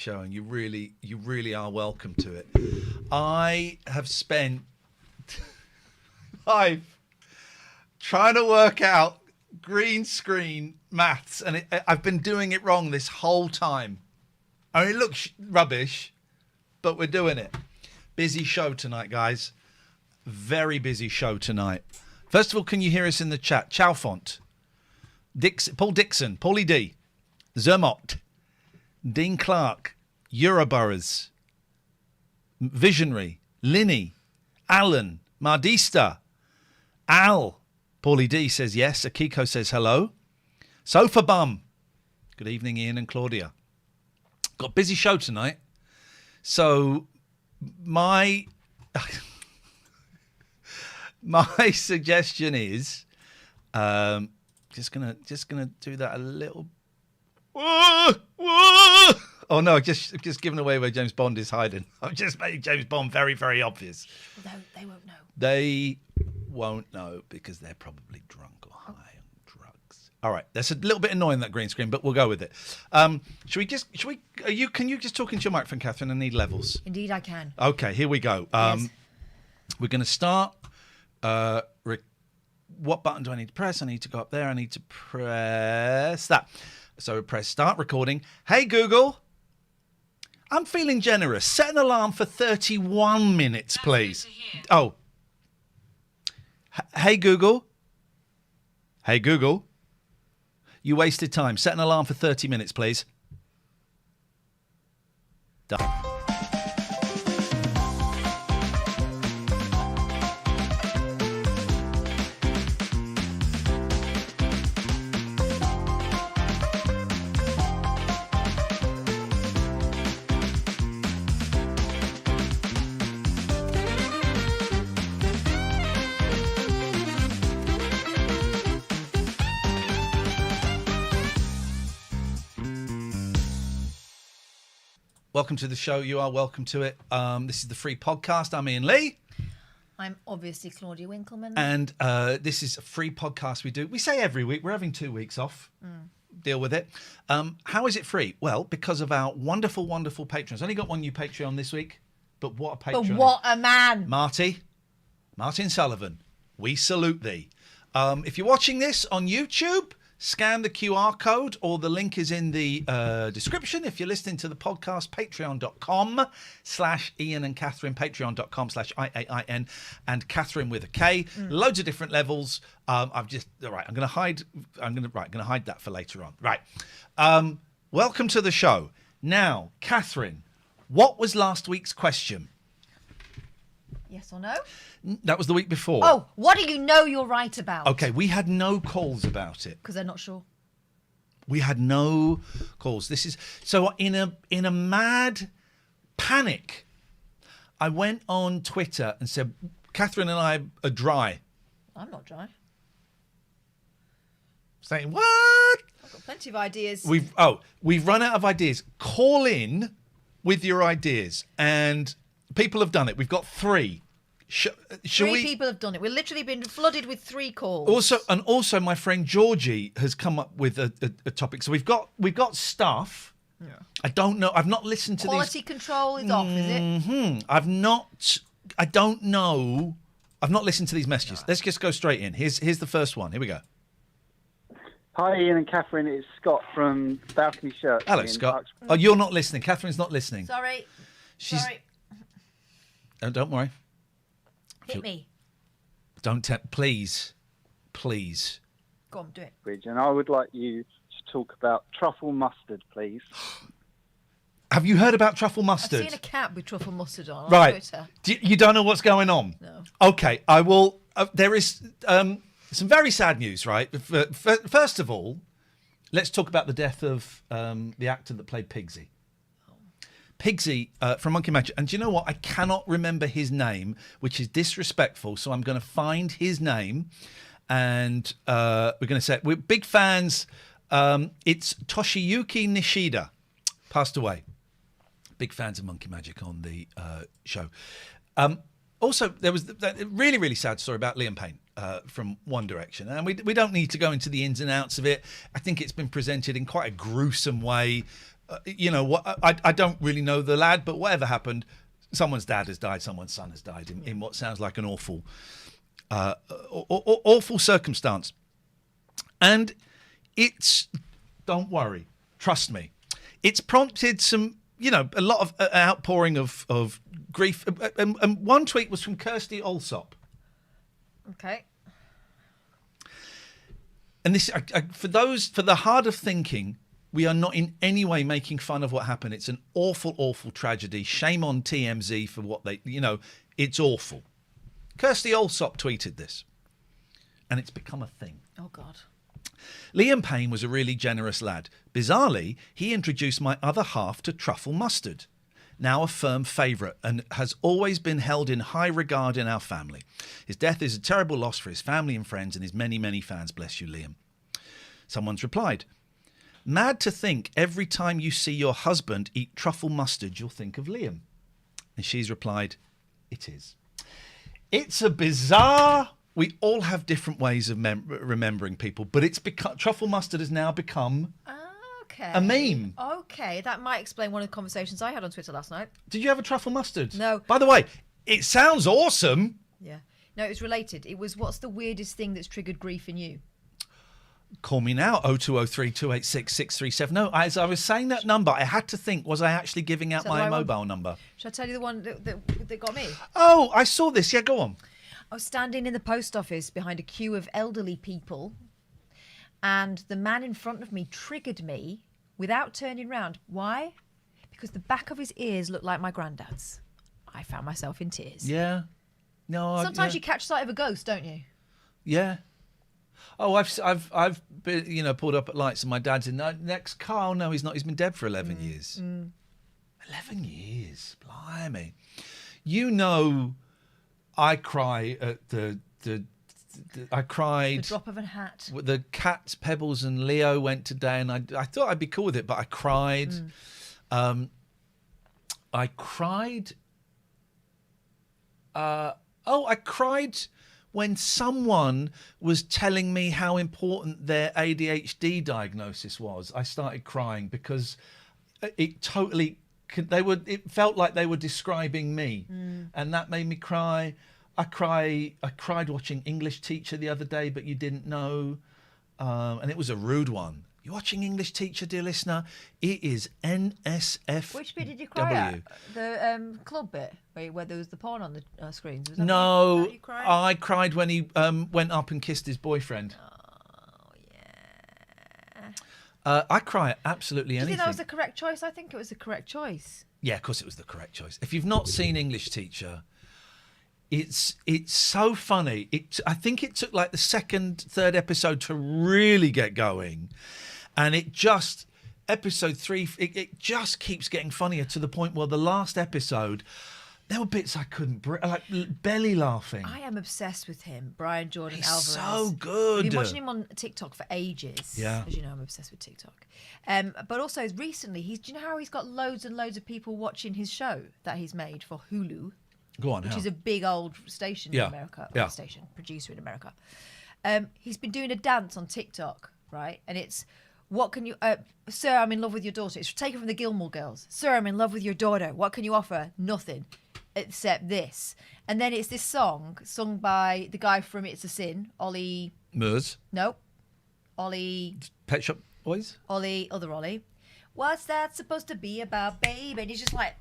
show, and you really are welcome to it. I have spent trying to work out green screen maths, and I've been doing it wrong this whole time. I mean, it looks rubbish, but we're doing it. Busy show tonight, guys. Very busy show tonight. First of all, can you hear us in the chat? Chalfont, Paul Dixon, Paulie D, Zermott, Dean Clark, Euroboroughs, Visionary, Linny, Alan, Mardista, Al, Paulie D says yes. Akiko says hello. Sofa Bum. Good evening, Ian and Claudia. Got a busy show tonight. So my suggestion is just gonna do that a little. Oh no! I've just given away where James Bond is hiding. I've just made James Bond very, very obvious. No, they won't know. They won't know because they're probably drunk or high on drugs. All right, that's a little bit annoying, that green screen, but we'll go with it. Can you just talk into your microphone, Catherine? I need levels. Indeed, I can. Okay, here we go. Yes. We're going to start. What button do I need to press? I need to go up there. I need to press that. So press start recording. Hey, Google. I'm feeling generous. Set an alarm for 31 minutes, please. Oh. Hey, Google. Hey, Google. You wasted time. Set an alarm for 30 minutes, please. Done. Welcome to the show. You are welcome to it. This is the free podcast. I'm Ian Lee. I'm obviously Claudia Winkleman. And this is a free podcast we do. We say every week. We're having 2 weeks off. Deal with it. How is it free? Well, because of our wonderful, wonderful patrons. Only got one new Patreon this week. But what a Patreon. But what a man. Martin Sullivan, we salute thee. If you're watching this on YouTube, scan the QR code, or the link is in the description. If you're listening to the podcast, patreon.com/Ian and Catherine, patreon.com/IAIN and Catherine with a K. Loads of different levels. I'm going to hide that for later on. Right. Welcome to the show. Now, Catherine, what was last week's question? Yes or no? That was the week before. Oh, what do you know you're right about? Okay, we had no calls about it. Because they're not sure. We had no calls. This is so in a mad panic. I went on Twitter and said, Catherine and I are dry. I'm not dry. Saying, what? I've got plenty of ideas. We've run out of ideas. Call in with your ideas, and people have done it. We've got 3. Three people have done it. We've literally been flooded with 3 calls. Also, my friend Georgie has come up with a topic. So we've got stuff. Yeah. I don't know. I've not listened to Quality control is off, is it? I don't know. I've not listened to these messages. No. Let's just go straight in. Here's the first one. Here we go. Hi, Ian and Catherine. It's Scott from Balcony Shirt. Hello, Scott. Oh, you're not listening. Catherine's not listening. Sorry. Oh, don't worry. Hit me. Please. Go on, do it. And I would like you to talk about truffle mustard, please. Have you heard about truffle mustard? I've seen a cat with truffle mustard on Twitter. Right. You don't know what's going on? No. Okay, I will. There is some very sad news, right? First of all, let's talk about the death of the actor that played Pigsy. Pigsy from Monkey Magic. And do you know what? I cannot remember his name, which is disrespectful. So I'm going to find his name. And we're going to say, we're big fans. It's Toshiyuki Nishida. Passed away. Big fans of Monkey Magic on the show. Also, there was that really, really sad story about Liam Payne from One Direction. And we don't need to go into the ins and outs of it. I think it's been presented in quite a gruesome way. what? I don't really know the lad, but whatever happened, someone's dad has died, someone's son has died in what sounds like an awful, awful circumstance. And don't worry, trust me, it's prompted some, a lot of outpouring of grief. And one tweet was from Kirsty Allsop. Okay. And this, for the hard of thinking, we are not in any way making fun of what happened. It's an awful, awful tragedy. Shame on TMZ for what it's awful. Kirsty Allsop tweeted this, and it's become a thing. Oh, God. Liam Payne was a really generous lad. Bizarrely, he introduced my other half to truffle mustard, now a firm favourite, and has always been held in high regard in our family. His death is a terrible loss for his family and friends and his many, many fans. Bless you, Liam. Someone's replied, mad to think every time you see your husband eat truffle mustard, you'll think of Liam. And she's replied, it is. It's a bizarre... We all have different ways of remembering people, but truffle mustard has now become a meme. Okay, that might explain one of the conversations I had on Twitter last night. Did you have a truffle mustard? No. By the way, it sounds awesome. Yeah. No, it was related. It was, what's the weirdest thing that's triggered grief in you? Call me now, 0203 286 6370. As I was saying that number, I had to think, was I actually giving out my mobile number? Should I tell you the one that got me? Oh, I saw this. Yeah, go on. I was standing in the post office behind a queue of elderly people, and the man in front of me triggered me without turning round. Why? Because the back of his ears looked like my granddad's. I found myself in tears. Yeah. No. Sometimes you catch sight of a ghost, don't you? Yeah. Oh, I've been, pulled up at lights and my dad's in the next car. Oh, no, he's not. He's been dead for 11 years. 11 years. Blimey. I cry at I cried. The drop of a hat. The cats, Pebbles and Leo went today, and I thought I'd be cool with it, but I cried. I cried. I cried when someone was telling me how important their ADHD diagnosis was. I started crying because it totally. It felt like they were describing me, and that made me cry. I cried watching English Teacher the other day, but you didn't know, and it was a rude one. You're watching English Teacher, dear listener. It is NSF. Which bit did you cry at? The club bit where there was the porn on the screens. Was that no, you cried? I cried when he went up and kissed his boyfriend. Oh yeah. I cry at absolutely anything. Do you think that was the correct choice? I think it was the correct choice. Yeah, of course it was the correct choice. If you've not seen English Teacher, it's so funny. I think it took like the second, third episode to really get going, and episode 3, it just keeps getting funnier to the point where the last episode, there were bits I couldn't like belly laughing. I am obsessed with him, Brian Jordan He's Alvarez. so good. I've been watching him on TikTok for ages. Yeah. As you know, I'm obsessed with TikTok. But also recently, do you know how he's got loads and loads of people watching his show that he's made for Hulu? Go on, which is a big old station in America. Producer in America. He's been doing a dance on TikTok, right? And it's, what can you... Sir, I'm in love with your daughter. It's taken from the Gilmore Girls. Sir, I'm in love with your daughter. What can you offer? Nothing. Except this. And then it's this song sung by the guy from It's a Sin, Ollie... Murs? No. Ollie... Pet Shop Boys? Other Ollie. What's that supposed to be about, baby? And he's just like...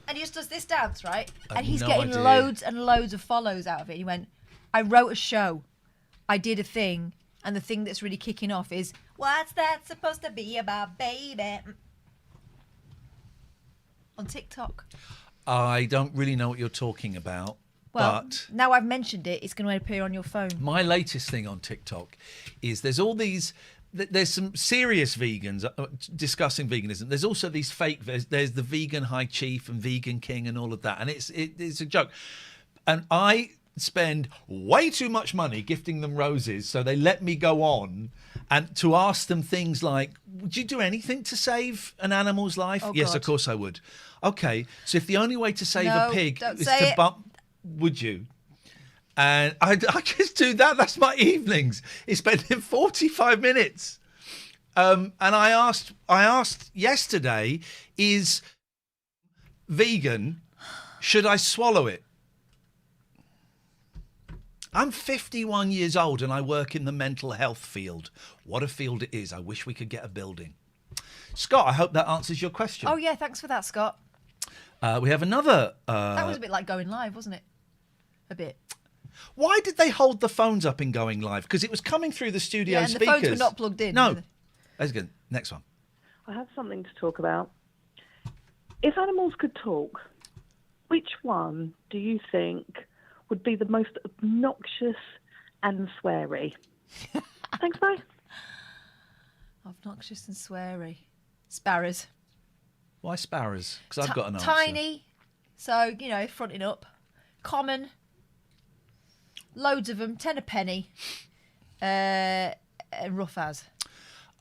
And he just does this dance, right? And he's getting loads and loads of follows out of it. He went, I wrote a show. I did a thing. And the thing that's really kicking off is, what's that supposed to be about, baby? On TikTok. I don't really know what you're talking about. Well, but now I've mentioned it, it's going to appear on your phone. My latest thing on TikTok is there's all these... There's some serious vegans discussing veganism. There's also these fake. There's the vegan high chief and vegan king and all of that, and it's a joke. And I spend way too much money gifting them roses, so they let me go on and to ask them things like, "Would you do anything to save an animal's life?" Oh, yes, God. of course I would. Okay, so if the only way to save a pig is to bump, would you? And I just do that. That's my evenings. It's spending 45 minutes And I asked yesterday, is vegan, should I swallow it? I'm 51 years old and I work in the mental health field. What a field it is. I wish we could get a building. Scott, I hope that answers your question. Oh, yeah, thanks for that, Scott. We have another... that was a bit like going live, wasn't it? A bit. Why did they hold the phones up in going live? Because it was coming through the studio and speakers. the phones were not plugged in. No. That's good. Next one. I have something to talk about. If animals could talk, which one do you think would be the most obnoxious and sweary? Thanks, bye. Obnoxious and sweary. Sparrows. Why sparrows? Because I've got an answer. Tiny. So, fronting up. Common. Loads of them. 10 a penny. And rough as.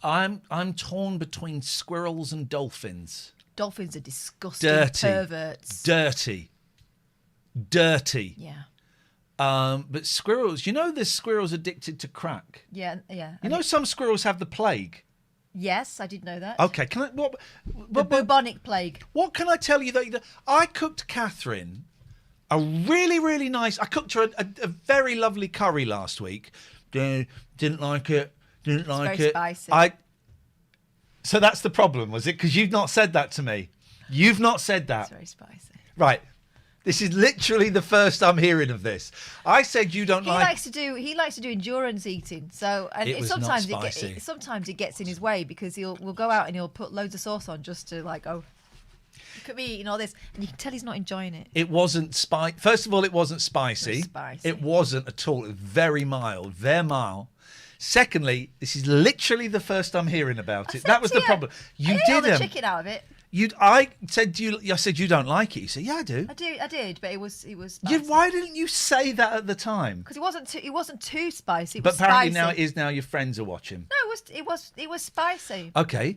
I'm torn between squirrels and dolphins. Dolphins are disgusting perverts. Dirty. Yeah. But squirrels, there's squirrels addicted to crack. Yeah. Some squirrels have the plague. Yes, I did know that. Okay, can I... The bubonic plague. What can I tell you that... I cooked Catherine a really, really nice... I cooked her a very lovely curry last week. Didn't like it. Didn't like it. Very spicy. So that's the problem, was it? Because you've not said that to me. You've not said that. It's very spicy. Right. This is literally the first I'm hearing of this. I said you don't like... He likes to do endurance eating. So sometimes it gets in his way because we'll go out and he'll put loads of sauce on just to look at me eating all this, and you can tell he's not enjoying it. It wasn't spicy. First of all, it wasn't spicy. It was spicy. It wasn't at all. It was very mild. Very mild. Secondly, this is literally the first I'm hearing about it. That was the problem. You I ate all the chicken out of it. I said you don't like it. You said, yeah, I do. I did, but it was spicy. Why didn't you say that at the time? Because it wasn't too spicy. But apparently now it is. Now your friends are watching. No, it was spicy. Okay,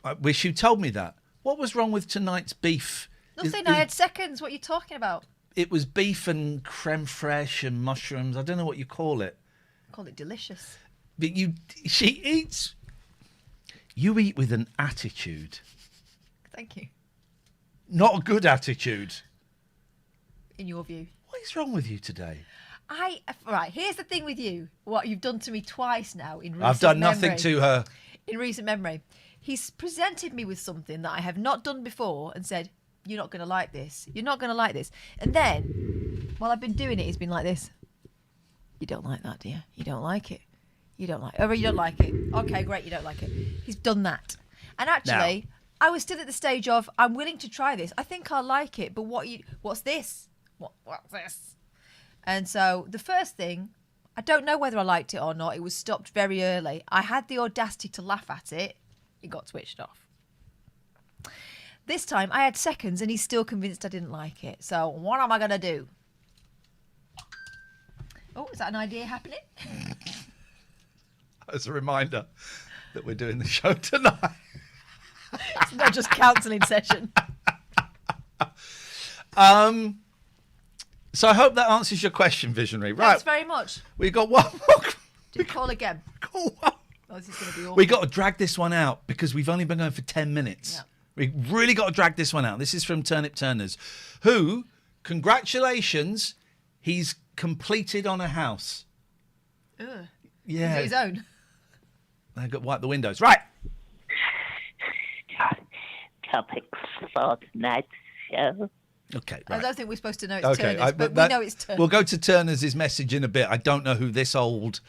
I wish you told me that. What was wrong with tonight's beef? Nothing. I had seconds. What are you talking about? It was beef and creme fraiche and mushrooms. I don't know what you call it. I call it delicious. But she eats. You eat with an attitude. Thank you. Not a good attitude. In your view. What is wrong with you today? Right, here's the thing with you. What you've done to me twice now in recent I've done memory. nothing to her. In recent memory. He's presented me with something that I have not done before and said, you're not going to like this. You're not going to like this. And then, while I've been doing it, he's been like this. You don't like that, do you? You don't like it. You don't like it. Oh, you don't like it. Okay, great, you don't like it. He's done that. And actually... Now, I was still at the stage of, I'm willing to try this. I think I'll like it, but what's this? What's this? And so the first thing, I don't know whether I liked it or not. It was stopped very early. I had the audacity to laugh at it. It got switched off. This time I had seconds and he's still convinced I didn't like it. So what am I going to do? Oh, is that an idea happening? As a reminder that we're doing the show tonight. It's not just counselling session. So I hope that answers your question, Visionary. Right. Thanks very much. We got one more. Do you call again? Call one. Oh, this is going to be awful. We got to drag this one out because we've only been going for 10 minutes. Yeah. We really got to drag this one out. This is from Turnip Turners, who, congratulations, he's completed on a house. Ugh. Yeah. Is it his own? They've got to wipe the windows. Right. Topics for tonight's show. Okay, right. I don't think we're supposed to know it's Turners, but we know it's Turners. We'll go to Turners' message in a bit. I don't know who this old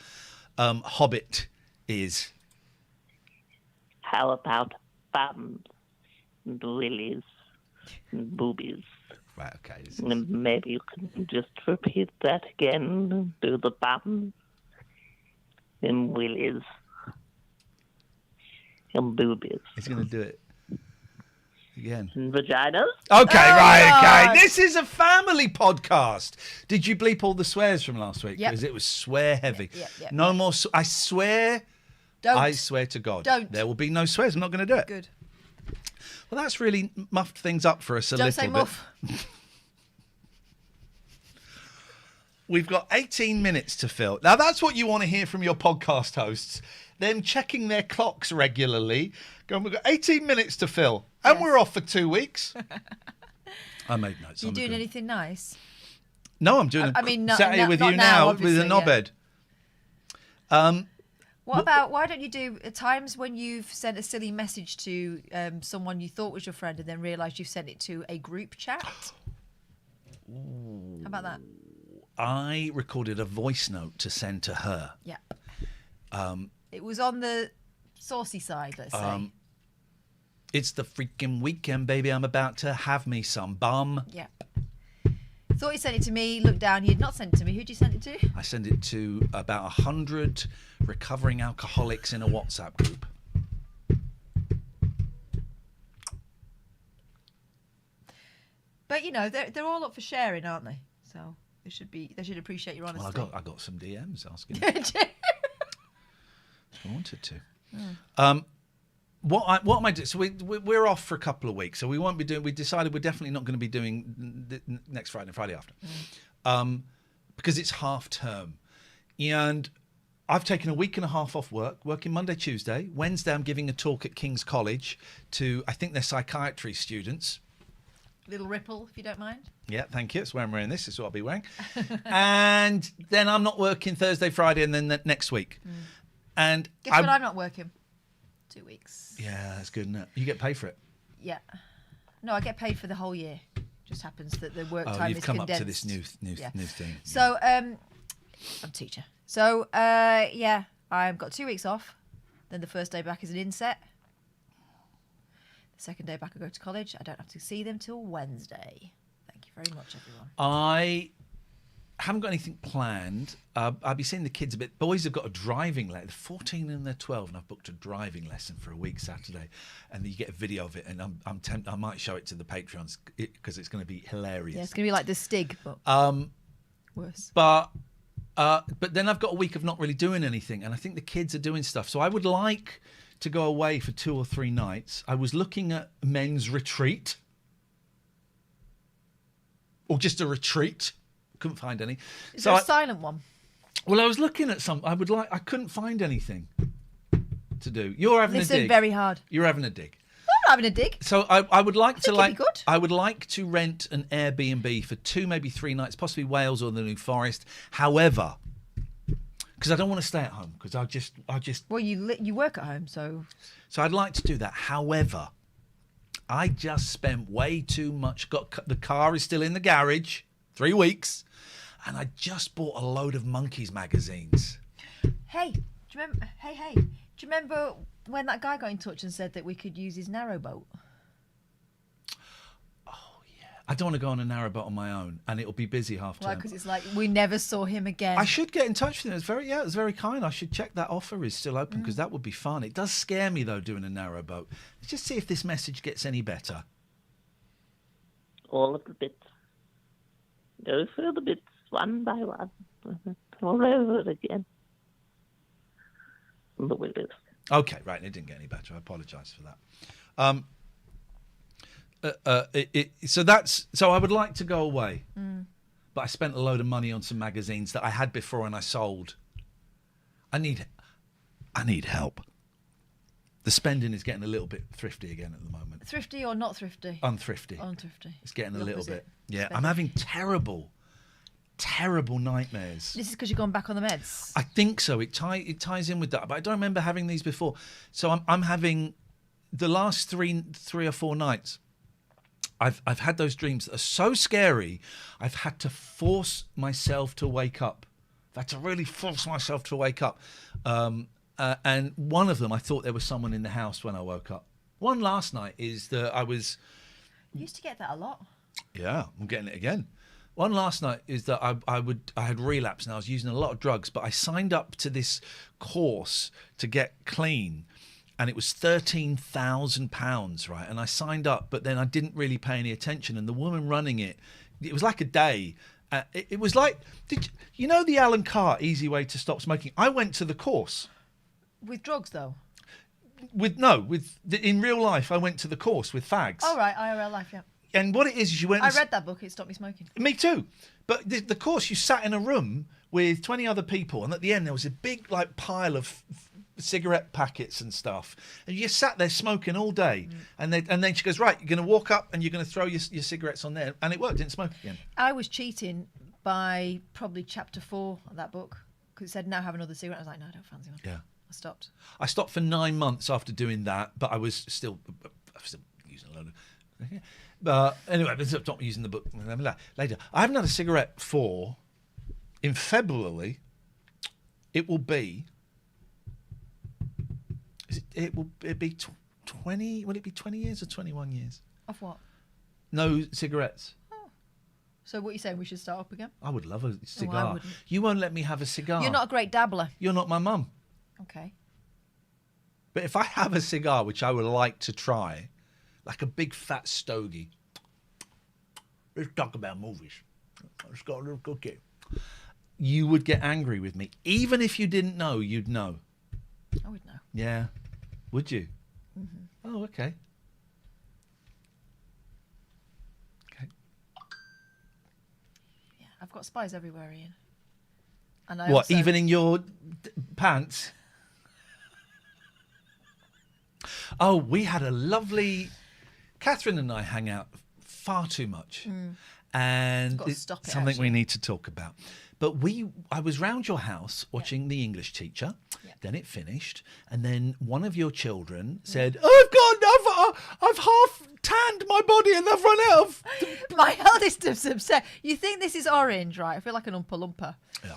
hobbit is. How about bums and willies and boobies? Right, okay. And maybe you can just repeat that again. Do the bums and willies and boobies. He's going to do it again. And vaginas? Okay, right, God. okay. This is a family podcast. Did you bleep all the swears from last week? Yep. Because it was swear heavy. Yep. No more. I swear. Don't. I swear to God. Don't. There will be no swears. I'm not going to do it. Good. Well, that's really muffed things up for us a Don't little say bit. muff. We've got 18 minutes to fill. Now, that's what you want to hear from your podcast hosts. them checking their clocks regularly, going, we've got 18 minutes to fill, and we're off for 2 weeks. I made notes. You doing anything nice? No, I'm doing sat here with you now with a knobhead. What about, why don't you do times when you've sent a silly message to someone you thought was your friend and then realised you've sent it to a group chat? How about that? I recorded a voice note to send to her. Yeah. It was on the saucy side, let's say. It's the freaking weekend, baby. I'm about to have me some bum. Yeah. Thought you sent it to me, looked down, you had not sent it to me. Who'd you send it to? I sent it to about 100 recovering alcoholics in a WhatsApp group. But, you know, they're all up for sharing, aren't they? So they should appreciate your honesty. Well, I got some DMs asking. I wanted to. What am I doing? So we're off for a couple of weeks, so we won't be doing. We decided we're definitely not going to be doing next Friday and Friday after, because it's half term, and I've taken a week and a half off work, working Monday, Tuesday. Wednesday, I'm giving a talk at King's College to, I think they're psychiatry students. Little ripple, if you don't mind. Yeah, thank you. That's why I'm wearing this. This is what I'll be wearing. And then I'm not working Thursday, Friday, and then next week. And guess what? I'm not working. 2 weeks. Yeah, that's good, isn't it? You get paid for it. Yeah. No, I get paid for the whole year. Just happens that the work time is condensed. You've come up to this new thing. So, I'm a teacher. So, I've got 2 weeks off. Then the first day back is an inset. The second day back I go to college. I don't have to see them till Wednesday. Thank you very much, everyone. I haven't got anything planned. I'll be seeing the kids a bit. Boys have got a driving lesson. They're 14 and they're 12, and I've booked a driving lesson for a week Saturday. And you get a video of it, and I'm tempted. I might show it to the Patreons because it's going to be hilarious. Yeah, it's going to be like the Stig, but worse. But then I've got a week of not really doing anything, and I think the kids are doing stuff. So I would like to go away for 2 or 3 nights. I was looking at men's retreat, or just a retreat. Couldn't find any. Is there a silent one? Well, I was looking at some. I couldn't find anything to do. You're having a dig. Listen very hard. You're having a dig. I'm not having a dig. So I would like to good. I would like to rent an Airbnb for 2, maybe 3 nights, possibly Wales or the New Forest. However, because I don't want to stay at home, because I just. Well, you work at home, so. So I'd like to do that. However, I just spent way too much. The car is still in the garage. 3 weeks. And I just bought a load of Monkeys magazines. Hey, do you remember? Hey, do you remember when that guy got in touch and said that we could use his narrowboat? Oh yeah. I don't want to go on a narrowboat on my own, and it'll be busy half term. Right, because it's like we never saw him again. I should get in touch with him. It was very kind. I should check that offer is still open, because that would be fun. It does scare me though, doing a narrowboat. Let's just see if this message gets any better. All of the bits. Go through the bits one by one, all over again. The winners. Okay, right. It didn't get any better. I apologise for that. So I would like to go away, but I spent a load of money on some magazines that I had before and I sold. I need help. The spending is getting a little bit thrifty again at the moment. Thrifty or not thrifty? Unthrifty. Unthrifty. It's getting a little bit. Yeah, I'm having terrible nightmares. This is because you've gone back on the meds? I think so. It ties in with that, but I don't remember having these before. So I'm having the last three or 4 nights. I've had those dreams that are so scary. I've had to force myself to wake up. I've had to really force myself to wake up. And one of them, I thought there was someone in the house when I woke up. One last night is that I was. You used to get that a lot. Yeah, I'm getting it again. One last night is that I had relapsed and I was using a lot of drugs, but I signed up to this course to get clean, and it was £13,000, right? And I signed up, but then I didn't really pay any attention. And the woman running it was like a day. It was like, you know the Alan Carr Easy Way to Stop Smoking? I went to the course. With drugs, though? In real life, I went to the course with fags. Oh, right, IRL life, yeah. And what it is you went. I read that book. It stopped me smoking. Me too. But the course, you sat in a room with 20 other people, and at the end there was a big pile of cigarette packets and stuff, and you sat there smoking all day, and then she goes, right, you're going to walk up and you're going to throw your cigarettes on there, and it worked. Didn't smoke again. I was cheating by probably chapter 4 of that book because it said now have another cigarette. I was like, no, I don't fancy one. Yeah. I stopped. I stopped for 9 months after doing that, but I was still using a load of. But anyway, I stopped using the book later. I haven't had a cigarette in February. It will be. It'd be 20. Will it be 20 years or 21 years? Of what? No cigarettes. Oh. So what are you saying? We should start up again? I would love a I cigar. wouldn't. You won't let me have a cigar. You're not a great dabbler. You're not my mum. Okay. But if I have a cigar, which I would like to try, like a big fat stogie. Let's talk about movies. Let's go a little cookie. You would get angry with me. Even if you didn't know, you'd know. I would know. Yeah. Would you? Mm-hmm. Oh, okay. Okay. Yeah, I've got spies everywhere, Ian. And I What, also... even in your pants? Oh, we had a lovely... Catherine and I hang out far too much. And Got to stop it, something we actually. need to talk about. But I was round your house watching The English Teacher. Yeah. Then it finished, and then one of your children said, I've half tanned my body and I've run out of... My eldest is upset. You think this is orange, right? I feel like an Oompa Loompa. Yeah.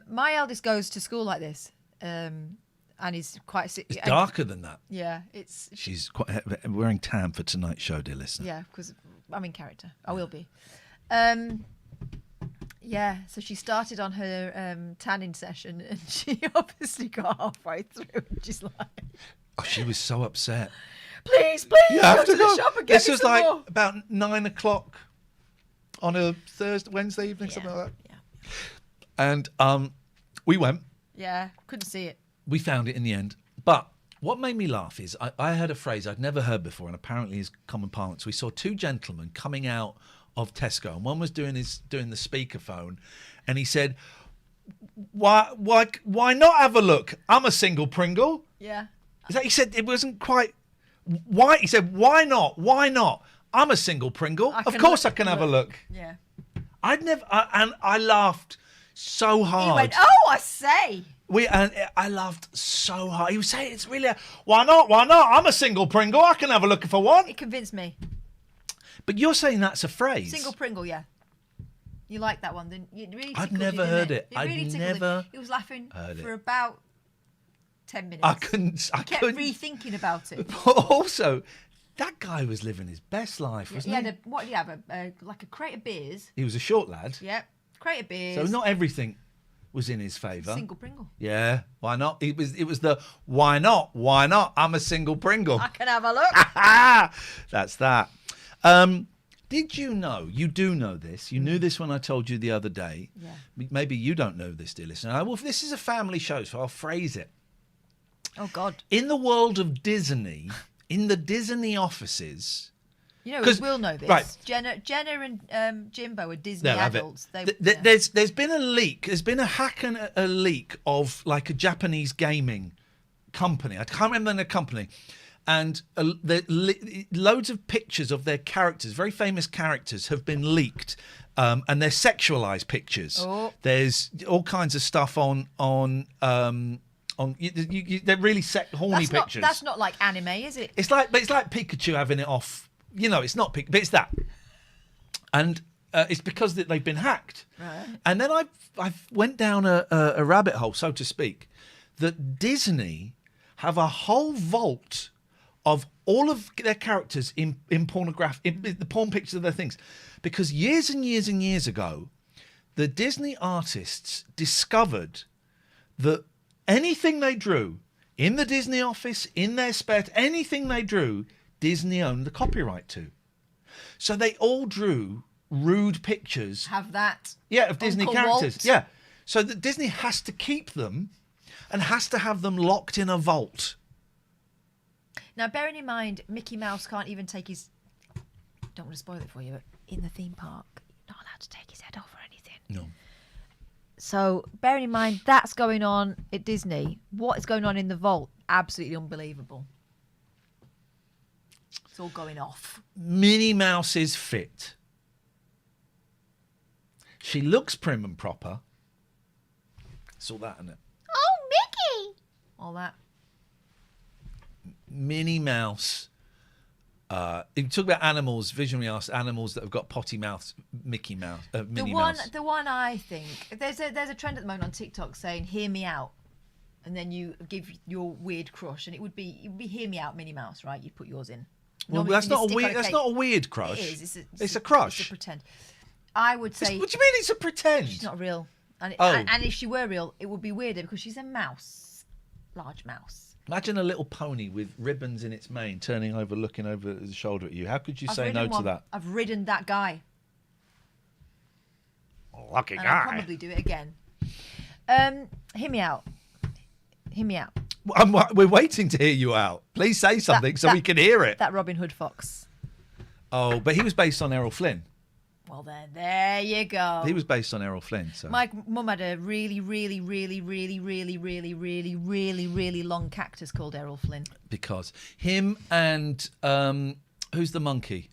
My eldest goes to school like this, and he's quite... It's darker than that. Yeah, it's... She's wearing tan for tonight's show, dear listener. Yeah, because I'm in character. I will be. Yeah, so she started on her tanning session, and she obviously got halfway through, and she's like... Oh, she was so upset. Please, You go have to to the go. shop and get This me was some like more. about 9 o'clock on a Wednesday evening, something like that. Yeah. And we went. Yeah, couldn't see it. We found it in the end. But what made me laugh is I heard a phrase I'd never heard before, and apparently is common parlance. We saw two gentlemen coming out of Tesco, and one was doing the speakerphone, and he said, why not have a look? I'm a single Pringle. Yeah. Is that, he said it wasn't quite... Why? He said, why not? Why not? I'm a single Pringle. Of course I can have a look. Yeah. I'd never... and I laughed so hard. He went, oh, I say. I laughed so hard. He was saying, it's really... Why not? Why not? I'm a single Pringle. I can have a look if I want. It convinced me. But you're saying that's a phrase. Single Pringle, yeah. You like that one, didn't you? It really I'd tickled never you, didn't heard it. It I'd really tickled never He was laughing heard for it. about 10 minutes. I couldn't... He kept rethinking about it. But also, that guy was living his best life, wasn't he? What did he have? Like a crate of beers. He was a short lad. Yep. Crate of beers. So not everything was in his favour. Single Pringle. Yeah, why not? It was the why not? Why not? I'm a single Pringle. I can have a look. That's that. Did you know? You do know this. You knew this when I told you the other day. Yeah. Maybe you don't know this, dear listener. Well, this is a family show, so I'll phrase it. Oh, God. In the world of Disney, in the Disney offices... You know, we will know this. Right. Jenna and Jimbo are Disney They'll have it. adults. There's been a leak. There's been a hack and a leak of like a Japanese gaming company. I can't remember the company. And loads of pictures of their characters, very famous characters, have been leaked, and they're sexualized pictures. Oh. There's all kinds of stuff on they're really horny pictures. That's not like anime, is it? It's like Pikachu having it off. You know, it's not Pikachu, but it's that. And it's because they've been hacked. Right. And then I went down a rabbit hole, so to speak, that Disney have a whole vault of all of their characters in the porn pictures of their things. Because years and years and years ago, the Disney artists discovered that anything they drew in the Disney office, in their spare, anything they drew, Disney owned the copyright to. So they all drew rude pictures. Have that. Yeah, of Disney Uncle characters. Walt. Yeah. So that Disney has to keep them and has to have them locked in a vault. Now, bearing in mind, Mickey Mouse can't even take his... Don't want to spoil it for you, but in the theme park, you're not allowed to take his head off or anything. No. So bearing in mind that's going on at Disney, what is going on in the vault? Absolutely unbelievable. It's all going off. Minnie Mouse is fit. She looks prim and proper. It's all that, isn't it? Oh, Mickey! All that. Minnie Mouse. If you talk about animals, visionary artists, animals that have got potty mouths, Minnie Mouse. The one I think there's a trend at the moment on TikTok saying "Hear me out," and then you give your weird crush, and it would be "Hear me out," Minnie Mouse, right? You put yours in. Well, that's not a weird. That's not a weird crush. It is. It's a crush. It's a pretend. I would say. What do you mean it's a pretend? She's not real. And if she were real, it would be weirder because she's a mouse, large mouse. Imagine a little pony with ribbons in its mane, turning over, looking over his shoulder at you. How could you say no to that? I've ridden that guy. Lucky and guy. I'll probably do it again. Hear me out. Hear me out. We're waiting to hear you out. Please say something so we can hear it. That Robin Hood fox. Oh, but he was based on Errol Flynn. Well, there you go. He was based on Errol Flynn. So. My mum had a really long cactus called Errol Flynn. Because him and who's the monkey?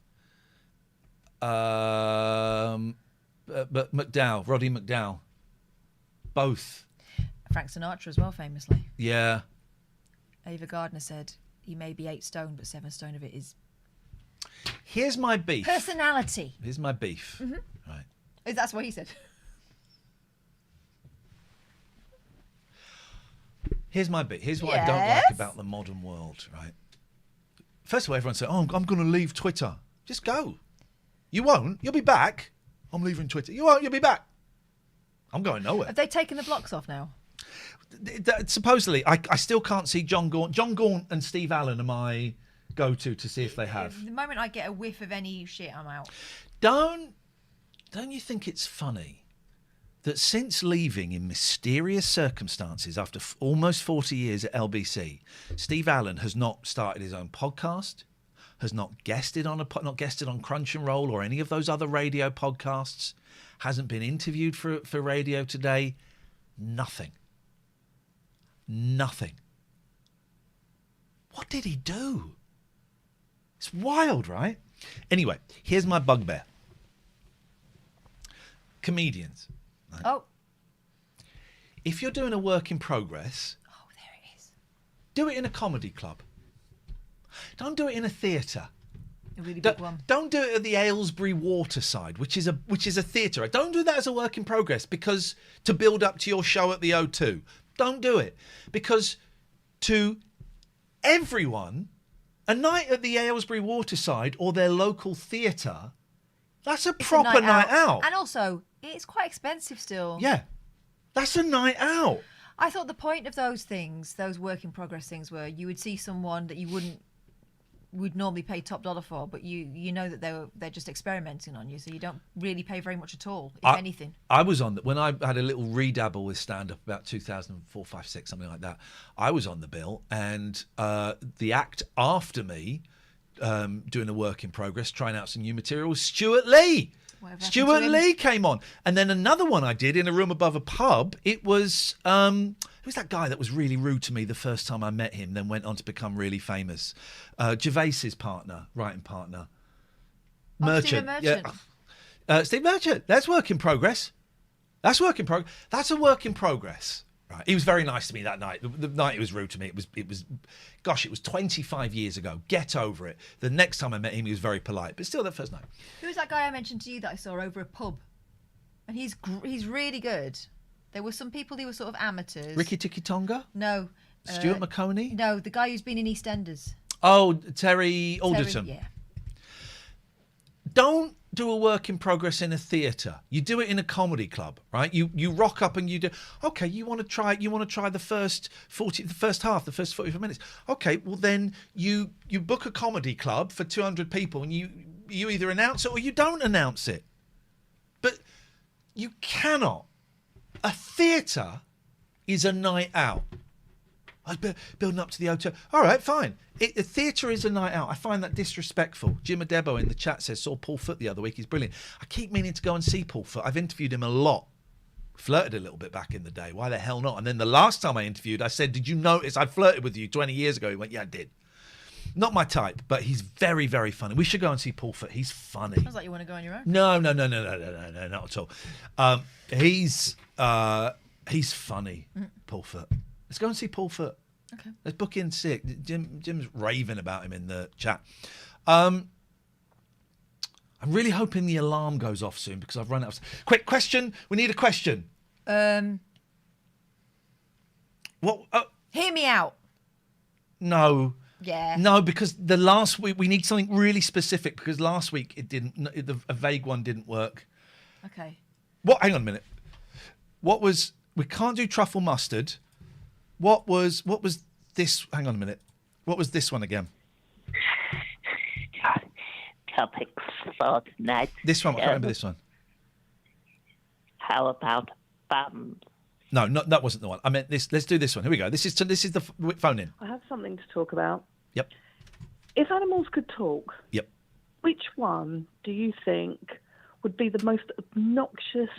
But McDowell, Roddy McDowell. Both. Frank Sinatra as well, famously. Yeah. Ava Gardner said he may be 8 stone, but 7 stone of it is. Here's my beef. Personality. Here's my beef. Mm-hmm. Right. That's what he said. Here's my beef. Here's what I don't like about the modern world, right? First of all, everyone said, I'm going to leave Twitter. Just go. You won't. You'll be back. I'm leaving Twitter. You won't. You'll be back. I'm going nowhere. Have they taken the blocks off now? Supposedly. I still can't see John Gaunt. John Gaunt and Steve Allen are my go-to to see if they have. The moment I get a whiff of any shit, I'm out. Don't you think it's funny that since leaving in mysterious circumstances after almost 40 years at LBC, Steve Allen has not started his own podcast, has not guested on Crunch and Roll or any of those other radio podcasts, hasn't been interviewed for Radio Today, nothing. What did he do? It's wild, right? Anyway, here's my bugbear. Comedians. Right? Oh. If you're doing a work in progress, there it is. Do it in a comedy club. Don't do it in a theatre. A really big one. Don't do it at the Aylesbury Waterside, which is a theatre. Don't do that as a work in progress because to build up to your show at the O2. Don't do it because to everyone, a night at the Aylesbury Waterside or their local theatre, that's a proper night out. And also, it's quite expensive still. Yeah, that's a night out. I thought the point of those things, those work in progress things, were you would see someone that you would normally pay top dollar for, but you know that they're just experimenting on you, so you don't really pay very much at all, if anything. I was on when I had a little redabble with stand-up about 2004, 5, 6, something like that. I was on the bill, and the act after me, doing a work in progress, trying out some new material, was Stuart Lee. Stuart Lee came on, and then another one I did in a room above a pub. It was who's that guy that was really rude to me the first time I met him, then went on to become really famous? Gervais's partner, writing partner, Merchant. Merchant. Yeah, Steve Merchant. That's work in progress. That's a work in progress. Right. He was very nice to me that night. The night he was rude to me, it was, gosh, it was 25 years ago. Get over it. The next time I met him, he was very polite, but still that first night. Who was that guy I mentioned to you that I saw over a pub? And he's really good. There were some people who were sort of amateurs. Ricky Tiki Tonga? No. Stuart McConey? No, the guy who's been in EastEnders. Oh, Terry Alderton. Yeah. Don't do a work in progress in a theatre. You do it in a comedy club, right? You rock up and you do. Okay, you want to try the first 45 minutes. Okay, well then you book a comedy club for 200 people and you either announce it or you don't announce it. But you cannot. A theatre is a night out. I was building up to the O2. All right, fine. A theatre is a night out. I find that disrespectful. Jim Adebo in the chat says, saw Paul Foot the other week. He's brilliant. I keep meaning to go and see Paul Foot. I've interviewed him a lot. Flirted a little bit back in the day. Why the hell not? And then the last time I interviewed, I said, did you notice I flirted with you 20 years ago? He went, yeah, I did. Not my type, but he's very, very funny. We should go and see Paul Foot. He's funny. Sounds like you want to go on your own. No, not at all. He's funny, Paul Foot. Let's go and see Paul Foot. Okay. Let's book in sick. Jim's raving about him in the chat. I'm really hoping the alarm goes off soon because I've run out of... Quick question. We need a question. What? Hear me out. No. Yeah. No, because the last week we need something really specific because last week it didn't. A vague one didn't work. Okay. What? Hang on a minute. What was? We can't do truffle mustard. What was this? Hang on a minute. What was this one again? Topics for tonight. This one. I can't remember this one. How about buns? No, that wasn't the one. I meant this. Let's do this one. Here we go. This is the phone in. I have something to talk about. Yep. If animals could talk, Yep. which one do you think would be the most obnoxious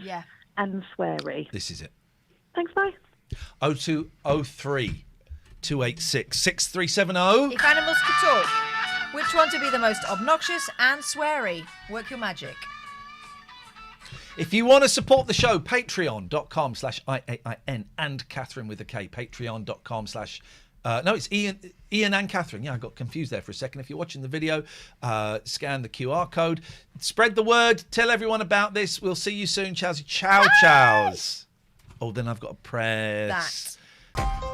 and sweary? This is it. Thanks, bye. 0203 286 6370. If animals could talk, which one to be the most obnoxious and sweary? Work your magic. If you want to support the show, patreon.com/IAIN and Catherine with a K. Patreon.com/ no, it's Iain and Catherine. Yeah, I got confused there for a second. If you're watching the video, scan the QR code. Spread the word. Tell everyone about this. We'll see you soon. Chows. Chows. Oh, then I've got to press. That.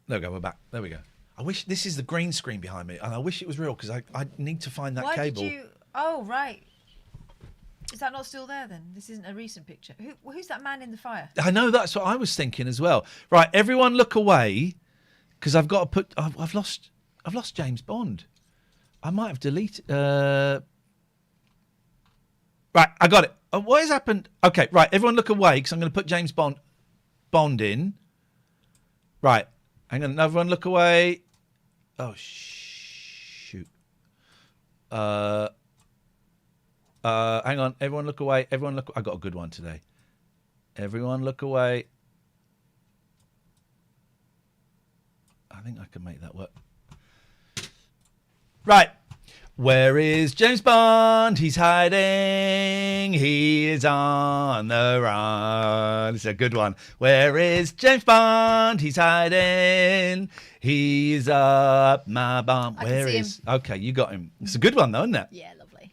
There we go, we're back. There we go. I wish this is the green screen behind me, and I wish it was real because I need to find that Why cable. did you? Oh, right. Is that not still there then? This isn't a recent picture. Who's that man in the fire? I know, that's what I was thinking as well. Right, everyone look away because I've got to put. I've lost James Bond. I might have deleted. Right, I got it. What has happened? Okay, right, everyone look away because I'm going to put James Bond in. Right. Hang on, everyone look away. Oh, shoot. Hang on, everyone look away. Everyone look. I got a good one today. Everyone look away. I think I can make that work. Right. Where is James Bond? He's hiding. He is on the run. It's a good one. Where is James Bond? He's hiding. He's up my bum. Where is? Okay, you got him. It's a good one, though, isn't it? Yeah, lovely.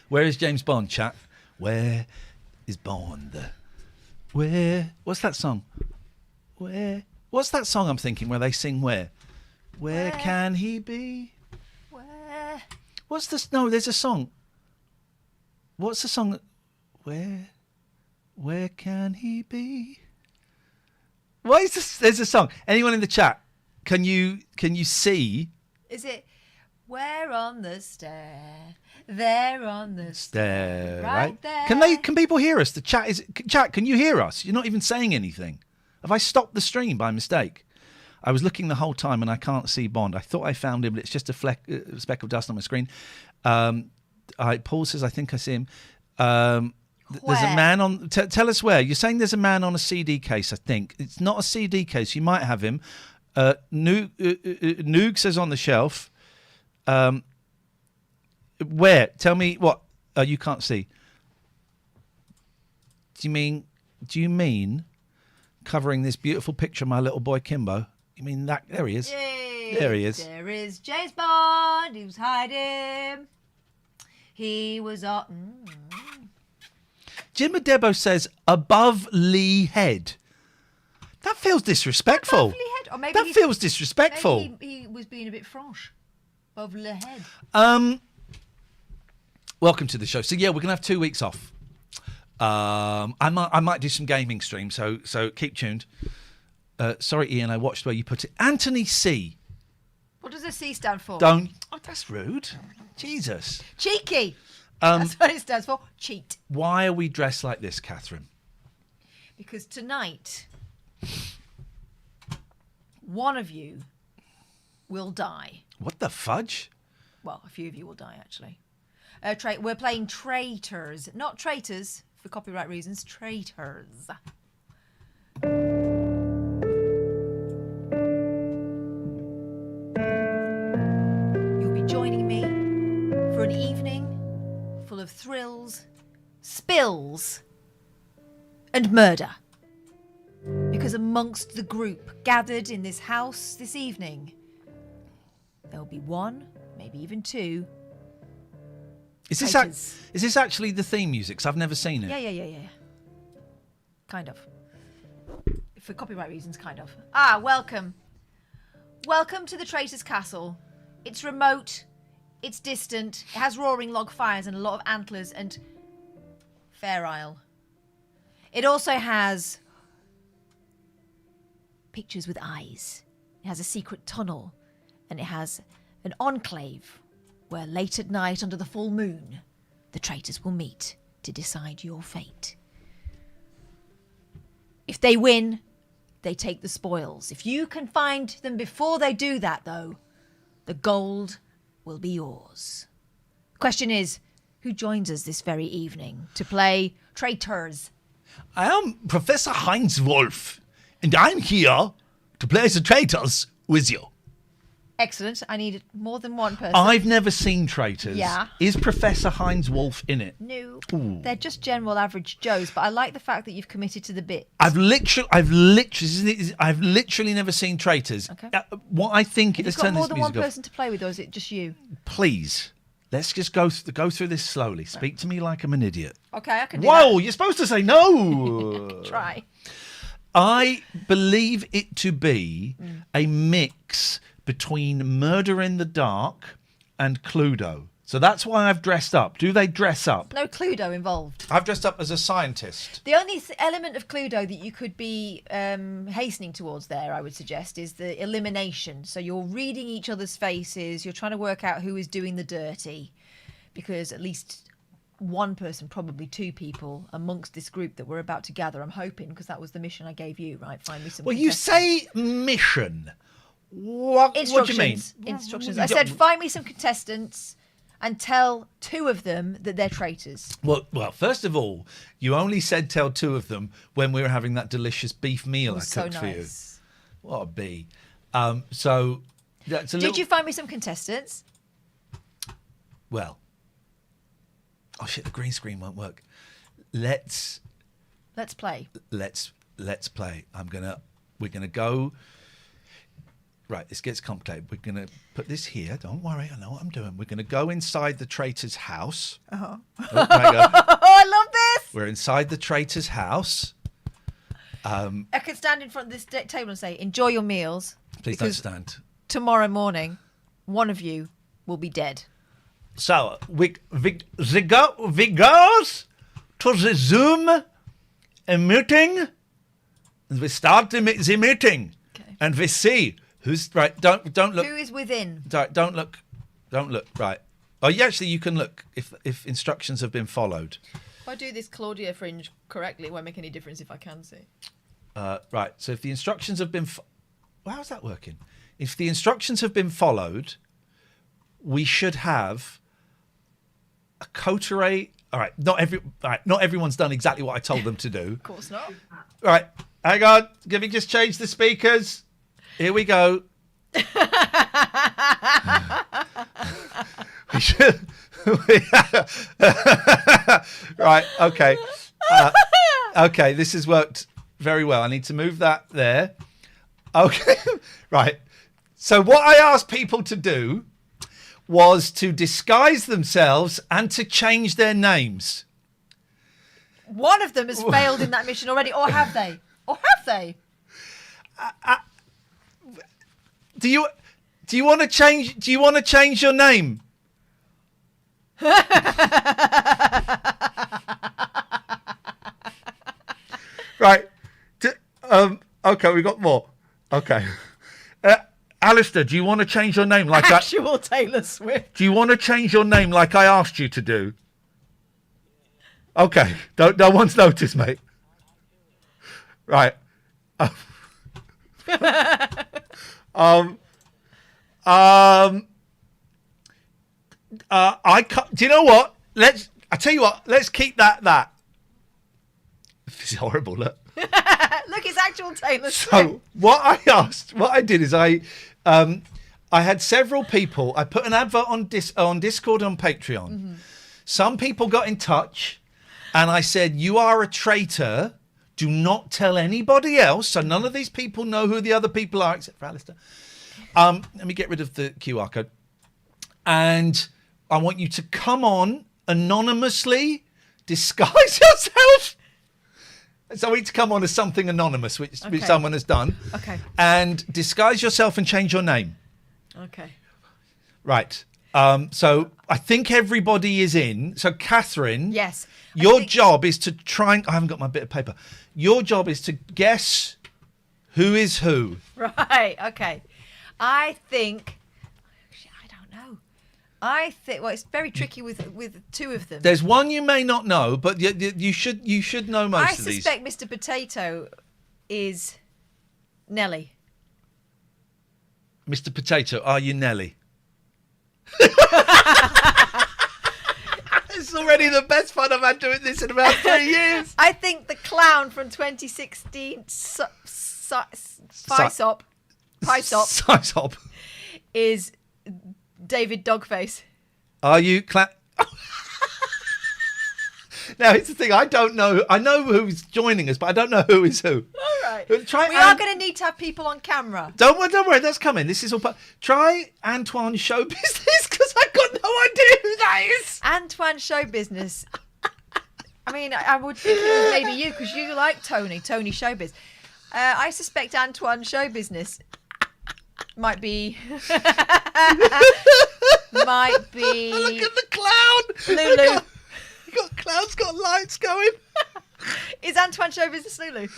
Where is James Bond, chat? Where is Bond? Where? What's that song? Where? What's that song I'm thinking where they sing where? Where can he be? Where? What's this? No, there's a song. What's the song? Where can he be? Why is this? There's a song. Anyone in the chat? Can you see? Is it? We're on the stair. They're on the stair. Right there. Can people hear us? The chat is. Chat, can you hear us? You're not even saying anything. Have I stopped the stream by mistake? I was looking the whole time and I can't see Bond. I thought I found him, but it's just a speck of dust on my screen. Paul says, I think I see him. There's a man on... tell us where. You're saying there's a man on a CD case, I think. It's not a CD case. You might have him. Noog says on the shelf. Where? Tell me what. You can't see. Do you mean covering this beautiful picture of my little boy Kimbo? You mean that? There he is. Yay. There he is. There is James Bond. He was hiding. He was up. Jim Adebo says above Lee Head. That feels disrespectful. Above Lee Head? Or maybe that feels disrespectful. Maybe he was being a bit franche. Above Lee Head. Welcome to the show. So yeah, we're gonna have 2 weeks off. I might do some gaming stream, so keep tuned. Sorry, Ian, I watched where you put it. Anthony C. What does the C stand for? Don't. Oh, that's rude. Jesus. Cheeky. That's what it stands for. Cheat. Why are we dressed like this, Catherine? Because tonight, one of you will die. What the fudge? Well, a few of you will die, actually. We're playing Traitors. Not Traitors, for copyright reasons. Traitors. You'll be joining me for an evening full of thrills, spills, and murder. Because amongst the group gathered in this house this evening, there'll be one, maybe even two. Is this actually the theme music? 'Cause I've never seen it. Yeah. Kind of. For copyright reasons, kind of. Ah, welcome. Welcome to the Traitors' Castle. It's remote. It's distant. It has roaring log fires and a lot of antlers and Fair Isle. It also has pictures with eyes. It has a secret tunnel. And it has an enclave where late at night under the full moon, the traitors will meet to decide your fate. If they win, they take the spoils. If you can find them before they do that, though, the gold will be yours. Question is, who joins us this very evening to play Traitors? I am Professor Heinz Wolf, and I'm here to play the Traitors with you. Excellent. I need more than one person. I've never seen Traitors. Yeah. Is Professor Heinz Wolf in it? No. Ooh. They're just general average Joes, but I like the fact that you've committed to the bit. I've literally never seen Traitors. Okay. What I think Have let's you got turn more this than one music off. person to play with, or is it just you? Please, let's just go through this slowly. Speak to me like I'm an idiot. Okay, I can do Whoa, that. you're supposed to say no. Try. I believe it to be a mix between Murder in the Dark and Cluedo. So that's why I've dressed up. Do they dress up? No Cluedo involved. I've dressed up as a scientist. The only element of Cluedo that you could be hastening towards there, I would suggest, is the elimination. So you're reading each other's faces. You're trying to work out who is doing the dirty. Because at least one person, probably two people, amongst this group that we're about to gather, I'm hoping, because that was the mission I gave you, right? Find me some Well, you say mission. What do you mean? Instructions. I said find me some contestants and tell two of them that they're traitors. Well, first of all, you only said tell two of them when we were having that delicious beef meal I cooked for you. What a bee. So that's a Did you find me some contestants? Well. Oh shit, the green screen won't work. Let's play. Let's play. We're gonna go. Right, this gets complicated. We're going to put this here. Don't worry, I know what I'm doing. We're going to go inside the traitor's house. Uh-huh. Oh, I love this! We're inside the traitor's house. I could stand in front of this table and say, enjoy your meals. Please don't stand. Tomorrow morning, one of you will be dead. So, we goes to the Zoom meeting. And we start the meeting. Okay. And we see... Who's right? Don't look. Who is within? Don't look. Right. Oh, yeah, actually, you can look if instructions have been followed. If I do this Claudia fringe correctly, it won't make any difference if I can see. Right. So if the instructions have been, well, how's that working? If the instructions have been followed, we should have a coterie. All right. Not everyone's done exactly what I told them to do. Of course not. Right. Hang on. Can we just change the speakers? Here we go. We should. Right. Okay. Okay. This has worked very well. I need to move that there. Okay. Right. So what I asked people to do was to disguise themselves and to change their names. One of them has failed in that mission already, or have they? Do you want to change? Do you want to change your name? Okay, we got more. Okay. Alistair, do you want to change your name like Actual Taylor Swift. Do you want to change your name like I asked you to do? Okay. No one's noticed, mate. Right. I can't, do you know what? I tell you what, let's keep that. This is horrible, look. Look, it's actual Taylor Swift. So what I did is I had several people. I put an advert on Discord, on Patreon. Mm-hmm. Some people got in touch, and I said, "You are a traitor. Do not tell anybody else." So none of these people know who the other people are, except for Alistair. Let me get rid of the QR code, and I want you to come on anonymously, disguise yourself. So we need to come on as something anonymous, which someone has done. Okay. And disguise yourself and change your name. Okay. Right. So I think everybody is in. So Catherine. Yes. Your job is to try and... I haven't got my bit of paper. Your job is to guess who is who. Right. Okay. I think... I don't know. I think... Well, it's very tricky with two of them. There's one you may not know, but you should know most of these. I suspect Mr. Potato is Nelly. Mr. Potato, are you Nelly? It's already the best fun I've had doing this in about 3 years. I think the clown from 2016, Pysop, is David Dogface. Are you Now, it's the thing, I don't know. I know who's joining us, but I don't know who is who. All right. We are going to need to have people on camera. Don't worry, that's coming. This is all Try Antoine Show Business, because I've got no idea who that is. Antoine Show Business. I mean, I would think it was maybe you, because you like Tony Showbiz. I suspect Antoine Show Business might be... Look at the clown. Lulu. Clown's got lights going. Is Antoine Show Business Lulu?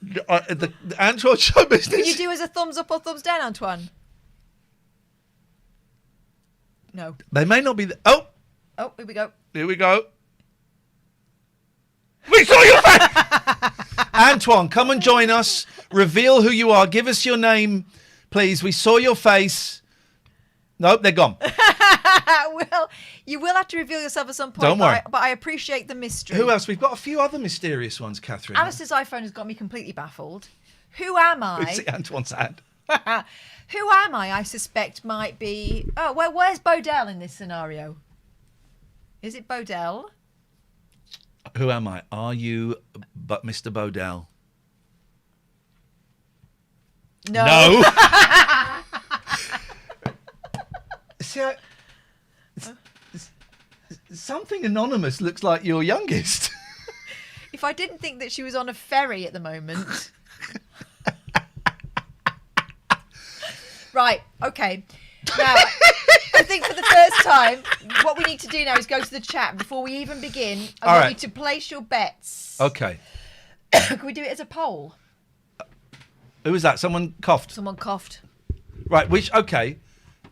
The Antoine Show Business. Can you do as a thumbs up or thumbs down, Antoine? No. They may not be... Oh, here we go. Here we go. We saw your face! Antoine, come and join us. Reveal who you are. Give us your name, please. We saw your face. Nope, they're gone. Well, you will have to reveal yourself at some point. Don't worry. But I appreciate the mystery. Who else? We've got a few other mysterious ones, Catherine. Alistair's iPhone has got me completely baffled. Who am I? See Antoine's hand. Who am I suspect might be... Oh, where's Bodell in this scenario? Is it Bodell? Who am I? Are you but Mr. Bodell? No. See, something anonymous looks like your youngest. If I didn't think that she was on a ferry at the moment. Right, okay. Now, I think for the first time, what we need to do now is go to the chat. Before we even begin, I want you to place your bets. Okay. Can we do it as a poll? Who was that? Someone coughed. Someone coughed. Right, okay.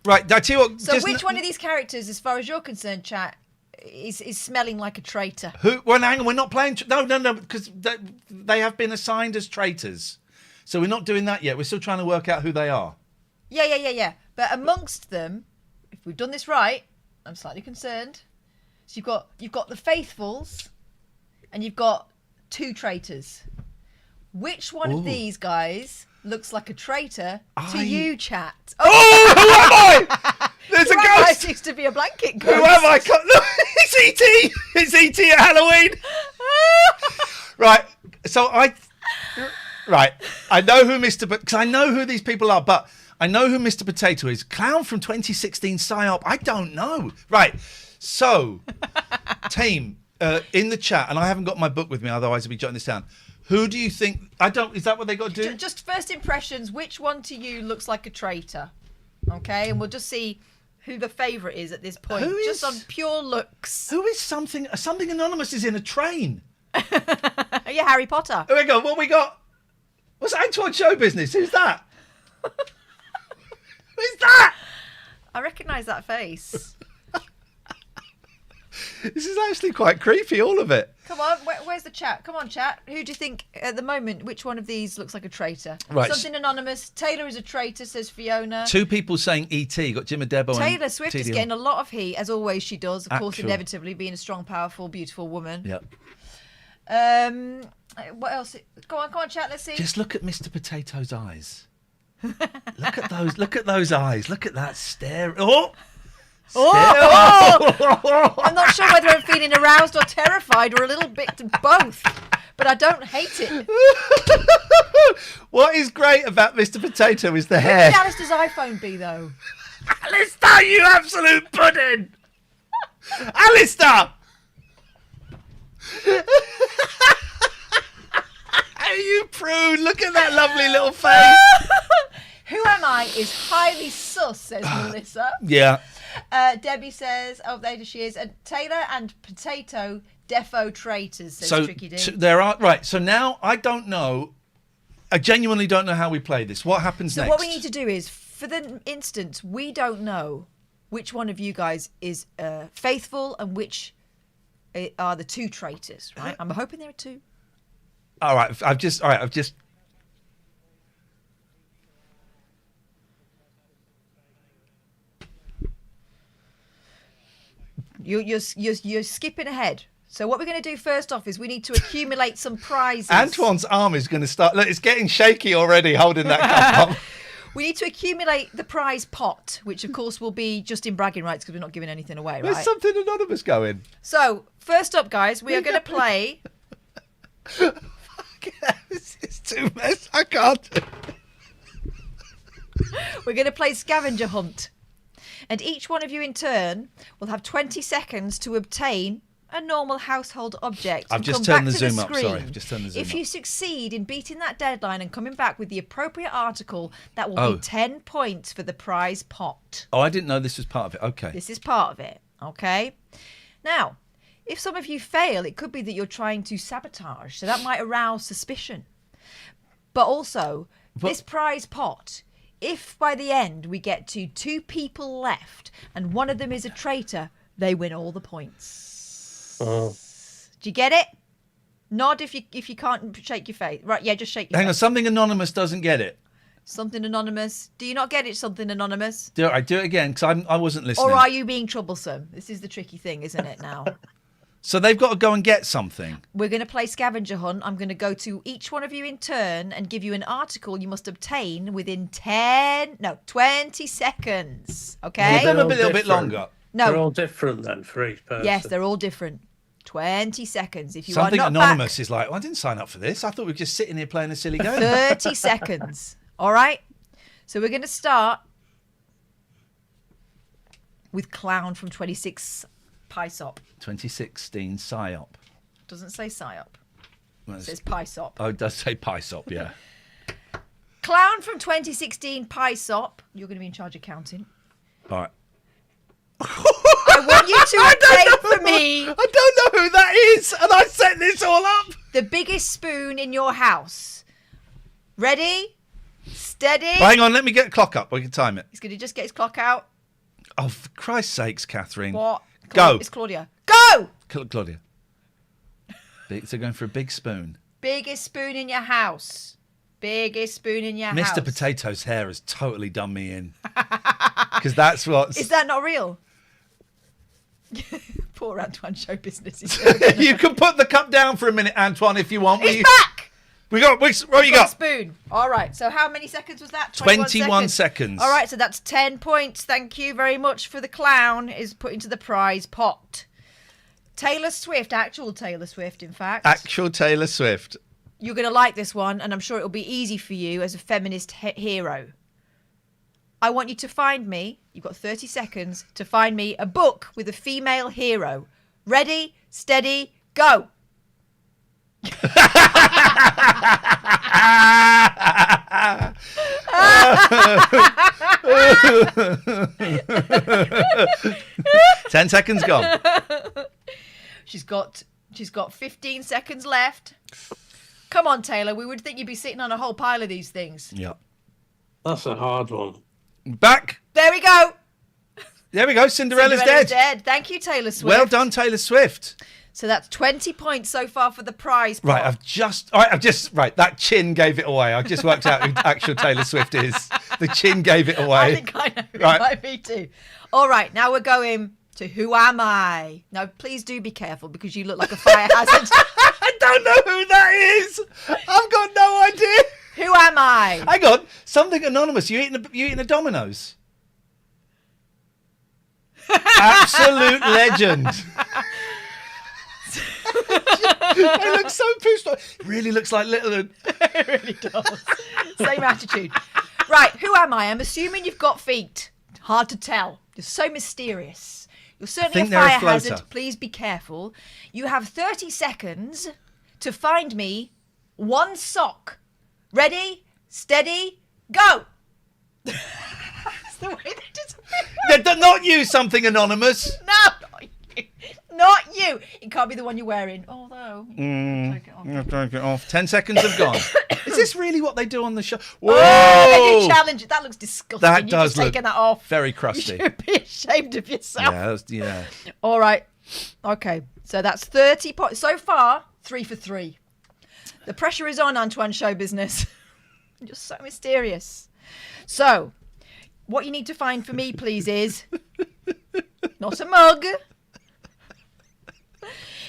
Right, I tell you what. So which one of these characters, as far as you're concerned, chat, is smelling like a traitor? Who? Well, hang on, we're not playing... No, because they have been assigned as traitors. So we're not doing that yet. We're still trying to work out who they are. Yeah. But amongst them, if we've done this right, I'm slightly concerned. So you've got the faithfuls, and you've got two traitors. Which one of these guys looks like a traitor to you, chat? Oh, who am I? There's a ghost. It seems to be a blanket ghost. Who am I? Look, it's E.T. It's E.T. at Halloween. Right. So I know who because I know who these people are, but I know who Mr. Potato is. Clown from 2016 PSYOP. I don't know. Right. So, team, in the chat, and I haven't got my book with me, otherwise I'd be jotting this down. Who do you think... Is that what they got to do? Just first impressions, which one to you looks like a traitor? Okay, and we'll just see who the favourite is at this point. Just on pure looks. Who is something anonymous is in a train? Yeah, Harry Potter. Here we go. What we got? What's Antoine Show Business? Who's that? Who's that? I recognise that face. This is actually quite creepy, all of it. Come on, where's the chat? Come on, chat. Who do you think at the moment, which one of these looks like a traitor? Right. Something anonymous. Taylor is a traitor, says Fiona. 2 people saying E.T. Got Jim and Debo. Taylor Swift is getting a lot of heat, as always she does. Of course, Actual. inevitably being a strong, powerful, beautiful woman. Yep. What else? Go on, chat. Let's see. Just look at Mr. Potato's eyes. Look at those. Look at those eyes. Look at that stare. Oh. Oh! I'm not sure whether I'm feeling aroused or terrified or a little bit of both, but I don't hate it. What is great about Mr. Potato is the hair. Who would Alistair's iPhone be, though? Alistair, you absolute pudding! Alistair! You prune, look at that lovely little face. Who am I is highly sus, says Melissa. Yeah. Debbie says, oh, there she is. Taylor and Potato defo traitors, says So Tricky D. there are, right, so now I don't know, I genuinely don't know how we play this. What happens next? So what we need to do is, for the instance, we don't know which one of you guys is faithful and which are the 2 traitors, right? I'm hoping there are 2. All right, I've just... You're skipping ahead. So what we're going to do first off is we need to accumulate some prizes. Antoine's arm is going to start... Look, it's getting shaky already holding that cup up. We need to accumulate the prize pot, which of course will be just in bragging rights because we're not giving anything away, right? There's something anonymous going. So, first up, guys, we are going to play... This is too mess. I can't do it. We're going to play scavenger hunt. And each one of you in turn will have 20 seconds to obtain a normal household object. I've just turned the zoom up. Sorry, I've just turned the zoom up. If you succeed in beating that deadline and coming back with the appropriate article, that will be 10 points for the prize pot. Oh, I didn't know this was part of it. Okay. This is part of it. Okay. Now, if some of you fail, it could be that you're trying to sabotage. So that might arouse suspicion. But also, this prize pot, if by the end we get to 2 people left and one of them is a traitor, they win all the points. Oh. Do you get it? Nod if you can't shake your face. Right, yeah, just shake your face. Hang on, something anonymous doesn't get it. Something anonymous. Do you not get it, something anonymous? Do it again, because I wasn't listening. Or are you being troublesome? This is the tricky thing, isn't it, now? So they've got to go and get something. We're going to play scavenger hunt. I'm going to go to each one of you in turn and give you an article you must obtain within 20 seconds. Okay? Give them a little bit longer. No. They're all different then for each person. Yes, they're all different. 20 seconds. If you Something are not anonymous back, is like, I didn't sign up for this. I thought we were just sitting here playing a silly game. 30 seconds. All right? So we're going to start with Clown from 26 Pysop. 2016 PSYOP. Doesn't say Psyop. Well, It says Pysop. Oh, it does say PSYOP, yeah. Clown from 2016 Pysop. You're going to be in charge of counting. All right. I want you to obtain for me I don't know who that is, and I set this all up. the biggest spoon in your house. Ready? Steady. Well, hang on, let me get the clock up. We can time it. He's going to just get his clock out. Oh, for Christ's sakes, Catherine. What? Go. It's Claudia. Go! Claudia. So going for a big spoon. Biggest spoon in your house. Biggest spoon in your house. Mr. Potato's hair has totally done me in. Because that's what... Is that not real? Poor Antoine show business. You can put the cup down for a minute, Antoine, if you want. He's back! What you got? Spoon. All right. So how many seconds was that? 21 seconds. All right. So that's 10 points. Thank you very much for the clown is put into the prize pot. Taylor Swift, actual Taylor Swift, in fact. Actual Taylor Swift. You're going to like this one, and I'm sure it'll be easy for you as a feminist hero. I want you to find me, you've got 30 seconds, to find me a book with a female hero. Ready, steady, go. 10 seconds gone. She's got 15 seconds left. Come on, Taylor. We would think you'd be sitting on a whole pile of these things. Yeah. That's a hard one. Back. There we go. There we go. Cinderella's dead. Thank you, Taylor Swift. Well done, Taylor Swift. So that's 20 points so far for the prize. Right, that chin gave it away. I just worked out who actual Taylor Swift is. The chin gave it away. I think I know. Right. Might be too. All right, now we're going to Who Am I? Now, please do be careful because you look like a fire hazard. I don't know who that is. I've got no idea. Who am I? Hang on. Something anonymous. You eating a Domino's? Absolute legend. They look so pissed off. It really looks like Little Un. It really does. Same attitude. Right, who am I? I'm assuming you've got feet. Hard to tell. You're so mysterious. You're certainly a fire hazard. Please be careful. You have 30 seconds to find me one sock. Ready, steady, go. That's the way they disappear. Not you, something anonymous. No, not you. Not you. It can't be the one you're wearing. Although, take it off. Take it off. 10 seconds have gone. Is this really what they do on the show? Whoa! Oh, they do challenge it. That looks disgusting. That does look taking that off. very crusty. You should be ashamed of yourself. Yeah. All right. Okay. So that's 30 points. So far, 3 for 3. The pressure is on, Antoine Show Business. You're so mysterious. So, what you need to find for me, please, is not a mug.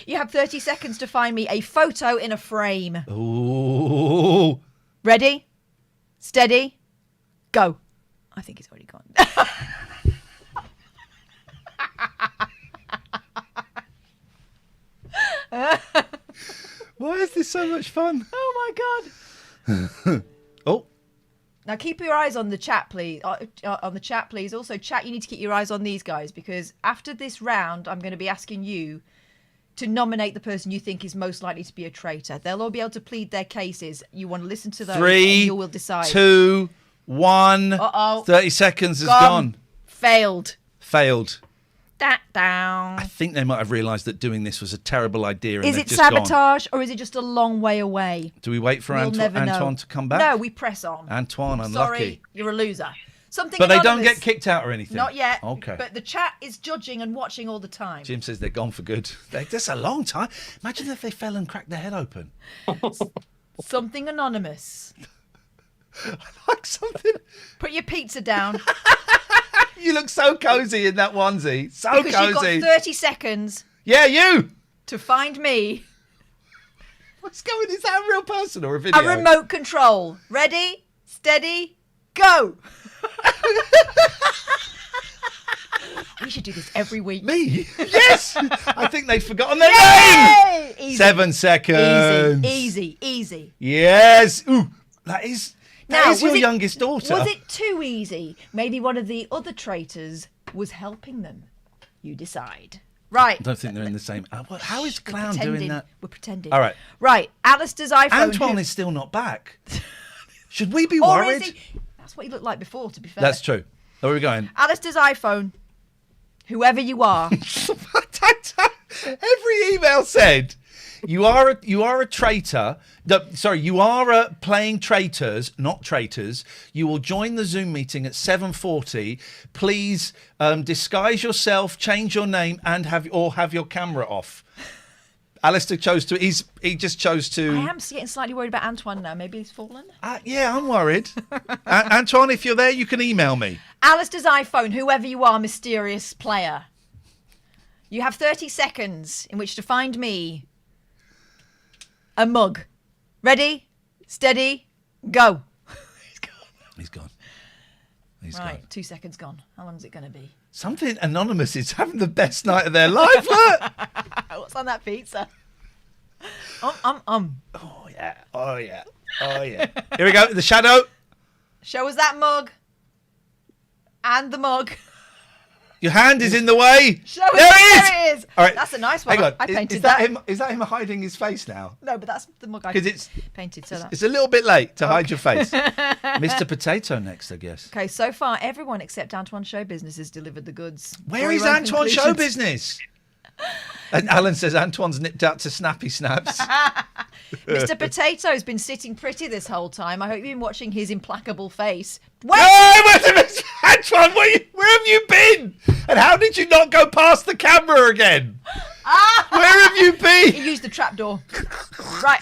You have 30 seconds to find me a photo in a frame. Ooh. Ready? Steady? Go. I think he's already gone. Why is this so much fun? Oh, my God. Oh. Now, keep your eyes on the chat, please. On the chat, please. Also, chat, you need to keep your eyes on these guys because after this round, I'm going to be asking you to nominate the person you think is most likely to be a traitor. They'll all be able to plead their cases. You want to listen to those 3, and you will decide. 2, 1. Uh-oh. 30 seconds has gone. Failed. That down. I think they might have realised that doing this was a terrible idea. And is it sabotage or is it just a long way away? Do we wait for Antoine to come back? No, we press on. Antoine, unlucky. Sorry, you're a loser. Something but anonymous. They don't get kicked out or anything? Not yet. Okay. But the chat is judging and watching all the time. Jim says they're gone for good. That's a long time. Imagine if they fell and cracked their head open. Something anonymous. I like something. Put your pizza down. You look so cosy in that onesie. So because cosy. You've got 30 seconds. Yeah, you. To find me. What's going on? Is that a real person or a video? A remote control. Ready, steady, go. We should do this every week. Me? Yes! I think they've forgotten their name! Easy. 7 seconds. Easy. Yes! Ooh, that is your it, youngest daughter. Was it too easy? Maybe one of the other traitors was helping them. You decide. Right. I don't think they're in the same... How is Clown doing that? We're pretending. All right. Right. Alistair's iPhone. Antoine is still not back. Should we be worried? Or is he... That's what he looked like before, to be fair. That's true. Where are we going? Alistair's iPhone. Whoever you are. Every email said you are a traitor. You are playing traitors, not traitors. You will join the Zoom meeting at 7:40. Please disguise yourself, change your name, and have your camera off. Alistair chose to. He just chose to. I am getting slightly worried about Antoine now. Maybe he's fallen. Yeah, I'm worried. Antoine, if you're there, you can email me. Alistair's iPhone, whoever you are, mysterious player. You have 30 seconds in which to find me a mug. Ready, steady, go. He's gone. Right, 2 seconds gone. How long is it going to be? Something anonymous is having the best night of their life. Look. What's on that pizza? Oh yeah. Here we go. The shadow. Show us that mug. And the mug. Your hand is in the way. Show us there it is. All right. That's a nice one. Hang on. I painted is that. Him? Is that him hiding his face now? No, but that's the mug I painted. So it's a little bit late to hide your face. Mr. Potato next, I guess. Okay, so far everyone except Antoine Show Business has delivered the goods. Where is Antoine Show Business? And Alan says Antoine's nipped out to Snappy Snaps. Mr. Potato's been sitting pretty this whole time. I hope you've been watching his implacable face. Wait! No, wait a minute, Antoine, where have you been? And how did you not go past the camera again? Where have you been? He used the trapdoor. Right.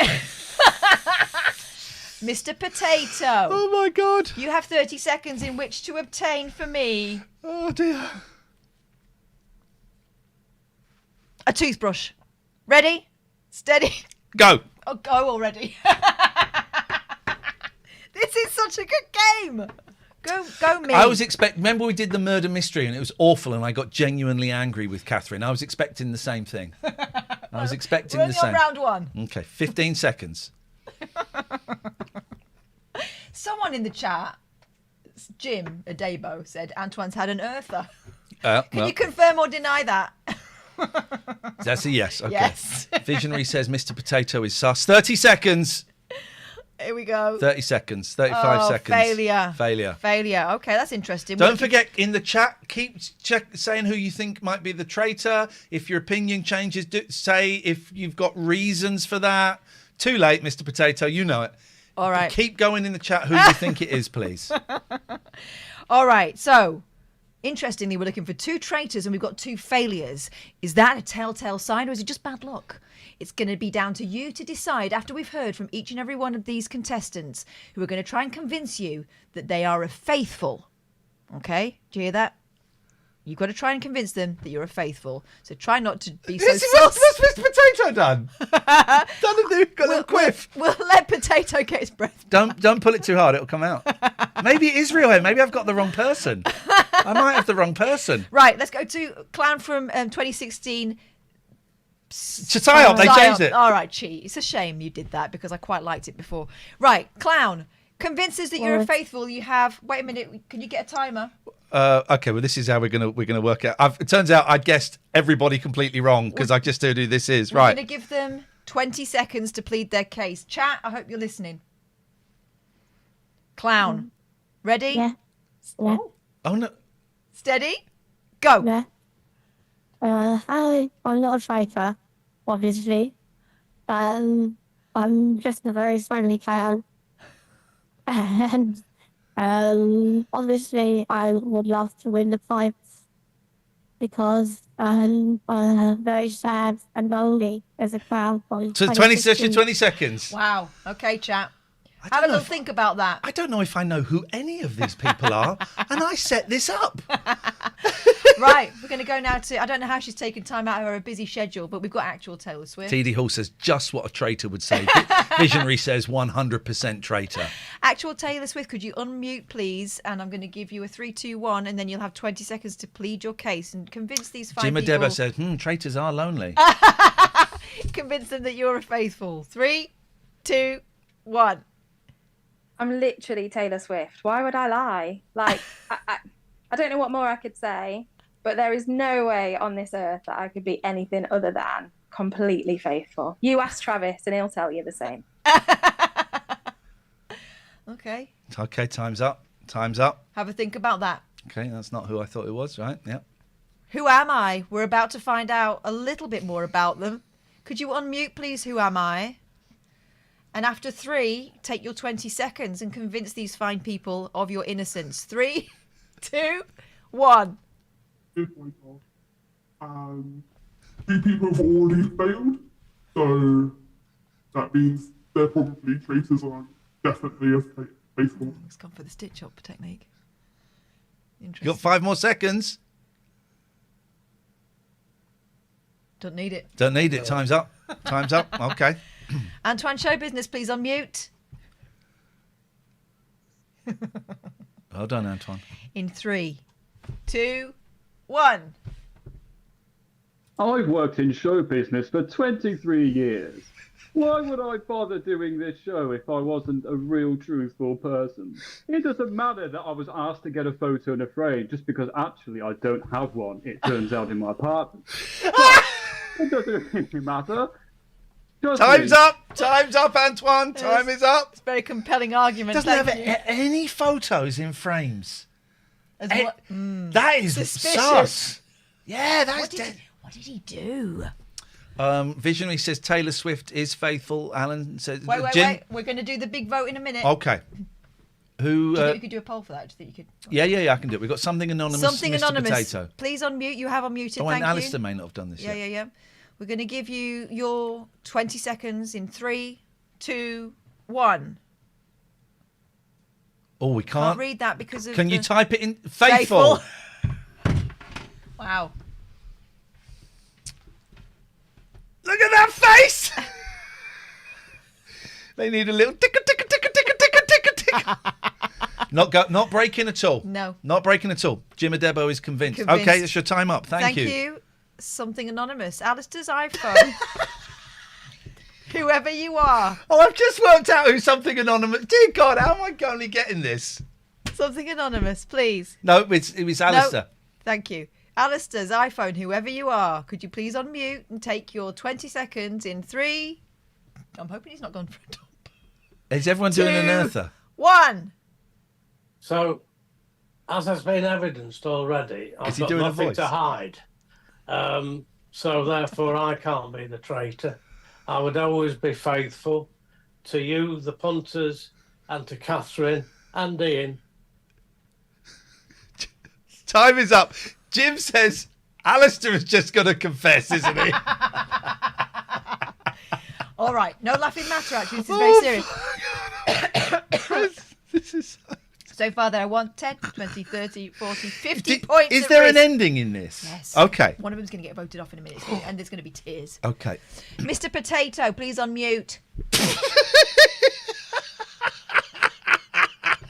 Mr. Potato. Oh my God. You have 30 seconds in which to obtain for me Oh dear. a toothbrush. Ready? Steady. Go. Oh, go already. This is such a good game. Go me. I was remember we did the murder mystery and it was awful and I got genuinely angry with Catherine. I was expecting the same thing. I was expecting We're the only on same. round one. Okay, 15 seconds. Someone in the chat, Jim Adebo, said Antoine's had an earther. Can Well, you confirm or deny that? that's a yes. Okay. Yes. Visionary says Mr. Potato is sus. 30 seconds. Here we go. 30 seconds. 35 seconds. Failure. Okay, that's interesting. Don't forget, in the chat, keep saying who you think might be the traitor. If your opinion changes, say if you've got reasons for that. Too late, Mr. Potato. You know it. All right. Keep going in the chat who you think it is, please. All right. So, interestingly, we're looking for 2 traitors and we've got 2 failures. Is that a telltale sign or is it just bad luck? It's going to be down to you to decide after we've heard from each and every one of these contestants who are going to try and convince you that they are a faithful. Okay? Do you hear that? You've got to try and convince them that you're a faithful. So try not to be so sus. What's Mr. Potato done? Got a little quiff. We'll let Potato get his breath. Don't pull it too hard. It'll come out. Maybe it is real hair. Maybe I've got the wrong person. I might have the wrong person. Right, let's go to Clown from 2016. Psyop, they changed it. All right, cheat. It's a shame you did that because I quite liked it before. Right, Clown. Convinces that you're a faithful. You have. Wait a minute. Can you get a timer? Okay, well, this is how we're gonna work out. It turns out I guessed everybody completely wrong because I just knew who this is. We're Right. going to give them 20 seconds to plead their case. Chat, I hope you're listening. Clown. Ready? Yeah. Oh no. Steady? Go. Yeah. I'm not a traitor, obviously. I'm just a very friendly clown. And obviously I would love to win the fights because I'm very sad and lonely as a clown. So 20 seconds. Wow. Okay, chat. Have a little think about that. I don't know if I know who any of these people are, and I set this up. Right, we're going to go now to... I don't know how she's taken time out of her busy schedule, but we've got actual Taylor Swift. TD Hall says just what a traitor would say. Visionary says 100% traitor. Actual Taylor Swift, could you unmute, please? And I'm going to give you a 3, 2, 1, and then you'll have 20 seconds to plead your case and convince these 5 Jim people... Adebo says, traitors are lonely. Convince them that you're a faithful. 3, 2, 1. I'm literally Taylor Swift. Why would I lie? Like, I don't know what more I could say, but there is no way on this earth that I could be anything other than completely faithful. You ask Travis and he'll tell you the same. Okay. Okay, time's up. Time's up. Have a think about that. Okay, that's not who I thought it was, right? Yeah. Who am I? We're about to find out a little bit more about them. Could you unmute, please? Who am I? And after 3, take your 20 seconds and convince these fine people of your innocence. 3, 2, 1. Two people have already failed, so that means they're probably traitors or definitely a faithful. Let's come for the stitch-up technique. You got 5 more seconds. Don't need it. Don't need it. Time's up. Time's up. Okay. Antoine, show business, please unmute. Well done, Antoine. In 3, 2, 1. I've worked in show business for 23 years. Why would I bother doing this show if I wasn't a real truthful person? It doesn't matter that I was asked to get a photo in a frame just because actually I don't have one, it turns out, in my apartment. It doesn't really matter. Time's up! Time's up, Antoine! Time is up! It's a very compelling argument. Doesn't have any photos in frames. That is sus. Yeah, that's... What did he do? Visionary says Taylor Swift is faithful. Alan says... Wait. We're going to do the big vote in a minute. Okay. Who... Do you think you could do a poll for that? Do you think you could... Yeah, I can do it. We've got something anonymous. Something Mr. anonymous. Potato. Please unmute. You have unmuted. Oh, Thank and you. Alistair may not have done this yet. Yeah. We're going to give you your 20 seconds in 3, 2, 1. Oh, we can't read that because of. Can you type it in? Faithful. Wow. Look at that face. They need a little ticker. Not breaking at all. No. Not breaking at all. Jim Adebo is convinced. Okay, that's your time up. Thank you. Thank you. Something anonymous. Alistair's iPhone. Whoever you are. Oh, I've just worked out who's something anonymous. Dear God, how am I only getting this? Something anonymous, please. No, it was Alistair. No, thank you. Alistair's iPhone, whoever you are, could you please unmute and take your 20 seconds in 3. I'm hoping he's not gone for a top. Is everyone doing an earther? 1. So, as has been evidenced already, I've got doing a nothing voice? to hide. So therefore, I can't be the traitor. I would always be faithful to you, the punters, and to Catherine and Iain. Time is up. Jim says Alistair is just going to confess, isn't he? All right. No laughing matter, actually. This is very serious. This is... So far, there are 1, 10, 20, 30, 40, 50 points. Is there an ending in this? Yes. Okay. One of them's going to get voted off in a minute, and there's going to be tears. Okay. Mr. Potato, please unmute. Look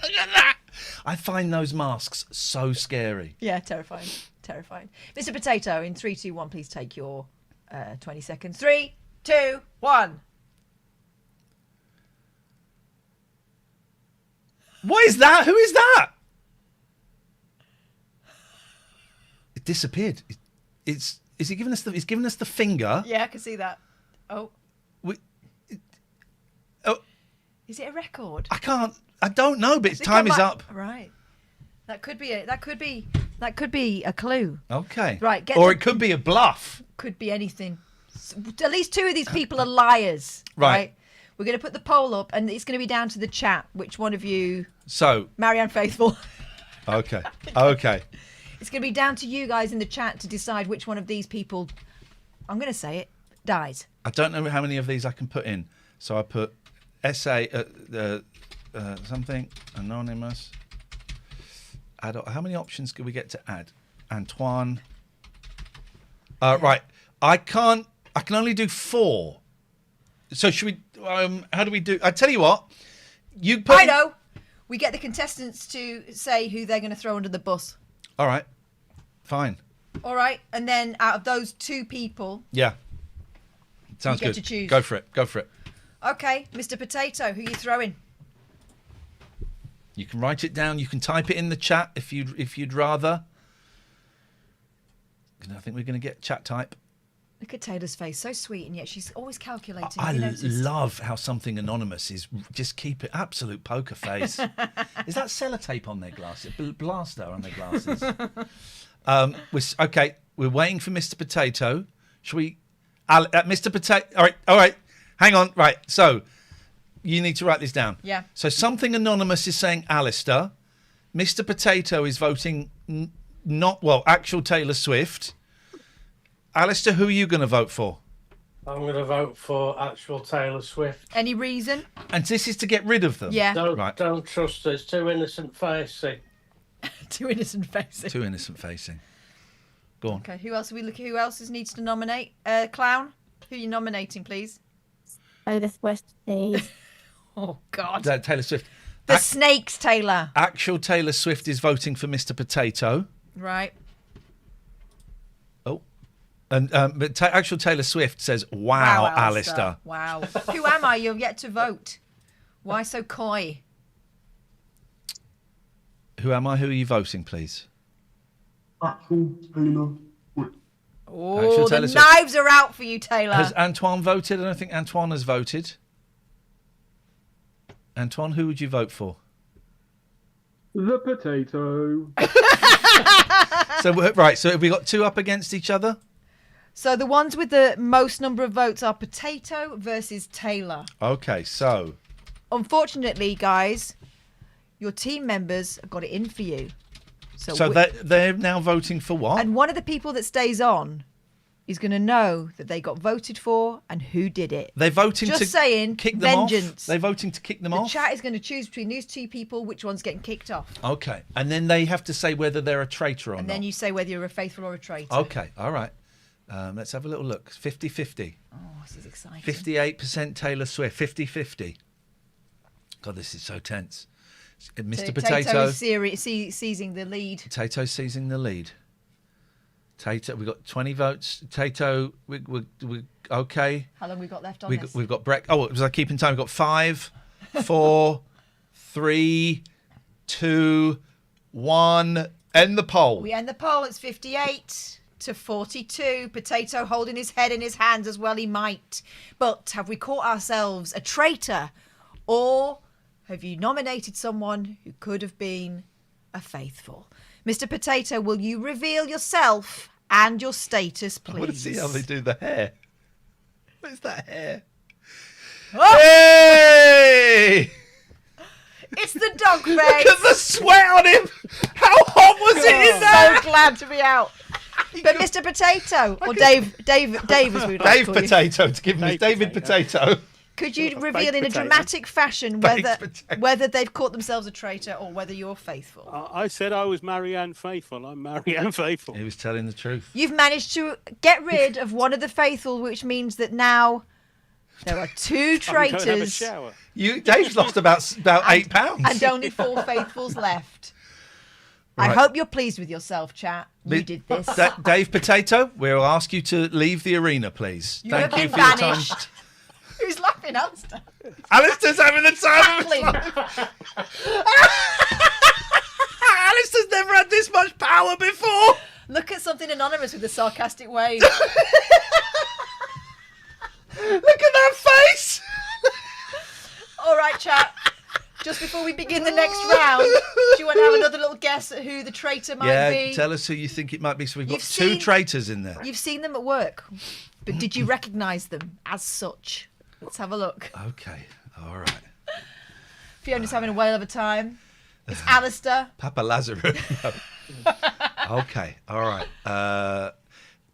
at that. I find those masks so scary. Yeah, terrifying. Mr. Potato, in 3, 2, 1, please take your 20 seconds. 3, 2, 1. What is that? Who is that? It disappeared. Is he giving us the? He's giving us the finger. Yeah, I can see that. Oh. Is it a record? I don't know, but time is up. Right. That could be a clue. Okay. Right. It could be a bluff. Could be anything. At least 2 of these people are liars. Right. We're going to put the poll up, and it's going to be down to the chat. Which one of you? So. Marianne Faithful. Okay. It's going to be down to you guys in the chat to decide which one of these people, I'm going to say it, dies. I don't know how many of these I can put in, so I put essay something anonymous. How many options can we get to add? Antoine. Right. I can only do 4. So should we? How do we do? I tell you what. I know. We get the contestants to say who they're going to throw under the bus. All right. Fine. All right, and then out of those 2 people. Yeah. Sounds you get good. to choose. Go for it. Okay, Mr. Potato, who are you throwing? You can write it down. You can type it in the chat if you'd rather. I think we're going to get chat type. Look at Taylor's face, so sweet, and yet she's always calculating. I love how something anonymous is just keep it absolute poker face. Is that sellotape on their glasses? Blaster on their glasses. We're waiting for Mr. Potato. Shall we? Mr. Potato. All right. Hang on. Right. So you need to write this down. Yeah. So something anonymous is saying Alistair. Mr. Potato is voting actual Taylor Swift. Alistair, who are you going to vote for? I'm going to vote for actual Taylor Swift. Any reason? And this is to get rid of them? Yeah. Don't trust her. It's too innocent facing. Too innocent facing. Go on. Okay, who else needs to nominate? Clown, who are you nominating, please? Taylor Swift, please. Oh, God. Taylor Swift. The snakes, Taylor. Actual Taylor Swift is voting for Mr. Potato. Right. But actual Taylor Swift says, wow, Alistair. Wow. Who am I? You've yet to vote. Why so coy? Who am I? Who are you voting, please? Actual Taylor Swift. Oh, the knives are out for you, Taylor. Has Antoine voted? I don't think Antoine has voted. Antoine, who would you vote for? The potato. So have we got 2 up against each other? So the ones with the most number of votes are Potato versus Taylor. Okay, so. Unfortunately, guys, your team members have got it in for you. So they're now voting for what? And one of the people that stays on is going to know that they got voted for and who did it. They're voting Just to saying, kick them vengeance. off? They're voting to kick them The off? chat is going to choose between these two people which one's getting kicked off. Okay. And then they have to say whether they're a traitor or not. And then you say whether you're a faithful or a traitor. Okay, all right. Let's have a little look. 50-50. Oh, this is exciting. 58% Taylor Swift. 50-50. God, this is so tense. Mr. So Potato. seizing the lead. Potato seizing the lead. Tato, we got 20 votes. Tato, we okay. How long we got left on this? We've got Breck. Oh, was I keeping time? We've got 5, 4, 3, 2, 1. End the poll. We end the poll. It's 58 to 42. Potato holding his head in his hands as well he might. But have we caught ourselves a traitor? Or have you nominated someone who could have been a faithful? Mr. Potato, will you reveal yourself and your status, please? I want to see how they do the hair. Where's that hair? Oh! Hey! It's the dog face. Look at the sweat on him. How hot was it in there? So glad to be out. But Mr. Potato, or Dave as we would like Dave to call you. Potato, to give me David Potato. Could you reveal in a dramatic fashion whether they've caught themselves a traitor or whether you're faithful? I said I was Marianne Faithful. I'm Marianne Faithful. He was telling the truth. You've managed to get rid of one of the faithful, which means that now there are 2 traitors. Have a shower. Dave's lost about £8. And only 4 faithfuls left. Right. I hope you're pleased with yourself, chat. You did this. Dave Potato, we'll ask you to leave the arena, please. Thank you for your time. Who's laughing, Alistair? Alistair's having the time of his life. Alistair's never had this much power before. Look at something anonymous with a sarcastic wave. Look at that face. All right, chat. Just before we begin the next round, do you want to have another little guess at who the traitor might be? Yeah, tell us who you think it might be. So we've got 2 traitors in there. You've seen them at work, but did you recognise them as such? Let's have a look. Okay, all right. Fiona's having a whale of a time. It's Alistair. Papa Lazarus. Okay, all right.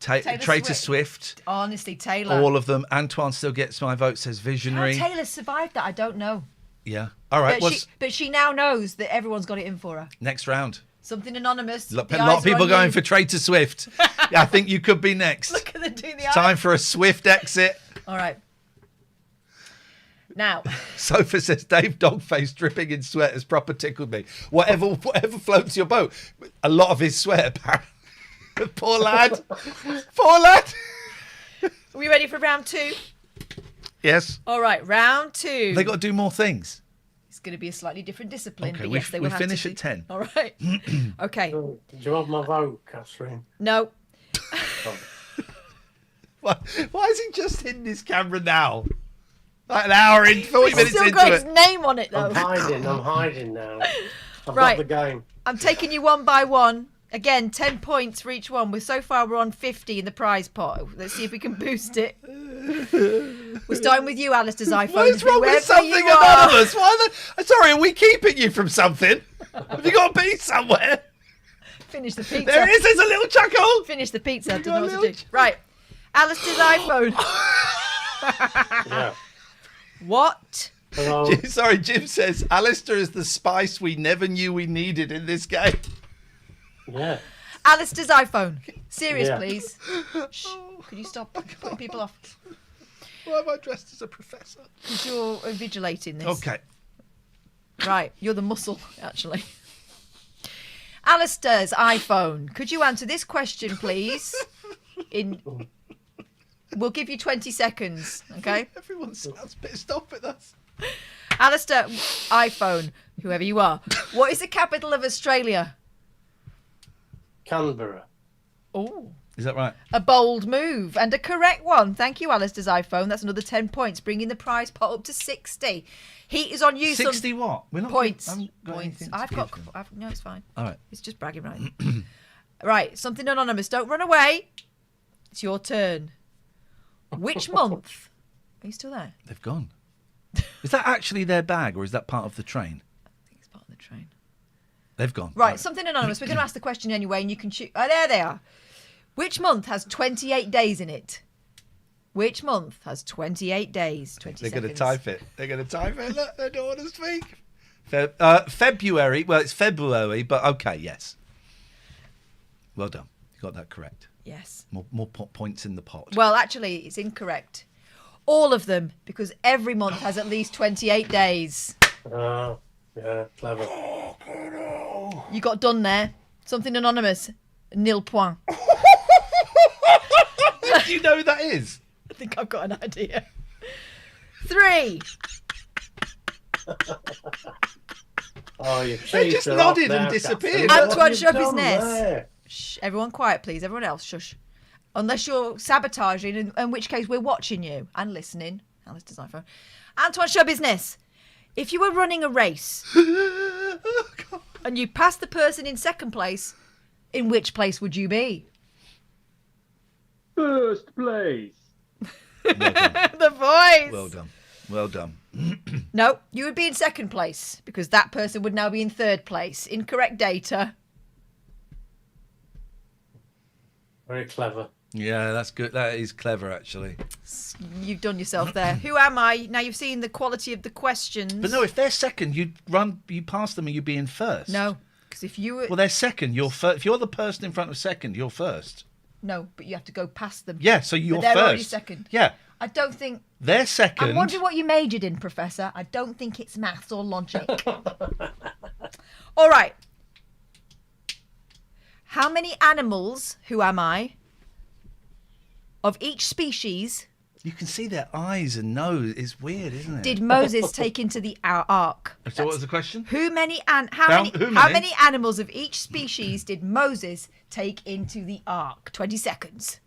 Traitor Swift. Honestly, Taylor. All of them. Antoine still gets my vote, says Visionary. How Taylor survived that, I don't know. Yeah. All right. But she now knows that everyone's got it in for her. Next round. Something anonymous. A lot of people going for Traitor Swift. Yeah, I think you could be next. Look at them doing the Time for a swift exit. All right. Now. Sofa says, Dave Dogface dripping in sweat has proper tickled me. Whatever floats your boat. A lot of his sweat, apparently. Poor lad. Poor lad. Are we ready for round 2? Yes. All right, round 2. They got to do more things. It's going to be a slightly different discipline. Okay, but yes, they will we finish at 10. All right. Okay. Do you want my vote, Catherine? No. Why is he just hitting his camera now? Like an hour in, 40 minutes still into got it. his name on it, though. I'm hiding now. I've Right. got the game. I'm taking you one by one. Again, 10 points for each one. So far, we're on 50 in the prize pot. Let's see if we can boost it. We're starting with you, Alistair's iPhone. What is wrong with something anonymous? Sorry, are we keeping you from something? Have you got to be somewhere? Finish the pizza. There it is, there's a little chuckle. Finish the pizza. I don't know what to do. Right. Alistair's iPhone. Yeah. What? Hello. Sorry, Jim says, Alistair is the spice we never knew we needed in this game. Yeah. Alistair's iPhone. Serious, Yeah. please. Shh. Could you stop putting people off? Why am I dressed as a professor? Because you're invigilating this. Okay. Right. You're the muscle, actually. Alistair's iPhone. Could you answer this question, please? We'll give you 20 seconds, okay? Everyone sounds pissed off at us. Alistair, iPhone, whoever you are. What is the capital of Australia? Canberra. Oh. Is that right? A bold move and a correct one. Thank you, Alistair's iPhone. That's another 10 points, bringing the prize pot up to 60. Heat is on you. 60 what? We're not points. Points. No, it's fine. All right. It's just bragging rights. Right, something anonymous. Don't run away. It's your turn. Which month? Are you still there? They've gone. Is that actually their bag, or is that part of the train? I think it's part of the train. They've gone. Right, something anonymous. We're going to ask the question anyway, and you can choose. Oh, there they are. Which month has 28 days in it? Which month has 28 days? 20 They're seconds. going to type it. They're going to type it. Look, they don't want to speak. February. Well, it's February, but okay, yes. Well done. You got that correct. Yes. More points in the pot. Well, actually, it's incorrect. All of them, because every month has at least 28 days. Oh, yeah, clever. You got done there. Something anonymous. Nil point. Do you know who that is? I think I've got an idea. 3. Oh, you They just nodded and disappeared. Antoine, shut up his nest. Shh, everyone quiet, please. Everyone else, shush. Unless you're sabotaging, in which case we're watching you and listening. Alistair's iPhone. Antoine, show business. If you were running a race and you passed the person in second place, in which place would you be? First place. The voice. Well done. Well done. No, you would be in second place because that person would now be in third place. Incorrect data. Very clever. Yeah, that's good. That is clever, actually. You've done yourself there. Who am I? Now you've seen the quality of the questions. But no, if they're second, you pass them and you'd be in first. No, because if you were... Well, they're second. You're first. If you're the person in front of second, you're first. No, but you have to go past them. Yeah, so you're but they're first. already second. Yeah. I don't think... They're second. I'm wondering what you majored in, Professor. I don't think it's maths or logic. All right. How many animals, who am I, of each species... You can see their eyes and nose. It's weird, isn't it? Did Moses take into the ark? So what was the question? How many animals of each species did Moses take into the ark? 20 seconds.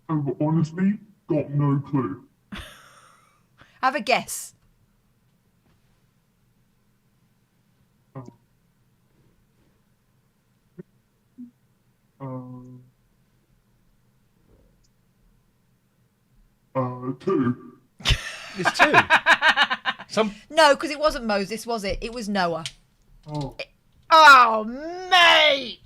Honestly, got no clue. Have a guess. Two. It's two. No, because it wasn't Moses, was it? It was Noah. Oh. Oh, mate!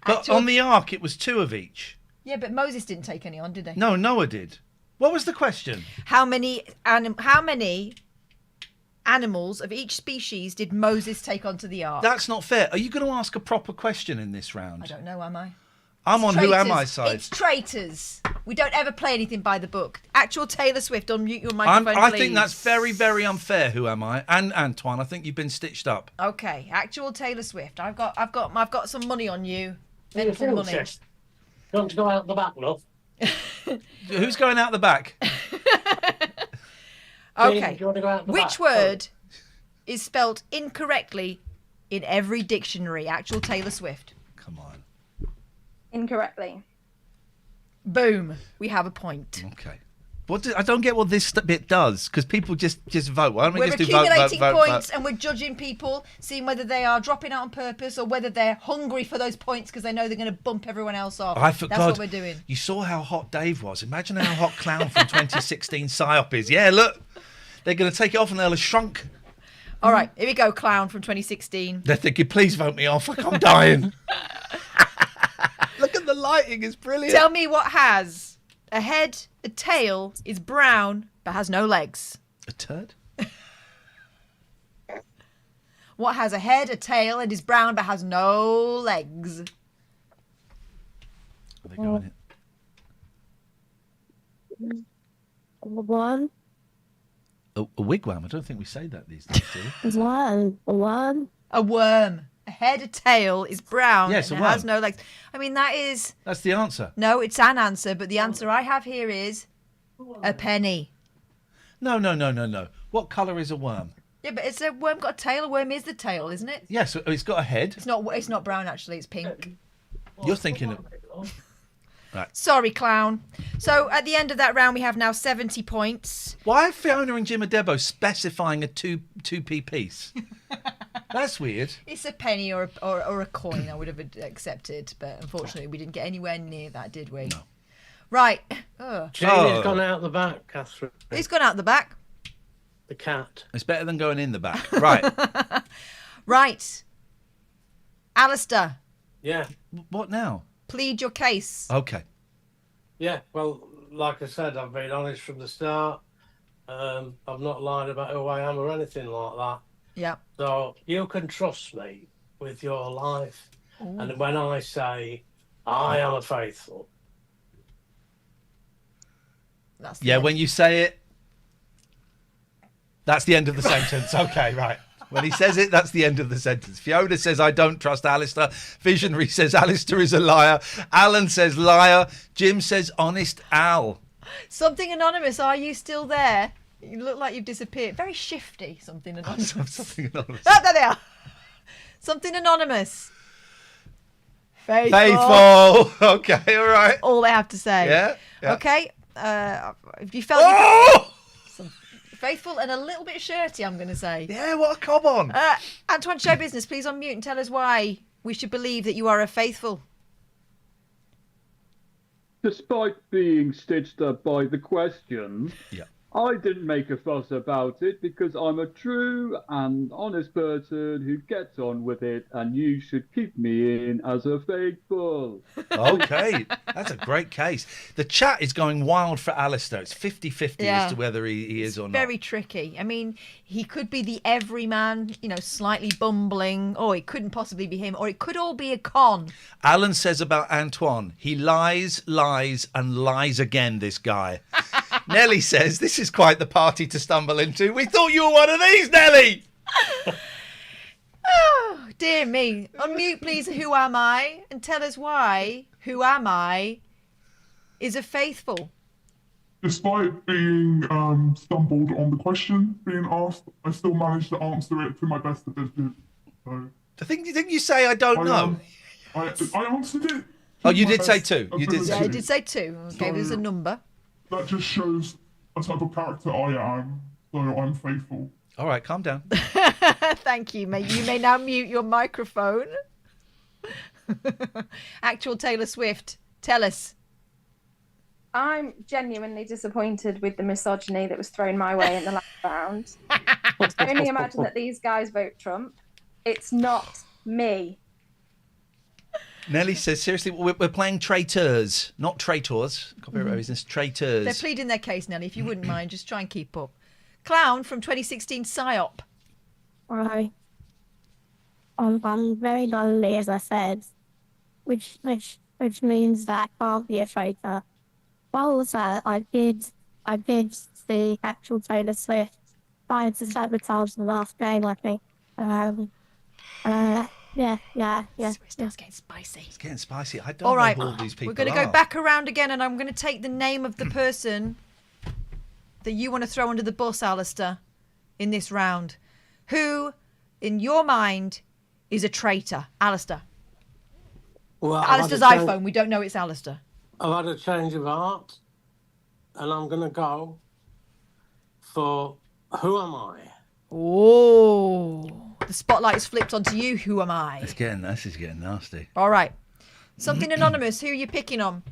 But on the ark, it was two of each. Yeah, but Moses didn't take any on, did they? No, Noah did. What was the question? How many animals of each species did Moses take onto the ark? That's not fair. Are you going to ask a proper question in this round? I don't know, am I? I'm on Traitors. who am I side. It's Traitors. We don't ever play anything by the book. Actual Taylor Swift, unmute your microphone, I please. think that's very, very unfair. Who am I? And Antoine, I think you've been stitched up. Okay, actual Taylor Swift. I've got some money on you. Mental money. You want to go out the back, love? Who's going out the back? Okay. Do you want to go out the Which back? word is spelt incorrectly in every dictionary? Actual Taylor Swift. Come on. Incorrectly. Boom. We have a point. Okay. I don't get what this bit does, because people just vote. Why don't we We're just do accumulating vote, points and we're judging people, seeing whether they are dropping out on purpose or whether they're hungry for those points because they know they're going to bump everyone else off. That's what we're doing. You saw how hot Dave was. Imagine how hot Clown from 2016 PSYOP is. Yeah, look. They're going to take it off and they'll have shrunk. All right, here we go, Clown from 2016. They're thinking, please vote me off. I'm dying. Look at the lighting. It's brilliant. Tell me what has a head, a tail, is brown, but has no legs. A turd? What has a head, a tail, and is brown, but has no legs? Are they going it? One. A wigwam. I don't think we say that these days, do we? One. A worm. A head, a tail, is brown, Yes, and a it has worm. no legs. I mean, that is... That's the answer. No, it's an answer, but the answer I have here is a penny. No. What colour is a worm? Yeah, but it's a worm got a tail. A worm is the tail, isn't it? Yes, it's got a head. It's not brown, actually. It's pink. You're thinking of... Right. Sorry, Clown. So at the end of that round, we have now 70 points. Why are Fiona and Jim Adebo specifying a 2p piece? That's weird. It's a penny or a coin I would have accepted, but unfortunately we didn't get anywhere near that, did we? No. Right. Jamie's gone out the back, Catherine. He's gone out the back. The cat. It's better than going in the back. Right. Right. Alistair. Yeah. What now? Plead your case. Okay. Yeah, well, like I said, I've been honest from the start. I've not lied about who I am or anything like that. Yeah. So you can trust me with your life. Ooh. And when I say I am a faithful. When you say it, that's the end of the sentence. Okay, right. When he says it, that's the end of the sentence. Fiona says, I don't trust Alistair. Visionary says, Alistair is a liar. Alan says, liar. Jim says, honest Al. Something Anonymous, are you still there? You look like you've disappeared. Very shifty, Something Anonymous. Something Anonymous. Oh, there they are. Something Anonymous. Faithful. Faithful. Okay, all right. All they have to say. Yeah. Okay. If you felt faithful and a little bit shirty, I'm going to say. Yeah, what a cob on. Antoine, show business. Please unmute and tell us why we should believe that you are a faithful. Despite being stitched up by the question, I didn't make a fuss about it because I'm a true and honest person who gets on with it, and you should keep me in as a faithful. Okay, that's a great case. The chat is going wild for Alistair. It's 50-50 as to whether he is or not. Very tricky. I mean, he could be the everyman, slightly bumbling, or it couldn't possibly be him, or it could all be a con. Alan says about Antoine, he lies, and lies again, this guy. Nellie says, this is quite the party to stumble into. We thought you were one of these, Nellie! Oh, dear me. Unmute, please, Who Am I? And tell us why Who Am I is a faithful. Despite being stumbled on the question being asked, I still managed to answer it to my best ability. So, didn't you say I don't know? I answered it. Oh, you did say two. You did say two. Did say two. Gave us a number. That just shows a type of character I am, so I'm faithful. All right, calm down. Thank you, mate. You may now mute your microphone. Actual Taylor Swift, tell us. I'm genuinely disappointed with the misogyny that was thrown my way in the last round. Only imagine that these guys vote Trump. It's not me. Nellie says, seriously, we're playing Traitors, not Traitors. Copyright business, Traitors. They're pleading their case, Nellie, if you wouldn't mind. Just try and keep up. Clown from 2016 PSYOP. Right. I'm very lonely, as I said, which means that I can't be a traitor. But also, I did see actual Taylor Swift trying to sabotage the last game, I think. Yeah. It's getting spicy. It's getting spicy. I don't know who all these people are. We're going to go back around again, and I'm going to take the name of the person that you want to throw under the bus, Alistair, in this round. Who, in your mind, is a traitor? Alistair. Well, Alistair's iPhone. We don't know it's Alistair. I've had a change of heart, and I'm going to go for Who Am I? Oh, the spotlight is flipped onto you. Who am I? This is getting nasty. All right. Something Anonymous. Who are you picking on?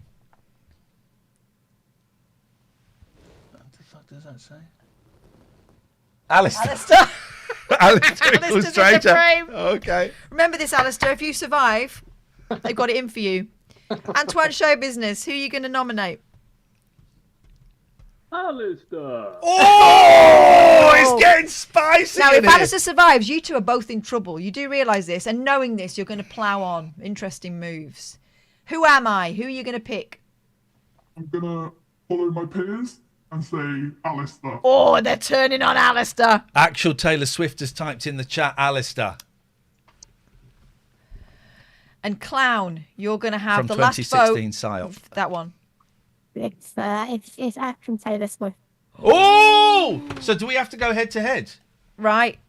What the fuck does that say? Alistair. Alistair Alistair's in the frame. Okay. Remember this, Alistair. If you survive, they've got it in for you. Antoine, show business. Who are you going to nominate? Alistair. Oh, it's getting spicy. Now, if Alistair survives, you two are both in trouble. You do realise this, and knowing this, you're going to plough on. Interesting moves. Who am I? Who are you going to pick? I'm going to follow my peers and say Alistair. Oh, they're turning on Alistair. Actual Taylor Swift has typed in the chat, Alistair. And Clown, you're going to have from the last vote. From 2016 PSYOP. That one. It's actual Taylor Swift. Oh! So do we have to go head to head? Right.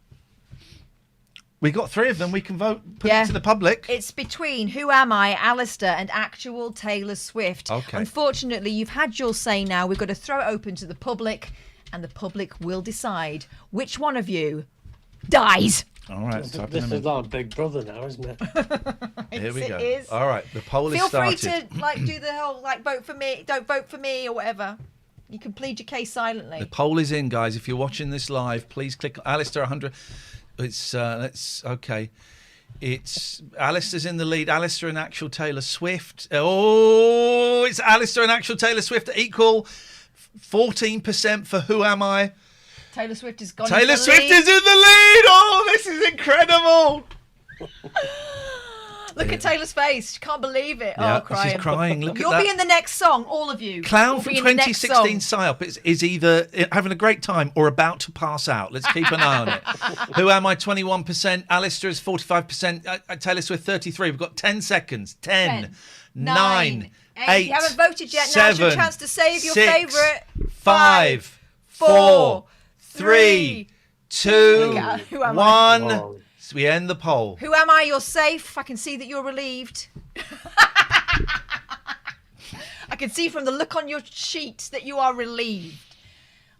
We got three of them. We can vote, put it to the public. It's between Who Am I, Alistair, and actual Taylor Swift. Okay. Unfortunately, you've had your say now. We've got to throw it open to the public, and the public will decide which one of you dies. All right. This is like Big Brother now, isn't it? Here we go. It is. All right. The poll is Feel started. free to like do the whole like vote for me, don't vote for me, or whatever. You can plead your case silently. The poll is in, guys. If you're watching this live, please click Alistair 100. It's okay. It's Alistair's in the lead. Alistair and actual Taylor Swift. Oh, it's Alistair and actual Taylor Swift equal 14% for Who Am I? Taylor Swift is gone. Taylor Swift is in the lead. Oh, this is incredible. Look at Taylor's face. She can't believe it. Yeah, Oh, crying. she's crying. Look You'll at that. be in the next song, all of you. Clown You'll from be in the next 2016 song. PSYOP is either having a great time or about to pass out. Let's keep an eye on it. Who Am I? 21%. Alistair is 45%. Taylor Swift 33%. We've got 10 seconds. 10, 9, 8. You haven't voted yet. 7, Now's your chance to save your 6, favourite. 5, 4, 3, 2, Who am I? 1. So we end the poll. Who am I? You're safe. I can see that you're relieved. I can see from the look on your sheet that you are relieved.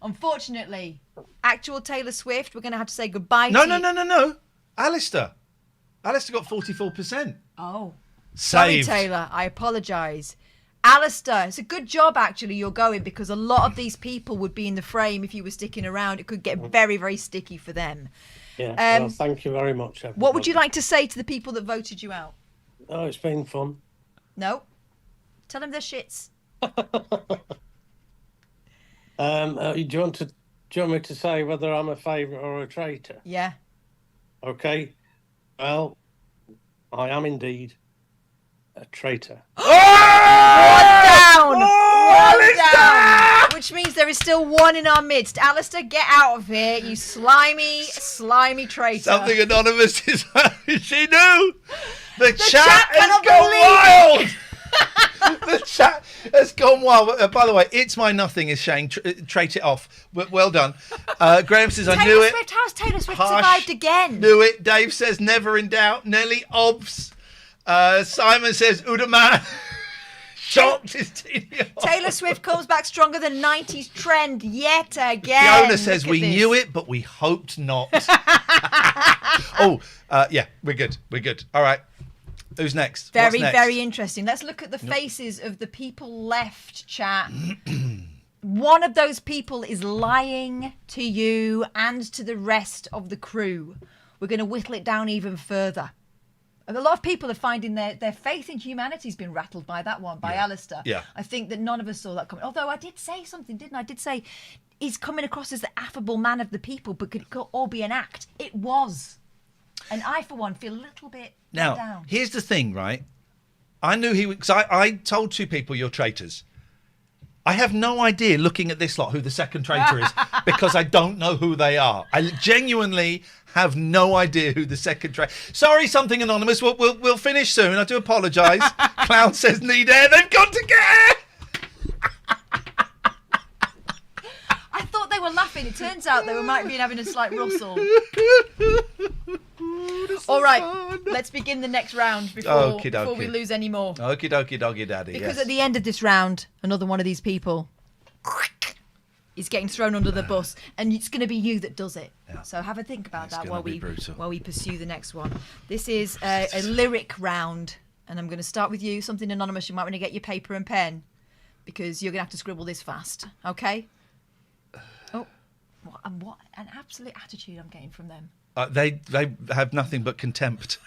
Unfortunately, actual Taylor Swift, we're going to have to say goodbye to you. No. Alistair got 44%. Oh. Saved. Sorry, Taylor. I apologise. Alistair, it's a good job, actually, you're going, because a lot of these people would be in the frame if you were sticking around. It could get very, very sticky for them. Yeah, well, thank you very much, everybody. What would you like to say to the people that voted you out? Oh, it's been fun. No. Tell them they're shits. Do you want me to say whether I'm a favourite or a traitor? Yeah. Okay. Well, I am indeed a traitor. One down! One down! Which means there is still one in our midst. Alistair, get out of here, you slimy, slimy traitor. Something anonymous is she knew. The chat cannot has gone wild. The chat has gone wild. By the way, it's my nothing is Shane. Trait it off. Well done. Graham says, I knew it. How's Taylor Swift Hush. survived again? Knew it. Dave says, never in doubt. Nelly Obs. Simon says, Udaman. Shocked is Taylor Swift comes back stronger than 90s trend yet again. Fiona says, we knew it, but we hoped not. Yeah, we're good. We're good. All right. Who's next? Very, What's next? very interesting. Let's look at the faces of the people left, chat. One of those people is lying to you and to the rest of the crew. We're going to whittle it down even further. And a lot of people are finding their faith in humanity has been rattled by that one, by Alistair. Yeah. I think that none of us saw that coming. Although I did say something, didn't I? I did say he's coming across as the affable man of the people, but could it all be an act? It was. And I, for one, feel a little bit Now, down. here's the thing, right? I knew he would, because I told two people you're traitors. I have no idea, looking at this lot, who the second traitor is, because I don't know who they are. I genuinely have no idea who the second traitor. Sorry, something anonymous. We'll finish soon. I do apologise. Clown says need air. They've got to get air. I thought they were laughing. It turns out they might be having a slight rustle. All right, let's begin the next round before we lose any more. Okie dokie doggy daddy. Because at the end of this round, another one of these people is getting thrown under the bus, and it's going to be you that does it. Yeah. So have a think about that while we pursue the next one. This is a lyric round, and I'm going to start with you. Something anonymous. You might want to get your paper and pen because you're going to have to scribble this fast. Okay? Oh, what an absolute attitude I'm getting from them. They have nothing but contempt.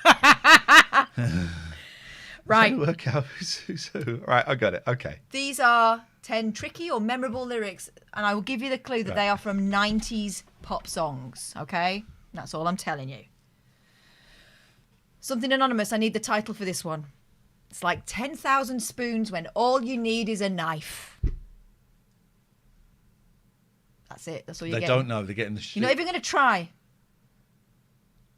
Right. Work out who's who. Right, I got it. Okay. These are 10 tricky or memorable lyrics, and I will give you the clue that they are from 90s pop songs, okay? That's all I'm telling you. Something anonymous, I need the title for this one. It's like 10,000 spoons when all you need is a knife. That's it. That's all you're getting. They don't know. They're getting the shit. You're not even going to try.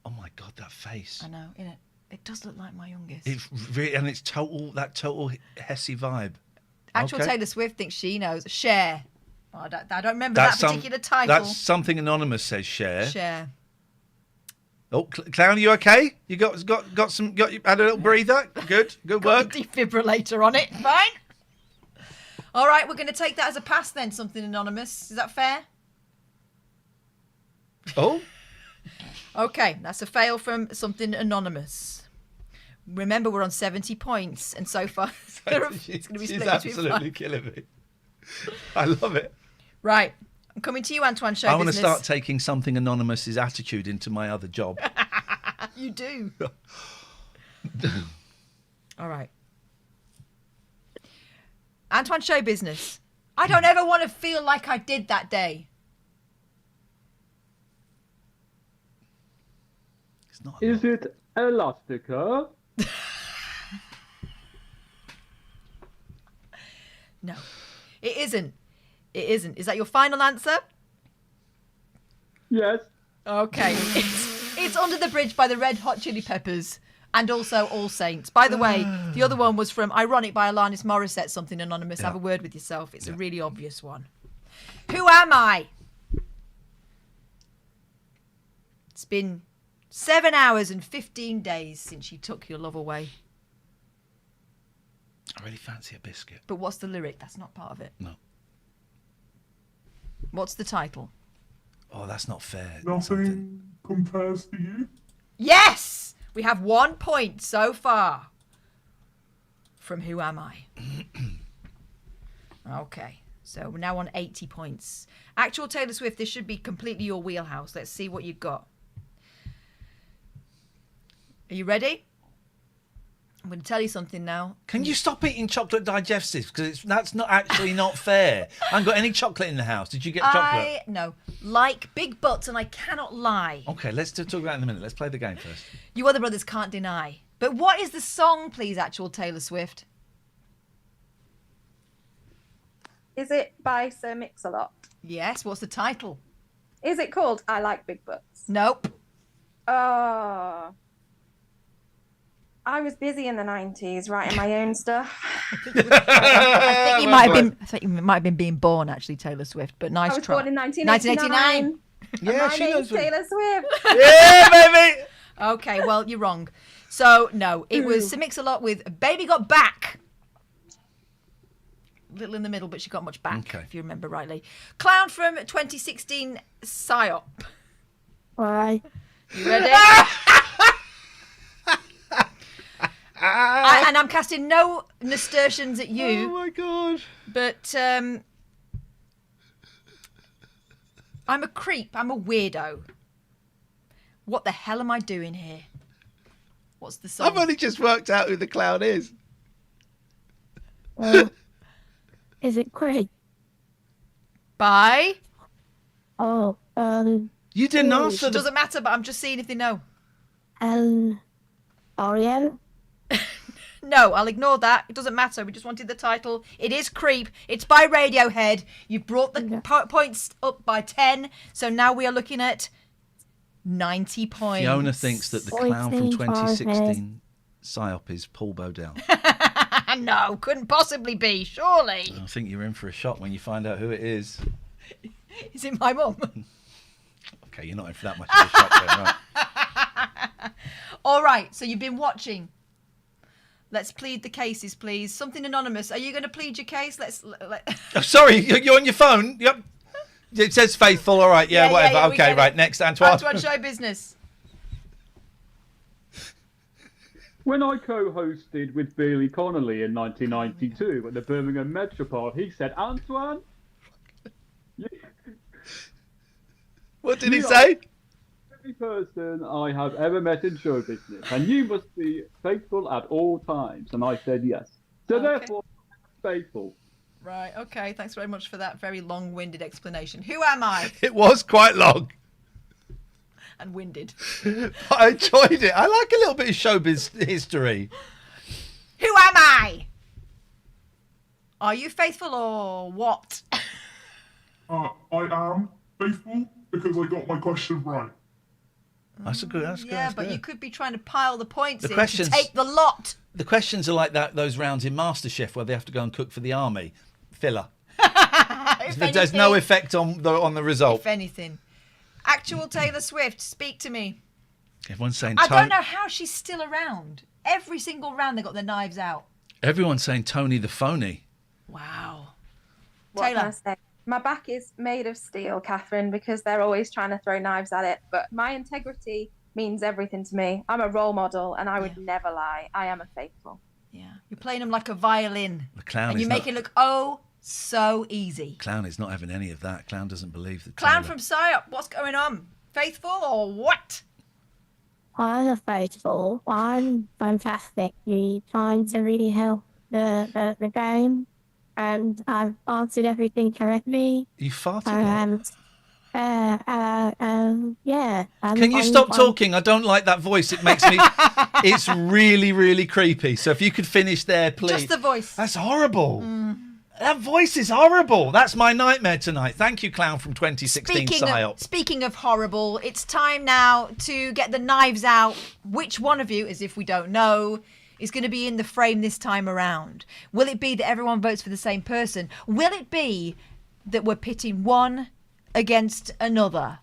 Oh my God, that face. I know, innit? It does look like my youngest. It's really, and it's total Hesse vibe. Actual Taylor Swift thinks she knows. Cher. Oh, I don't remember that particular title. That's something anonymous says. Cher. Cher. Oh, Clown, are you okay? You got you had a little breather. Good work. Got a defibrillator on it. Fine. All right, we're going to take that as a pass then. Something anonymous. Is that fair? Oh. Okay, that's a fail from something anonymous. Remember, we're on 70 points, and so far it's going to be split She's between absolutely 5. killing me. I love it. Right, I'm coming to you, Antoine Show I want to Business. start taking something anonymous's attitude into my other job. You do. All right. Antoine Show Business. I don't ever want to feel like I did that day. It's not. Is it Elastica? No, it isn't. It isn't. Is that your final answer? Yes. Okay. It's Under the Bridge by the Red Hot Chili Peppers and also All Saints. By the way, the other one was from Ironic by Alanis Morissette, something anonymous. Yeah. Have a word with yourself. It's a really obvious one. Who am I? It's been 7 hours and 15 days since you took your love away. I really fancy a biscuit. But what's the lyric? That's not part of it. No. What's the title? Oh, that's not fair. Nothing compares to you. Yes! We have 1 point so far from Who Am I? Okay, so we're now on 80 points. Actual Taylor Swift, this should be completely your wheelhouse. Let's see what you've got. Are you ready? I'm going to tell you something now. Can you stop eating chocolate digestives? Because that's not actually not fair. I haven't got any chocolate in the house. Did you get chocolate? No. Like big butts, and I cannot lie. Okay, let's talk about it in a minute. Let's play the game first. You other brothers can't deny. But what is the song, please, actual Taylor Swift? Is it by Sir Mix-a-Lot? Yes, what's the title? Is it called I Like Big Butts? Nope. Oh. I was busy in the 90s writing my own stuff. I think you might have been being born, actually, Taylor Swift, but nice I was try. born in 1989. Yeah, my she name's knows. Taylor Swift. Yeah, baby. Okay, well, you're wrong. So, no, it was Sir Mix-a-Lot with Baby Got Back. Little in the middle, but she got much back, if you remember rightly. Clown from 2016 PSYOP. Why? You ready? And I'm casting no nasturtiums at you. Oh my god! But I'm a creep. I'm a weirdo. What the hell am I doing here? What's the song? I've only just worked out who the clown is. Is it Craig? Bye. Oh, You didn't answer. Doesn't matter, but I'm just seeing if they know. Ariel? No, I'll ignore that. It doesn't matter. We just wanted the title. It is Creep. It's by Radiohead. You brought the points up by 10. So now we are looking at 90 points. Fiona thinks that the clown from 2016 PSYOP is Paul Bodell. No, couldn't possibly be, surely. I think you're in for a shock when you find out who it is. Is it my mum? Okay, you're not in for that much of a shock then, right? All right, so you've been watching. Let's plead the cases, please. Something anonymous. Are you going to plead your case? Oh, sorry, you're on your phone. Yep. It says faithful. All right, yeah, whatever. Yeah, okay, right. Next, Antoine. Antoine Show Business. When I co-hosted with Billy Connolly in 1992 at the Birmingham Metropole, he said, Antoine... What did he say? Every person I have ever met in show business, and you must be faithful at all times. And I said yes. So therefore, I'm faithful. Right, okay. Thanks very much for that very long-winded explanation. Who am I? It was quite long. And winded. But I enjoyed it. I like a little bit of showbiz history. Who am I? Are you faithful or what? I am faithful because I got my question right. That's a good. That's good. Yeah, that's but good. you could be trying to pile the points The in questions- to take the lot. The questions are like those rounds in MasterChef where they have to go and cook for the army. Filler. There's no effect on the result. If anything. Actual Taylor Swift, speak to me. Everyone's saying I don't know how she's still around. Every single round they got their knives out. Everyone's saying Tony the phony. Wow. What can I Taylor. say? My back is made of steel, Catherine, because they're always trying to throw knives at it. But my integrity means everything to me. I'm a role model, and I would never lie. I am a faithful. Yeah, you're playing them like a violin. The clown and you make it look so easy. Clown is not having any of that. Clown doesn't believe that. Clown from Psyop, what's going on? Faithful or what? I'm faithful. I'm fantastic. You're trying to really help the game, and I've answered everything correctly. You farted. Yeah. Can you stop talking? I don't like that voice. It makes me. It's really, really creepy. So if you could finish there, please. Just the voice. That's horrible. That voice is horrible. That's my nightmare tonight. Thank you, Clown from 2016 Psyop. Speaking of horrible, it's time now to get the knives out. Which one of you, as if we don't know, is going to be in the frame this time around? Will it be that everyone votes for the same person? Will it be that we're pitting one against another?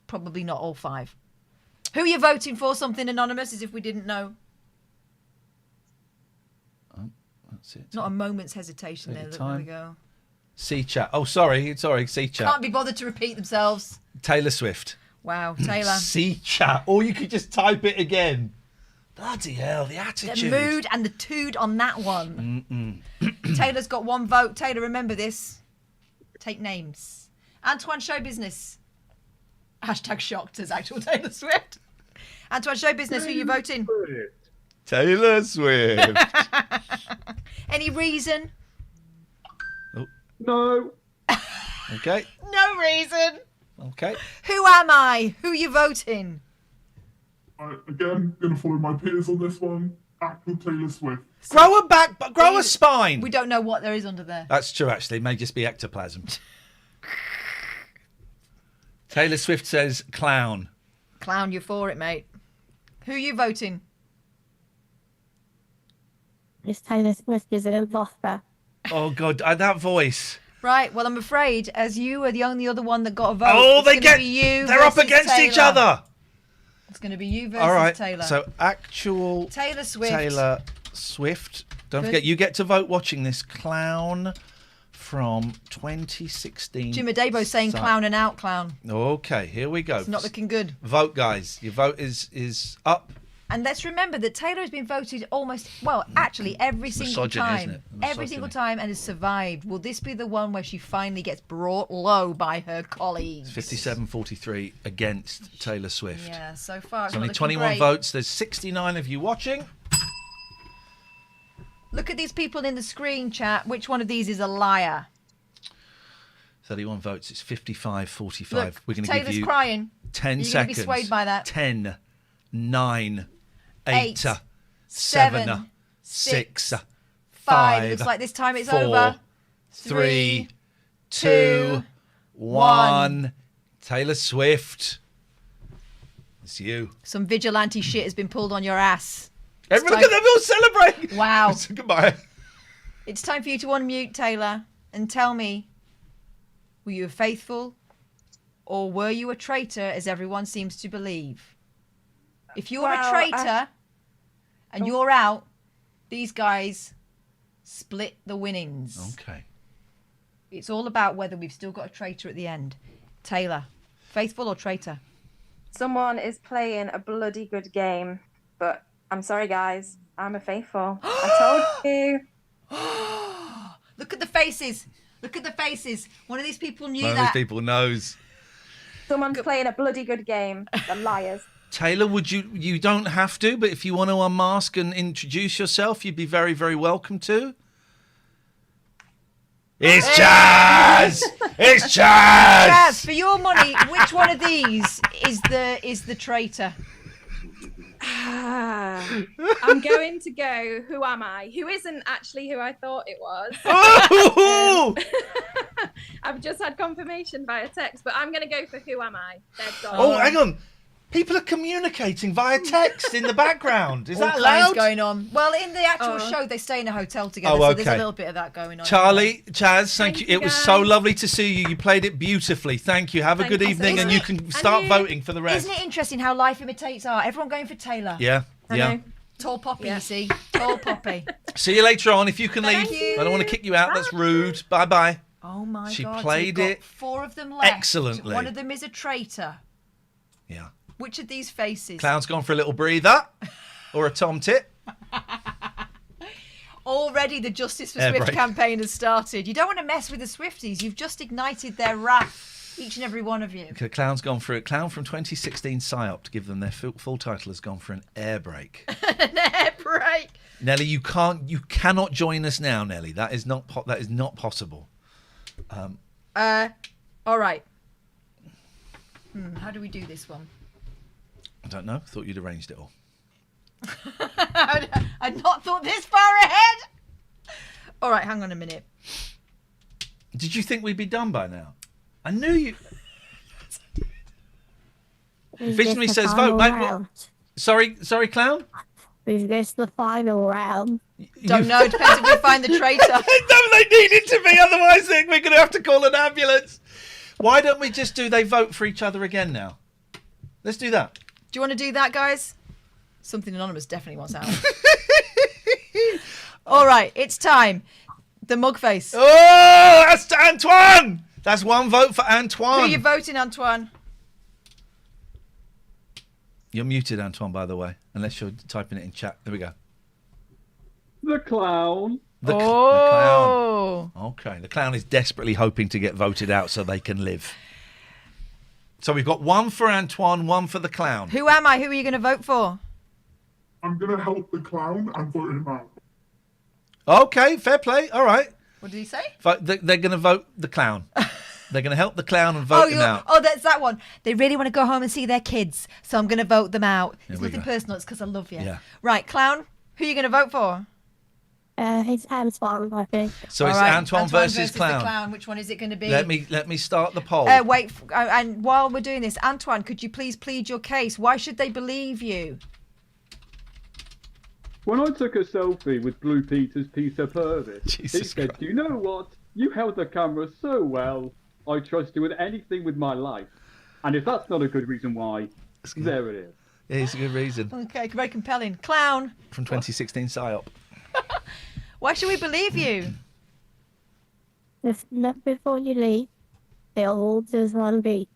Probably not all five. Who are you voting for? Something anonymous, as if we didn't know. That's it. Not a moment's hesitation there. Look, there we go. C chat. Oh, sorry, C chat. Can't be bothered to repeat themselves. Taylor Swift. Wow, Taylor. C chat. Or you could just type it again. Bloody hell, the attitude. The mood and the tood on that one. Taylor's got one vote. Taylor, remember this. Take names. Antoine Show Business. Hashtag shocked as actual Taylor Swift. Antoine Show Business, who you voting? Taylor Swift. Any reason? Oh. No. Okay. No reason. Okay. Who am I? Who you voting? Again, going to follow my peers on this one. Actual Taylor Swift. Grow a back, grow a spine. We don't know what there is under there. That's true, actually. It may just be ectoplasm. Taylor Swift says clown. Clown, you're for it, mate. Who you voting? This Taylor Swift is an imposter. Oh, God, that voice. Right, well, I'm afraid, as you are the only other one that got a vote, Oh, they're up against each other. It's going to be you versus All right, Taylor. so actual Taylor Swift. Taylor Swift. Don't forget, you get to vote watching this. Clown from 2016. Jim Adebo's saying clown and out clown. Okay, here we go. It's not looking good. Vote, guys. Your vote is up. And let's remember that Taylor has been voted actually every single time. Isn't it? Every single time and has survived. Will this be the one where she finally gets brought low by her colleagues? 57-43 against Taylor Swift. Yeah, so far it's only not 21 great. votes. There's 69 of you watching. Look at these people in the screen chat. Which one of these is a liar? 31 votes. It's 55-45. Look, We're going to Taylor's give you crying. 10 You're seconds. You're going to be swayed by that. 10, 9, 8, 7, 7 6, 5. Looks like this time it's 4, over. 3, 2, 1. Taylor Swift. It's you. Some vigilante shit has been pulled on your ass. Everyone, look at them all celebrating. Wow. Goodbye. It's time for you to unmute, Taylor, and tell me, were you faithful or were you a traitor, as everyone seems to believe? If you're a traitor and you're out, these guys split the winnings. Okay. It's all about whether we've still got a traitor at the end. Taylor, faithful or traitor? Someone is playing a bloody good game, but I'm sorry, guys. I'm a faithful. I told you. Look at the faces. Look at the faces. One of these people knew One that. of these people knows. Someone's playing a bloody good game. They're liars. Taylor, you don't have to, but if you want to unmask and introduce yourself, you'd be very, very welcome to. It's Chaz! It's Chaz! Chaz, for your money, which one of these is the traitor? I'm going to go, who am I? Who isn't actually who I thought it was. Oh! I've just had confirmation via text, but I'm going to go for who am I. Oh, hang on. People are communicating via text in the background. Is that All allowed? kinds going on. Well, in the actual show, they stay in a hotel together, so there's a little bit of that going on. Charlie, Chaz, thank you. It was so lovely to see you. You played it beautifully. Thank you. Have a good evening, and you can start voting for the rest. Isn't it interesting how life imitates art? Everyone going for Taylor. Yeah, I yeah. know. Tall poppy, you see. Tall poppy. See you later on. If you can Thank leave. you. I don't want to kick you out. That's rude. Bye-bye. Oh, my She God. played so we've got it 4 of them left. excellently. One of them is a traitor. Yeah. Which of these faces? Clown's gone for a little breather or a tomtit. Already the Justice for Air Swift break. campaign has started. You don't want to mess with the Swifties. You've just ignited their wrath, each and every one of you. Okay, Clown's gone for it. Clown from 2016 PSYOP, to give them their full title, has gone for an air break. An air break. Nelly, you cannot join us now, Nelly. That is not possible. All right. How do we do this one? I don't know. Thought you'd arranged it all. I'd not thought this far ahead. All right, hang on a minute. Did you think we'd be done by now? I knew you. Visionary says vote, mate. What? Sorry, Clown? Is this the final round? Don't know. Depends if we find the traitor. No, they need it to be. Otherwise, we're going to have to call an ambulance. Why don't we just do they vote for each other again now? Let's do that. Do you want to do that, guys? Something Anonymous definitely wants out. All right, it's time. The mug face. Oh, that's Antoine. That's one vote for Antoine. Who are you voting, Antoine? You're muted, Antoine, by the way, unless you're typing it in chat. There we go. The clown. The clown. Okay, the clown is desperately hoping to get voted out so they can live. So we've got one for Antoine, one for the clown. Who am I? Who are you going to vote for? I'm going to help the clown and vote him out. Okay, fair play. All right. What did he say? They're going to vote the clown. They're going to help the clown and vote him out. Oh, that's that one. They really want to go home and see their kids, so I'm going to vote them out. There It's we nothing go. personal. It's because I love you. Yeah. Right, clown. Who are you going to vote for? It's Antoine, I think. So it's All right, Antoine versus the clown. clown. Which one is it going to be? Let me start the poll. Wait, and while we're doing this, Antoine, could you please plead your case? Why should they believe you? When I took a selfie with Blue Peter's Peter Purvis, he Jesus said, Christ. "Do you know what? You held the camera so well. I trust you with anything with my life." And if that's not a good reason why, there it is. Yeah, it's a good reason. Okay, very compelling. Clown. From 2016 PSYOP. Why should we believe you? Just not before you leave. They'll all just one beat.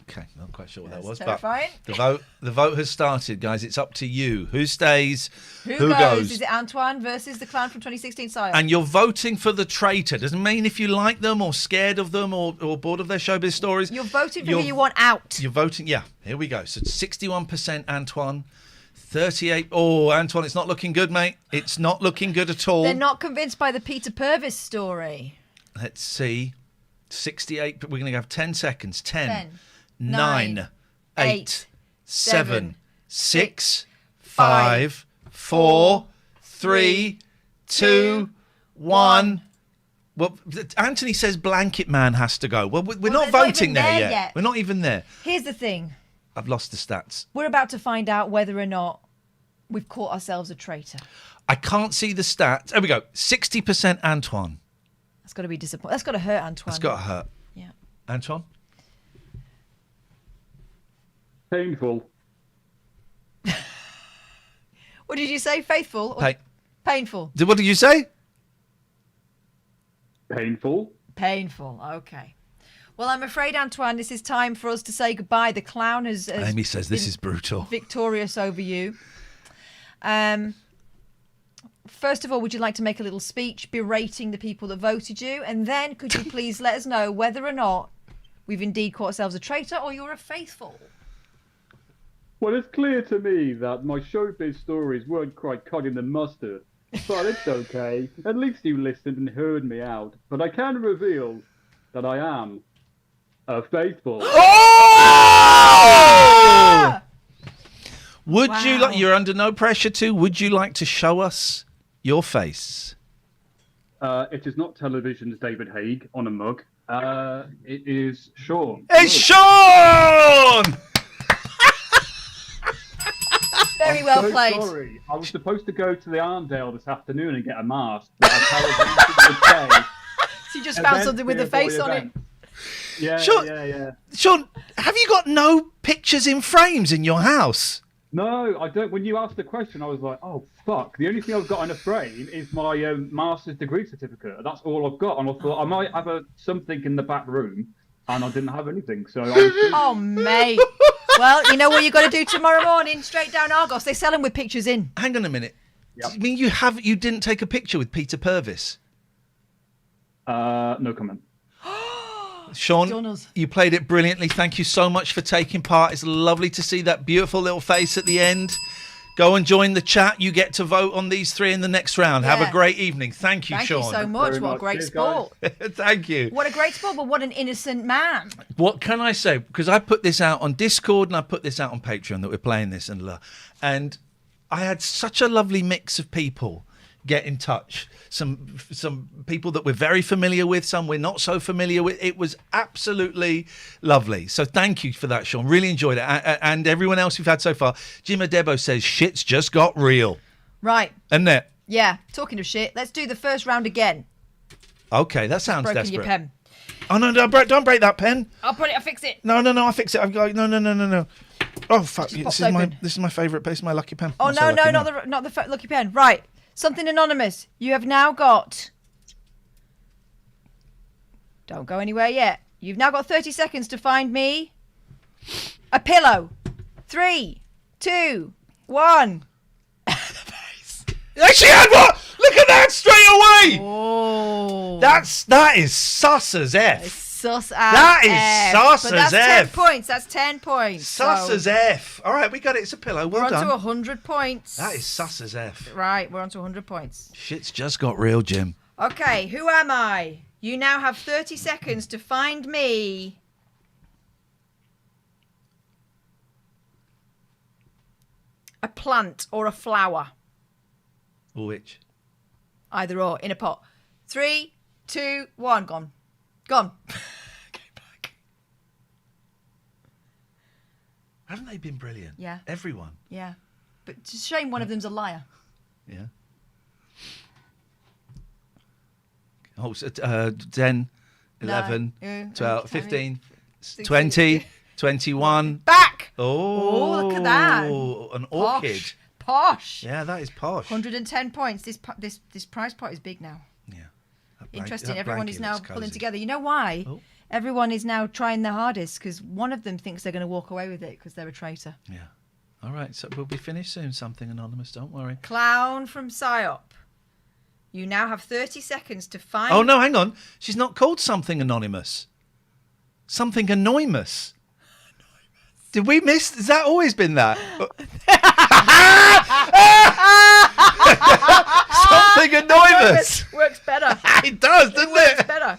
Okay, not quite sure what that was, terrifying. but the vote has started, guys. It's up to you. Who stays? Who goes? Is it Antoine versus the clown from 2016 PSYOP? And you're voting for the traitor. Doesn't mean if you like them or scared of them or bored of their showbiz stories. You're voting for who you want out. You're voting, yeah. Here we go. So 61% Antoine, 38. Oh, Antoine, it's not looking good, mate. It's not looking good at all. They're not convinced by the Peter Purvis story. Let's see. 68. We're going to have 10 seconds. 10, 9, 9, 8, 7, 6, 5, 5, 4, 3, 2, 1. Well, Anthony says Blanket Man has to go. Well, we're not they're not voting even there there yet. yet. We're not even there. Here's the thing. I've lost the stats. We're about to find out whether or not we've caught ourselves a traitor. I can't see the stats. There we go. 60% Antoine. That's got to be disappointing. That's got to hurt Antoine. That's got to hurt. Yeah. Antoine? Painful. What did you say? Faithful? Or painful? What did you say? Painful. Painful. Okay. Well, I'm afraid, Antoine, this is time for us to say goodbye. The clown has Amy says this been is brutal. Victorious over you. First of all, would you like to make a little speech berating the people that voted you? And then could you please let us know whether or not we've indeed caught ourselves a traitor or you're a faithful? Well, it's clear to me that my showbiz stories weren't quite cutting the mustard. But it's okay. At least you listened and heard me out. But I can reveal that I am a faithful. Oh! Would you like? You're under no pressure to. Would you like to show us your face? It is not television's David Haig on a mug. It is Sean. It's Sean! Very well so played. Sorry, I was supposed to go to the Arndale this afternoon and get a mask. But I So you just found something with the face on it. Yeah, Sean, yeah. Sean, have you got no pictures in frames in your house? No, I don't. When you asked the question, I was like, oh, fuck. The only thing I've got in a frame is my master's degree certificate. That's all I've got. And I thought I might have something in the back room, and I didn't have anything. So I was Oh, mate. Well, you know what you got to do tomorrow morning? Straight down Argos. They sell them with pictures in. Hang on a minute. Yep. I mean, you didn't take a picture with Peter Purvis? No comment. Sean, you played it brilliantly. Thank you so much for taking part. It's lovely to see that beautiful little face at the end. Go and join the chat. You get to vote on these three in the next round. Yeah. Have a great evening. Thank you, Sean. Thank you so much. What a great sport. Thank you. What a great sport, but what an innocent man. What can I say? Because I put this out on Discord and I put this out on Patreon that we're playing this, and I had such a lovely mix of people get in touch. Some people that we're very familiar with, some we're not so familiar with. It was absolutely lovely. So thank you for that, Sean. Really enjoyed it. And everyone else we've had so far. Jim Adebo says, shit's just got real. Right. Isn't it? Yeah. Talking of shit, let's do the first round again. Okay, that sounds Broken desperate. your pen. Oh, no, don't break that pen. I'll fix it. No, I'll fix it. I've got, no. Oh, fuck. This This is my favourite. This is my lucky pen. Oh, Not so lucky, not the lucky pen. Right. Something anonymous. You have now got... Don't go anywhere yet. You've now got 30 seconds to find me a pillow. 3, 2, 1. She had one! Look at that straight away! Oh. That is sus as F. Sus as That is F. sus But that's as 10 F. points. That's 10 points. Sus as F. All right, we got it. It's a pillow. Well we're done. on to 100 points. That is sus as F. Right, we're on to 100 points. Shit's just got real, Jim. Okay, who am I? You now have 30 seconds to find me a plant or a flower. Which? Either or, in a pot. 3, 2, 1, gone. Gone. Haven't they been brilliant? Yeah. Everyone. Yeah. But it's a shame one of them's a liar. Yeah. Oh, so, 10, 11, No. 12, 15, 20, 21. Back! Oh, look at that. An orchid. Posh. Yeah, that is posh. 110 points. This prize pot is big now. Yeah. Interesting. Everyone is now pulling cozy. together. You know why? Oh. Everyone is now trying their hardest because one of them thinks they're going to walk away with it because they're a traitor. Yeah. All right, so we'll be finished soon. Something anonymous, don't worry. Clown from PSYOP. You now have 30 seconds to find... Oh, no, hang on. She's not called something anonymous. Something anonymous. Did we miss? Has that always been that? Something anonymous. Works better. It does, doesn't it? Works better.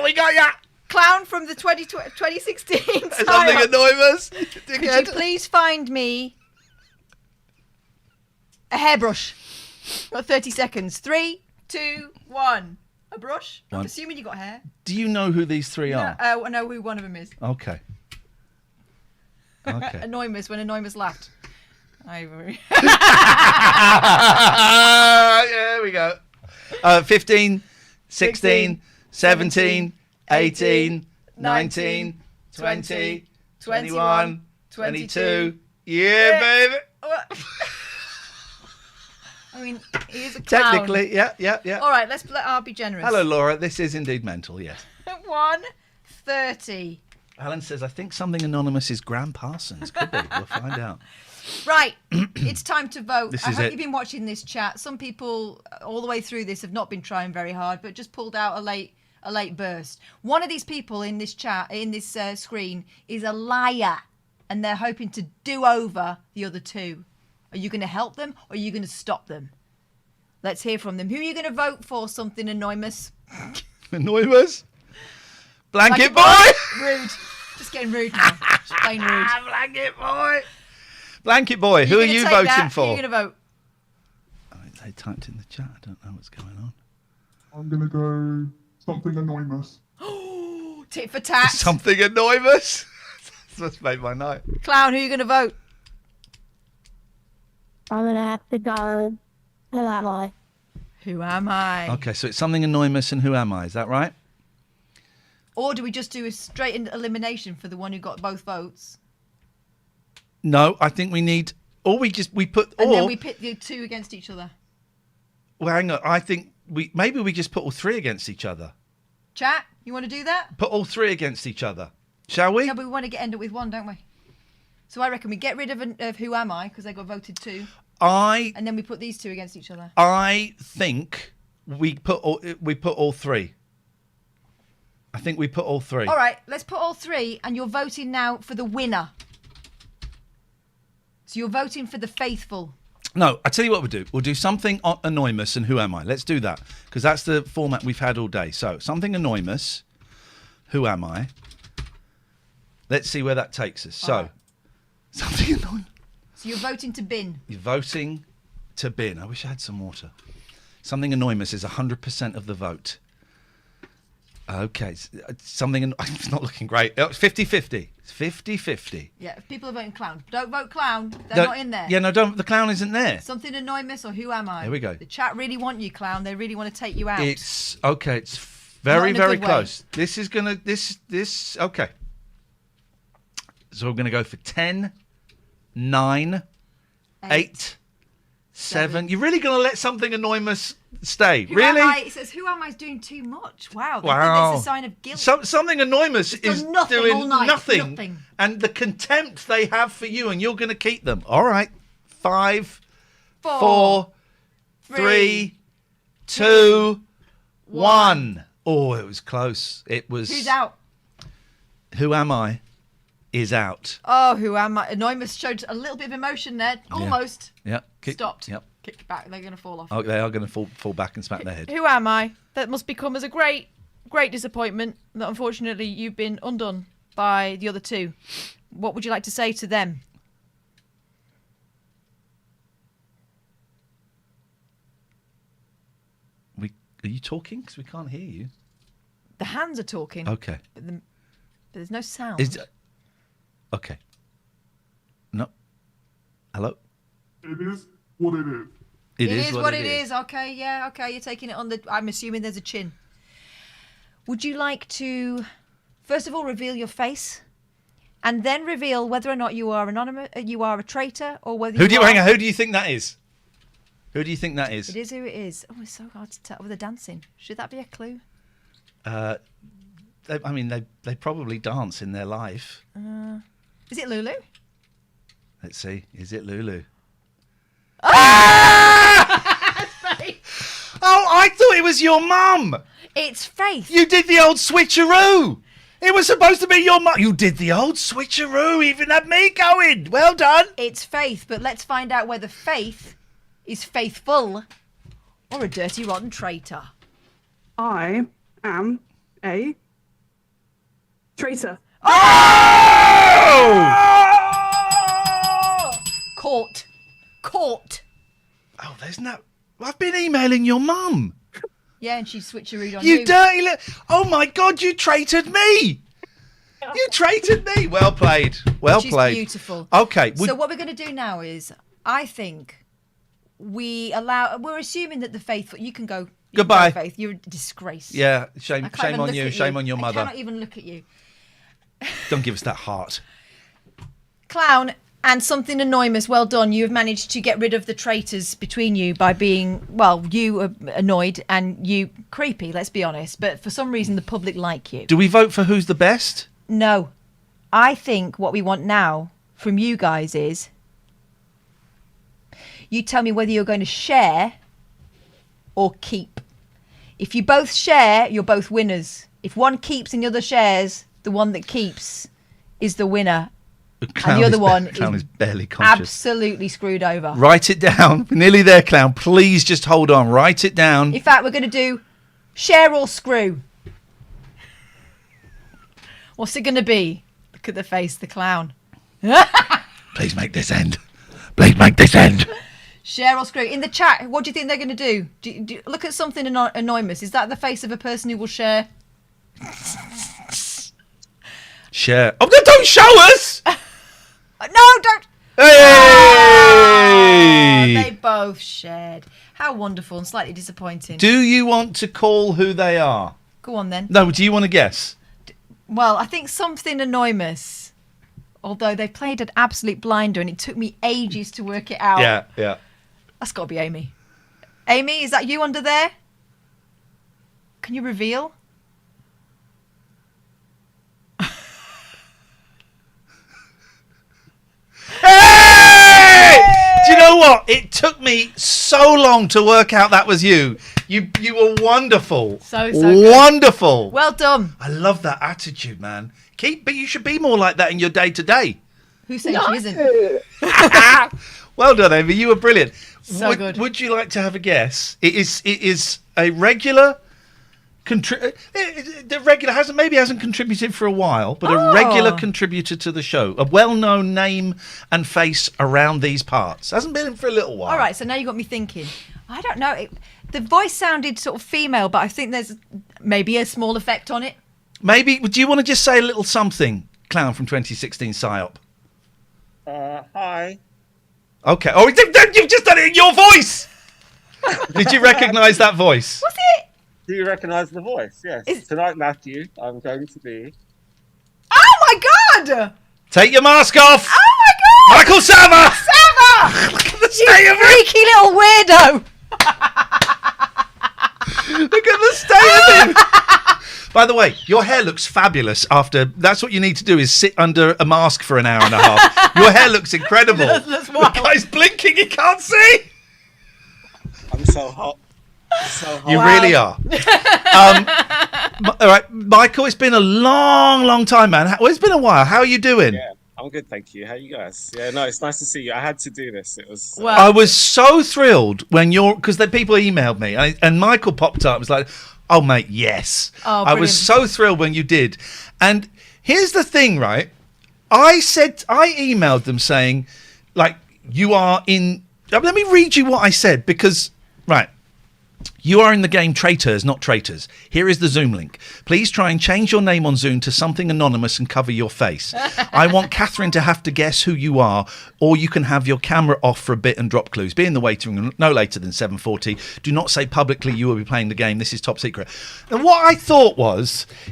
We got ya. Clown from the 2016 Something PSYOP. anonymous. Could you please find me a hairbrush? Got 30 seconds. 3, 2, 1. A brush? I'm assuming you got hair. Do you know who these three are? I know who one of them is. Okay. Okay. Anonymous, when Anonymous laughed. Ivory. There we go. 15, 16, 17, 18, 19, 20, 21, 22. Yeah, baby. I mean, he is a clown. Technically, yeah. All right, I'll be generous. Hello, Laura. This is indeed mental, yes. 1:30. Alan says, I think something anonymous is Graham Parsons. Could be. We'll find out. Right, it's time to vote. This I is hope it. you've been watching this chat. Some people, all the way through this, have not been trying very hard, but just pulled out a late burst. One of these people in this chat, in this screen, is a liar, and they're hoping to do over the other two. Are you going to help them, or are you going to stop them? Let's hear from them. Who are you going to vote for? Something anonymous. Anonymous? Blanket boy? Rude. Just getting rude now. Just plain rude. Blanket boy. Blanket boy. Who are you voting for? Who are you going to vote? They typed in the chat. I don't know what's going on. I'm going to go something anonymous. Tit for tat. Something anonymous? That's made my night. Clown, who are you going to vote? I'm going to have to go. Who am I? Who am I? Okay, so it's something anonymous and who am I? Is that right? Or do we just do a straight elimination for the one who got both votes? No, I think we need. Or we put. And then we pit the two against each other. Well, hang on. I think maybe we just put all three against each other. Chat, you want to do that? Put all three against each other, shall we? No, but we want to end up with one, don't we? So I reckon we get rid of Who Am I, because they got voted 2. And then we put these two against each other. I think we put all three. I think we put all three. All right, let's put all 3, and you're voting now for the winner. So you're voting for the faithful. No, I tell you what we'll do. We'll do something anonymous and Who Am I? Let's do that, because that's the format we've had all day. So something anonymous, Who Am I? Let's see where that takes us. So, something anonymous. So you're voting to bin. You're voting to bin. I wish I had some water. Something anonymous is 100% of the vote. Okay, something. It's not looking great. It's 50-50. It's 50-50. Yeah, if people are voting clown, don't vote clown. They're not in there. Yeah, no, don't. The clown isn't there. Something anonymous or Who Am I? Here we go. The chat really want you, clown. They really want to take you out. It's okay. It's very close. This is gonna. This. Okay. So we're gonna go for 10, 9, 8, 7. You're really gonna let something anonymous stay? Really? It says Who Am I's doing too much. Wow. Wow. That's a sign of guilt. Something anonymous is nothing doing all night, nothing. And the contempt they have for you, and you're going to keep them. All right. 5, 4, 3, 2, 1. Oh, it was close. It was. Who's out? Who Am I is out. Oh, Who Am I? Anonymous showed a little bit of emotion there. Almost. Yeah. Stopped. Yep. Kicked back. They're going to fall off. Oh, they are going to fall back and smack their head. Who am I? That must become as a great disappointment that unfortunately you've been undone by the other two. What would you like to say to them? Are you talking? Because we can't hear you. The hands are talking. Okay. But there's no sound. Okay. No. Hello? It is what it is. It is what it is. Okay, yeah, okay. You're taking it on the... I'm assuming there's a chin. Would you like to, first of all, reveal your face, and then reveal whether or not you are anonymous, you are a traitor, or whether Hang on, who do you think that is? Who do you think that is? It is who it is. Oh, it's so hard to tell with the dancing. Should that be a clue? They probably dance in their life. Is it Lulu? Let's see. Is it Lulu? Oh, I thought it was your mum. It's Faith. You did the old switcheroo. It was supposed to be your mum. You did the old switcheroo. Even had me going. Well done. It's Faith, but let's find out whether Faith is faithful or a dirty, rotten traitor. I am a traitor. Oh! Caught. Oh, there's no... I've been emailing your mum. Yeah, and she switcherooed on you. You dirty little... Oh, my God, you traitored me. You traitored me. Well played. Well played. She's beautiful. Okay. So what we're going to do now is, I think we're assuming that the faithful... You can go... Goodbye. Faith. You're a disgrace. Yeah, shame on you. Shame on your mother. I cannot even look at you. Don't give us that heart. Clown and something anonymous. Well done. You have managed to get rid of the traitors between you by being, well, you are annoyed and you creepy, let's be honest. But for some reason, the public like you. Do we vote for who's the best? No. I think what we want now from you guys is you tell me whether you're going to share or keep. If you both share, you're both winners. If one keeps and the other shares, the one that keeps is the winner. And the other one is barely conscious. Absolutely screwed over. Write it down. We're nearly there, Clown. Please just hold on. Write it down. In fact, we're going to do share or screw. What's it going to be? Look at the face, the clown. Please make this end. Please make this end. Share or screw. In the chat, what do you think they're going to do? Look at something anonymous. Is that the face of a person who will share? Share. Oh, no, don't show us! No, don't. Hey! Oh, they both shared. How wonderful and slightly disappointing. Do you want to call who they are? Go on then. No, do you want to guess? Well, I think something anonymous although they played an absolute blinder and it took me ages to work it out. Yeah. That's got to be Amy. Amy, is that you under there? Can you reveal? Hey! Do you know what? It took me so long to work out that was you. You were wonderful. So good. Wonderful. Well done. I love that attitude, man. But you should be more like that in your day to day. Who says she isn't? Well done, Amy. You were brilliant. So good. Would you like to have a guess? It is a regular. The regular hasn't contributed for a while, but a regular contributor to the show, a well-known name and face around these parts. Hasn't been in for a little while. All right, so now you got me thinking. I don't know. The voice sounded sort of female, but I think there's maybe a small effect on it. Maybe. Do you want to just say a little something, Clown from 2016 PSYOP? Hi. Okay. Oh, you've just done it in your voice. Did you recognise that voice? Was it? Do you recognise the voice? Yes. Tonight, Matthew, I'm going to be... Oh, my God! Take your mask off! Oh, my God! Michael Sava! Sava! Look at the state of freaky little weirdo! Look at the state of him! By the way, your hair looks fabulous after... That's what you need to do, is sit under a mask for an hour and a half. Your hair looks incredible. That's wild. The guy's blinking, he can't see! I'm so hot. So hot. You really are. All right, Michael, it's been a long time, man. Well, it's been a while. How are you doing? Yeah, I'm good, thank you. How are you guys? Yeah, no, it's nice to see you. I had to do this. It was... I was so thrilled when because the people emailed me and Michael popped up. It was like, oh, mate, yes. Oh, I was so thrilled when you did. And here's the thing, right? I emailed them saying, like, you are in... Let me read you what I said because, right. You are in the game Traitors, not Traitors. Here is the Zoom link. Please try and change your name on Zoom to something anonymous and cover your face. I want Catherine to have to guess who you are, or you can have your camera off for a bit and drop clues. Be in the waiting room no later than 7:40. Do not say publicly you will be playing the game. This is top secret. And what I thought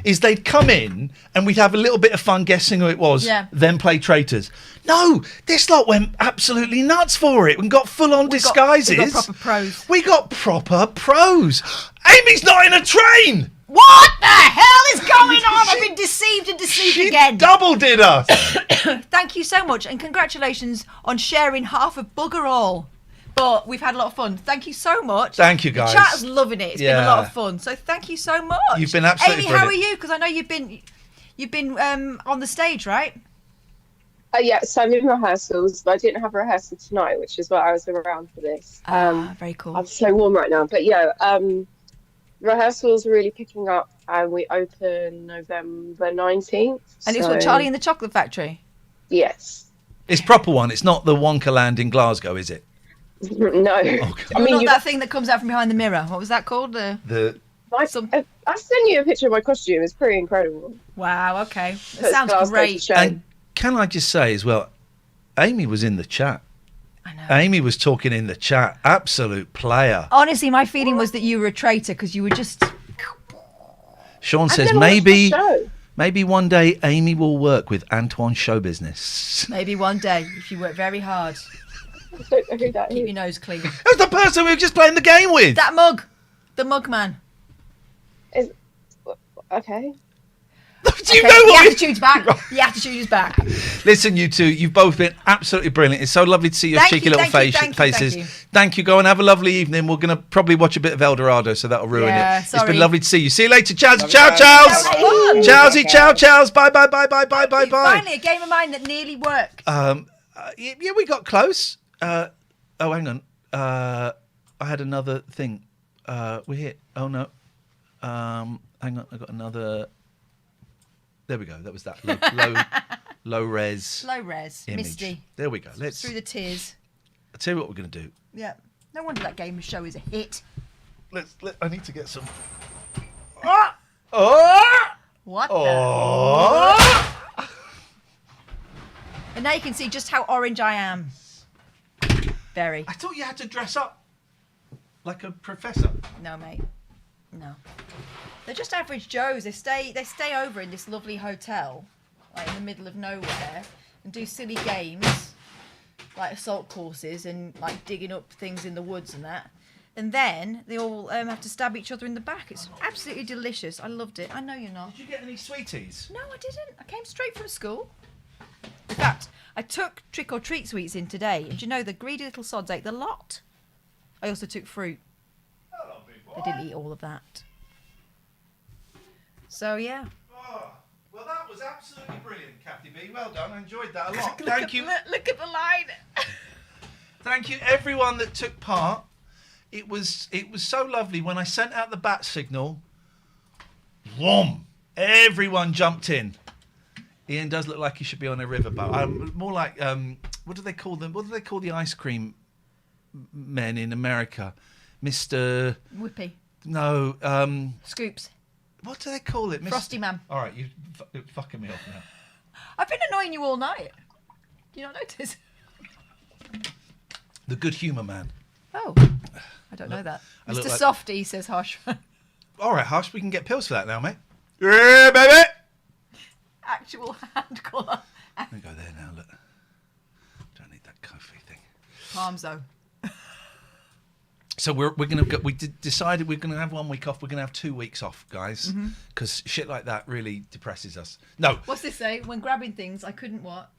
is they'd come in and we'd have a little bit of fun guessing who it was, then play Traitors. No, this lot went absolutely nuts for it and got full-on disguises. We got proper pros. We got proper pros. Amy's not in a train. What the hell is going on? I've been deceived and deceived again. Double did us. Thank you so much and congratulations on sharing half of bugger all. But we've had a lot of fun. Thank you so much. Thank you, guys. The chat is loving it. It's been a lot of fun. So thank you so much. You've been absolutely Amy, how are you? Because I know you've been on the stage, right? Yeah, so I'm in rehearsals, but I didn't have a rehearsal tonight, which is why I was around for this. Very cool. I'm so warm right now, but yeah, rehearsals are really picking up, and we open November 19th. And it's what, Charlie in the Chocolate Factory? Yes. It's proper one. It's not the Wonkaland in Glasgow, is it? No. Okay. I mean, not that thing that comes out from behind the mirror. What was that called? I sent you a picture of my costume. It's pretty incredible. Wow. Okay. It sounds great. And can I just say as well, Amy was in the chat. I know. Amy was talking in the chat. Absolute player. Honestly, my feeling was that you were a traitor because you were just... Sean says maybe one day Amy will work with Antoine Show Business. Maybe one day, if you work very hard. I don't know who that Keep your nose clean. That's the person we were just playing the game with. That mug. The mug man. Okay. Do you know what? The attitude's back. The attitude is back. Listen, you two, you've both been absolutely brilliant. It's so lovely to see your cheeky little faces. Thank you. Go and have a lovely evening. We're going to probably watch a bit of El Dorado, so that'll ruin it. It's been lovely to see you. See you later. Ciao. Ciao. Ciao. Bye. Finally, a game of mine that nearly worked. Yeah, we got close. Oh, hang on. I had another thing. We're here. Oh, no. Hang on. I got another... There we go. That was that low res. Low res. Image. Misty. There we go. Let's through the tears. I'll tell you what we're going to do. Yeah. No wonder that game show is a hit. I need to get some. What? And now you can see just how orange I am. Very. I thought you had to dress up like a professor. No, mate. No. They're just average Joes. They stay over in this lovely hotel, like in the middle of nowhere. and do silly games, like assault courses and like digging up things in the woods and that. And then they all have to stab each other in the back. It's absolutely delicious. I loved it. I know you're not. Did you get any sweeties? No, I didn't. I came straight from school. In fact, I took trick or treat sweets in today, and you know the greedy little sods ate the lot. I also took fruit. They didn't eat all of that. So yeah. Oh, well, that was absolutely brilliant, Kathy B. Well done. I enjoyed that a lot. Look Thank at you. Look at the line. Thank you, everyone that took part. It was so lovely when I sent out the bat signal. Whom! Everyone jumped in. Iain does look like he should be on a riverboat. More like what do they call them? What do they call the ice cream men in America? Mr. Whippy. No. Scoops. What do they call it? Frosty Man. All right, you're fucking me off now. I've been annoying you all night. Do you not notice? The good humour man. Oh, I don't know that. I look Mr. like- Softy, says Harsh. All right, Hush, we can get pills for that now, mate. Yeah, baby. Actual hand colour. Let me go there now. Look, don't need that coffee thing. Palms though. So we're gonna go, decided we're gonna have 1 week off. We're gonna have 2 weeks off, guys, because shit like that really depresses us. No. What's this say? When grabbing things, I couldn't what?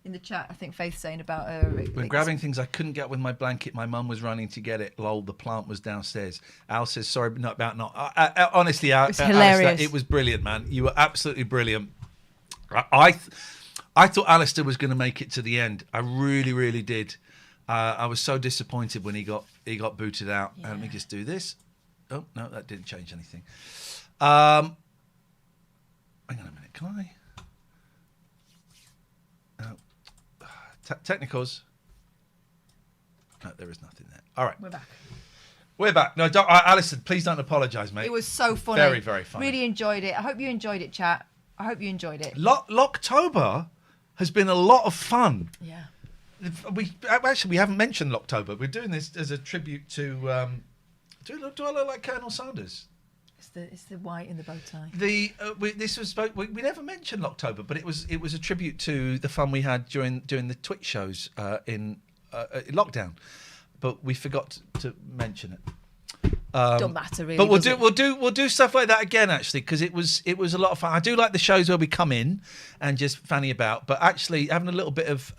In the chat, I think Faith's saying about her. When grabbing things, I couldn't get with my blanket. My mum was running to get it. Lol, the plant was downstairs. Al says, sorry, but not about not. Honestly, Al, It's hilarious. Alistair, it was brilliant, man. You were absolutely brilliant. I thought Alistair was going to make it to the end. I really, really did. I was so disappointed when he got booted out. Yeah. Let me just do this. Oh, no, that didn't change anything. Hang on a minute. Can I? Technicals. No, there is nothing there. All right. We're back. We're back. No, don't, Alison, please don't apologise, mate. It was so funny. Very, very funny. Really enjoyed it. I hope you enjoyed it, chat. I hope you enjoyed it. Locktober has been a lot of fun. Yeah. We haven't mentioned Locktober. We're doing this as a tribute to. Do I look like Colonel Sanders? It's the white in the bow tie. We never mentioned Locktober, but it was a tribute to the fun we had during the Twitch shows in lockdown, but we forgot to mention it. Don't matter really. But we'll do stuff like that again, actually, because it was a lot of fun. I do like the shows where we come in and just fanny about, but actually having a little bit of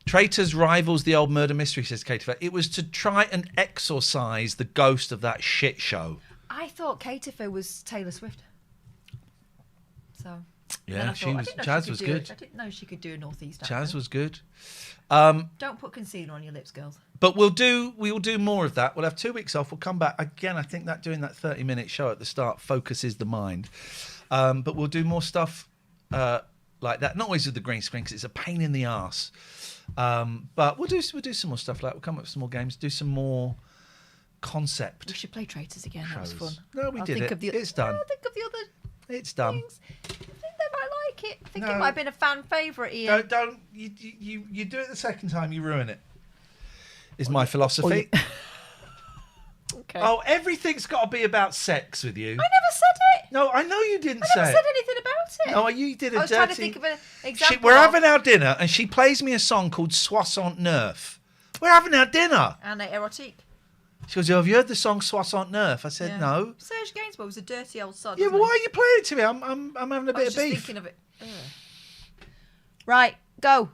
Traitors rivals the old murder mystery, says Katie. It was to try and exorcise the ghost of that shit show. I thought Katie was Taylor Swift. So yeah, Chaz was good. I didn't know she could do a northeast Chaz accent. was good. Don't put concealer on your lips, girls. But we will do more of that. We'll have 2 weeks off. We'll come back again. I think that doing that 30-minute show at the start focuses the mind. But we'll do more stuff like that. Not always with the green screen because it's a pain in the arse. But we'll do some more stuff like that. We'll come up with some more games. Do some more concept. We should play Traitors again. That was fun. No, we did it. It's done. I'll think of the other. It's done. Things. I think they might like it. I think it might have been a fan favourite, Iain. Don't you do it the second time, you ruin it. Is my philosophy. Okay. Oh, everything's got to be about sex with you. I never said it. No, I know you didn't say I never it. said anything about it. No, you did a I was dirty... trying to think of an example. We're having our dinner, and she plays me a song called Soissons Neuf. We're having our dinner. And erotique. She goes, have you heard the song Soissons Neuf? I said, no. Serge Gainsbourg was a dirty old sod. Yeah, but why are you playing it to me? I'm having a bit of beef. I was just thinking of it. Ugh. Right, go.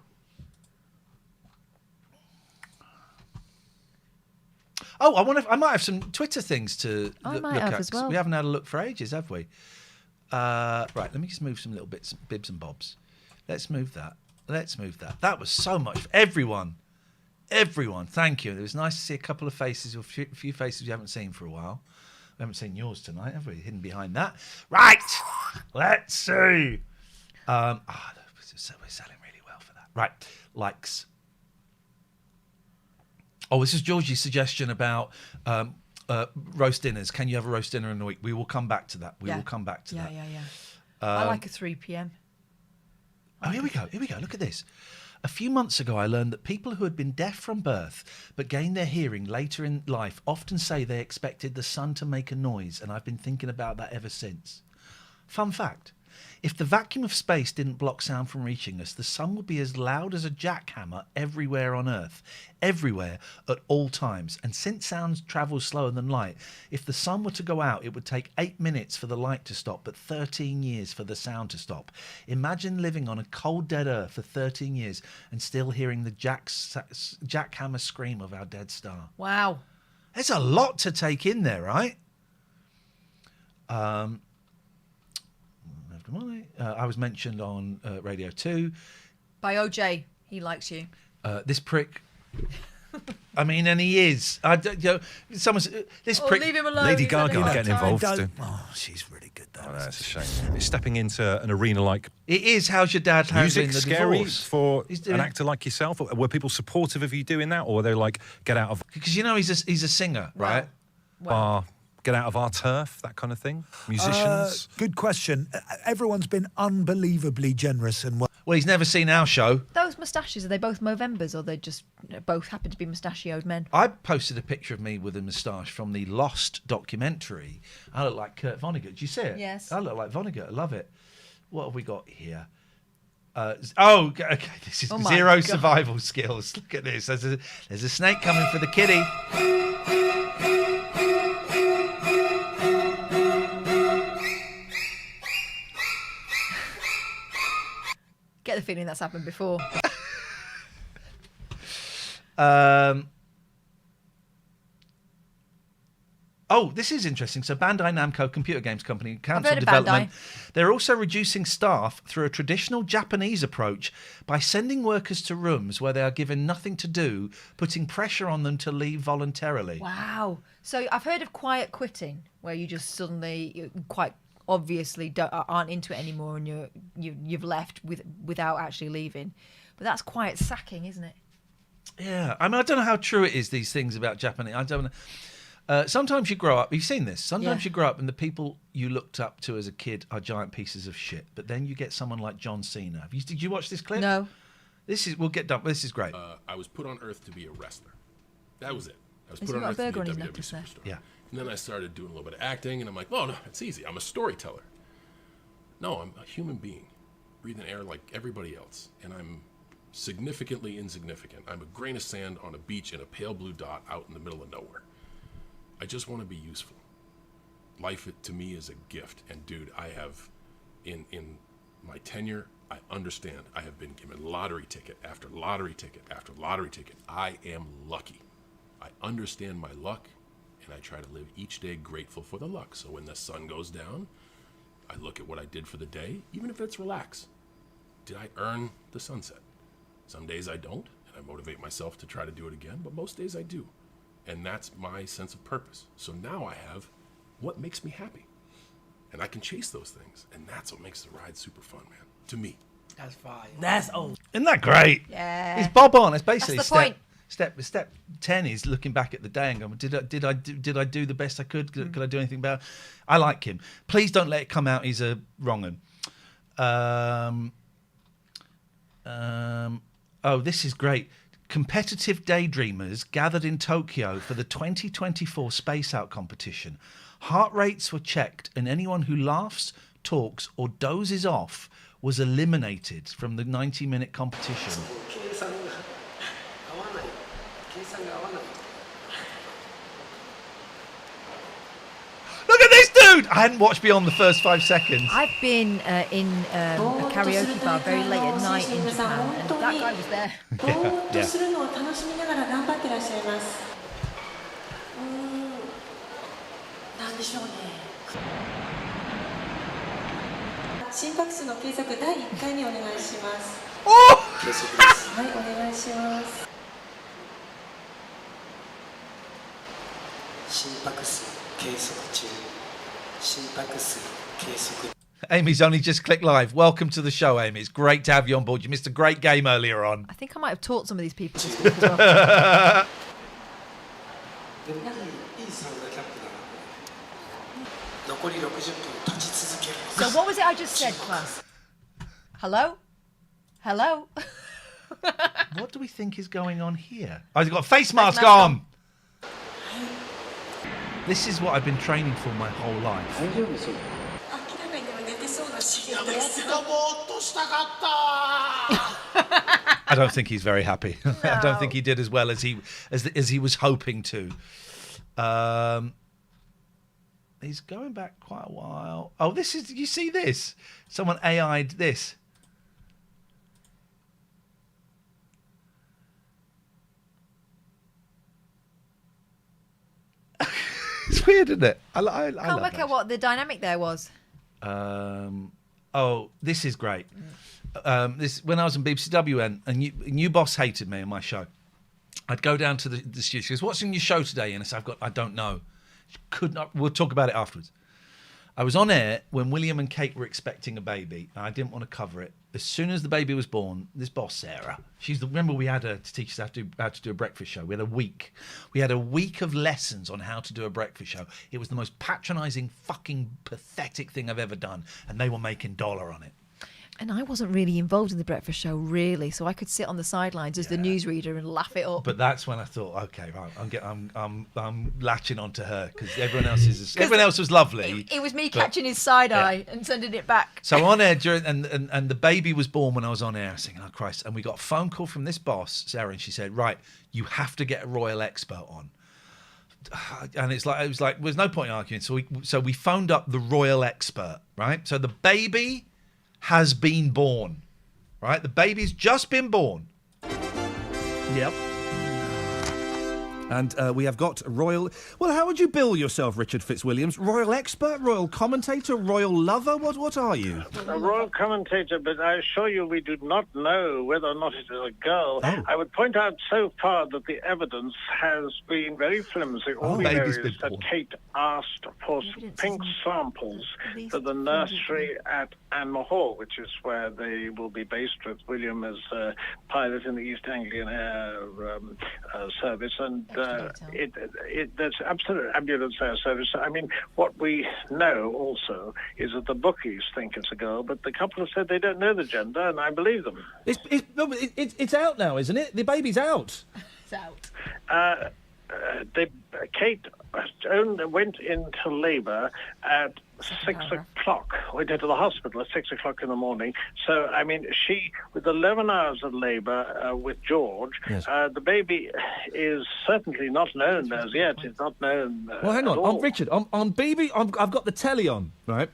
Oh, I might have some Twitter things to look at. As well. We haven't had a look for ages, have we? Right, let me just move some little bibs and bobs. Let's move that. That was so much. Everyone, thank you. It was nice to see a couple of faces, or a few faces we haven't seen for a while. We haven't seen yours tonight, have we? Hidden behind that. Right, let's see. We're selling really well for that. Right, likes. Oh, this is Georgie's suggestion about roast dinners. Can you have a roast dinner in a week? We will come back to that. We will come back to that. Yeah. I like a 3 p.m. Oh, here we go. Look at this. A few months ago, I learned that people who had been deaf from birth but gained their hearing later in life often say they expected the sun to make a noise, and I've been thinking about that ever since. Fun fact. If the vacuum of space didn't block sound from reaching us, the sun would be as loud as a jackhammer everywhere on Earth, everywhere, at all times. And since sound travels slower than light, if the sun were to go out, it would take 8 minutes for the light to stop, but 13 years for the sound to stop. Imagine living on a cold, dead Earth for 13 years and still hearing the jackhammer scream of our dead star. Wow. There's a lot to take in there, right? I was mentioned on Radio 2. By OJ. He likes you. This prick. I mean, and he is. Someone's this prick. Leave him alone. Lady Gaga getting involved. Oh, she's really good. Oh, that's a shame. It's stepping into an arena like. It is. How's your dad handling music the scary divorce? for an actor like yourself? Were people supportive of you doing that, or were they like, get out of? Because he's a singer, right? Get out of our turf, that kind of thing. Musicians. Good question. Everyone's been unbelievably generous and well, he's never seen our show. Those moustaches, are they both Movembers or they just both happen to be mustachioed men? I posted a picture of me with a moustache from the Lost documentary. I look like Kurt Vonnegut. Do you see it? Yes. I look like Vonnegut. I love it. What have we got here? Okay. This is zero survival skills. Look at this. There's a snake coming for the kitty. Get the feeling that's happened before. This is interesting. So Bandai Namco, computer games company, cancelled heard of development. Bandai. They're also reducing staff through a traditional Japanese approach by sending workers to rooms where they are given nothing to do, putting pressure on them to leave voluntarily. Wow. So I've heard of quiet quitting, where you just suddenly quite obviously aren't into it anymore and you've left without actually leaving. But that's quiet sacking, isn't it? Yeah. I mean, I don't know how true it is, these things about Japanese. I don't know. Sometimes you grow up, you've seen this, sometimes you grow up and the people you looked up to as a kid are giant pieces of shit. But then you get someone like John Cena. Did you watch this clip? No. We'll get done. This is great. I was put on Earth to be a wrestler. That was it. I was Has put he on got a Earth to burger be on a his WWE necklace superstar. Yeah. And then I started doing a little bit of acting, and I'm like, oh, no, it's easy. I'm a storyteller. No, I'm a human being, breathing air like everybody else, and I'm significantly insignificant. I'm a grain of sand on a beach in a pale blue dot out in the middle of nowhere. I just want to be useful. Life, to me, is a gift. And, dude, I have, in my tenure, I understand. I have been given lottery ticket after lottery ticket after lottery ticket. I am lucky. I understand my luck, and I try to live each day grateful for the luck. So when the sun goes down, I look at what I did for the day, even if it's relax. Did I earn the sunset? Some days I don't, and I motivate myself to try to do it again, but most days I do. And that's my sense of purpose. So now I have what makes me happy. And I can chase those things. And that's what makes the ride super fun, man. To me. That's fire. That's old. Isn't that great? Yeah. It's bob on. It's basically That's the point. Step 10 is looking back at the day and going, did I do the best I could? Could I do anything better? I like him. Please don't let it come out he's a wrong un. This is great. Competitive daydreamers gathered in Tokyo for the 2024 Space Out competition. Heart rates were checked, and anyone who laughs, talks, or dozes off was eliminated from the 90-minute competition. Look at this dude! I hadn't watched beyond the first 5 seconds. I've been in a karaoke bar very late at night in Japan, and that guy was there. Amy's only just clicked live. Welcome to the show, Amy. It's great to have you on board. You missed a great game earlier on. I think I might have taught some of these people to speak as well. So what was it I just said, class? Hello? Hello? What do we think is going on here? Oh, he's got a face mask on! This is what I've been training for my whole life. I don't think he's very happy. No. I don't think he did as well as he was hoping to. He's going back quite a while. Oh, this is. You see this? Someone AI'd this. It's weird, isn't it? I can't work out what the dynamic there was. Oh, this is great. This when I was in BBCW and new boss hated me on my show. I'd go down to the studio. She goes, "What's in your show today?" And I said, I don't know. She could not. We'll talk about it afterwards. I was on air when William and Kate were expecting a baby. And I didn't want to cover it. As soon as the baby was born, this boss, Sarah, remember we had her to teach us how to do a breakfast show. We had a week. We had a week of lessons on how to do a breakfast show. It was the most patronising, fucking pathetic thing I've ever ddone. And they were making dollar on it. And I wasn't really involved in the breakfast show, really, so I could sit on the sidelines as the newsreader and laugh it up. But that's when I thought, okay, right, I'm latching onto her because everyone else was lovely. It was me catching his side eye and sending it back. So on air and the baby was born when I was on air. I was thinking, oh Christ! And we got a phone call from this boss, Sarah, and she said, right, you have to get a royal expert on. And it was like there's no point in arguing. So we phoned up the royal expert, right? So the baby has been born, right? The baby's just been born. Yep. And we have got royal... Well, how would you bill yourself, Richard Fitzwilliams? Royal expert, royal commentator, royal lover? What are you? A royal commentator, but I assure you we do not know whether or not it is a girl. Oh. I would point out so far that the evidence has been very flimsy. All we know is that Kate asked for some pink samples for the nursery at Anmore Hall, which is where they will be based with William as pilot in the East Anglian Air Service. And there's absolute ambulance air service. I mean, what we know also is that the bookies think it's a girl, but the couple have said they don't know the gender, and I believe them. It's out now, isn't it? The baby's out. It's out. Kate went into labour at 6 o'clock. Went into the hospital at 6 o'clock in the morning. So, I mean, she, with 11 hours of labour with George, the baby is certainly not known as yet. It's not known. Well, hang on, Richard. On BB, I've got the telly on, right?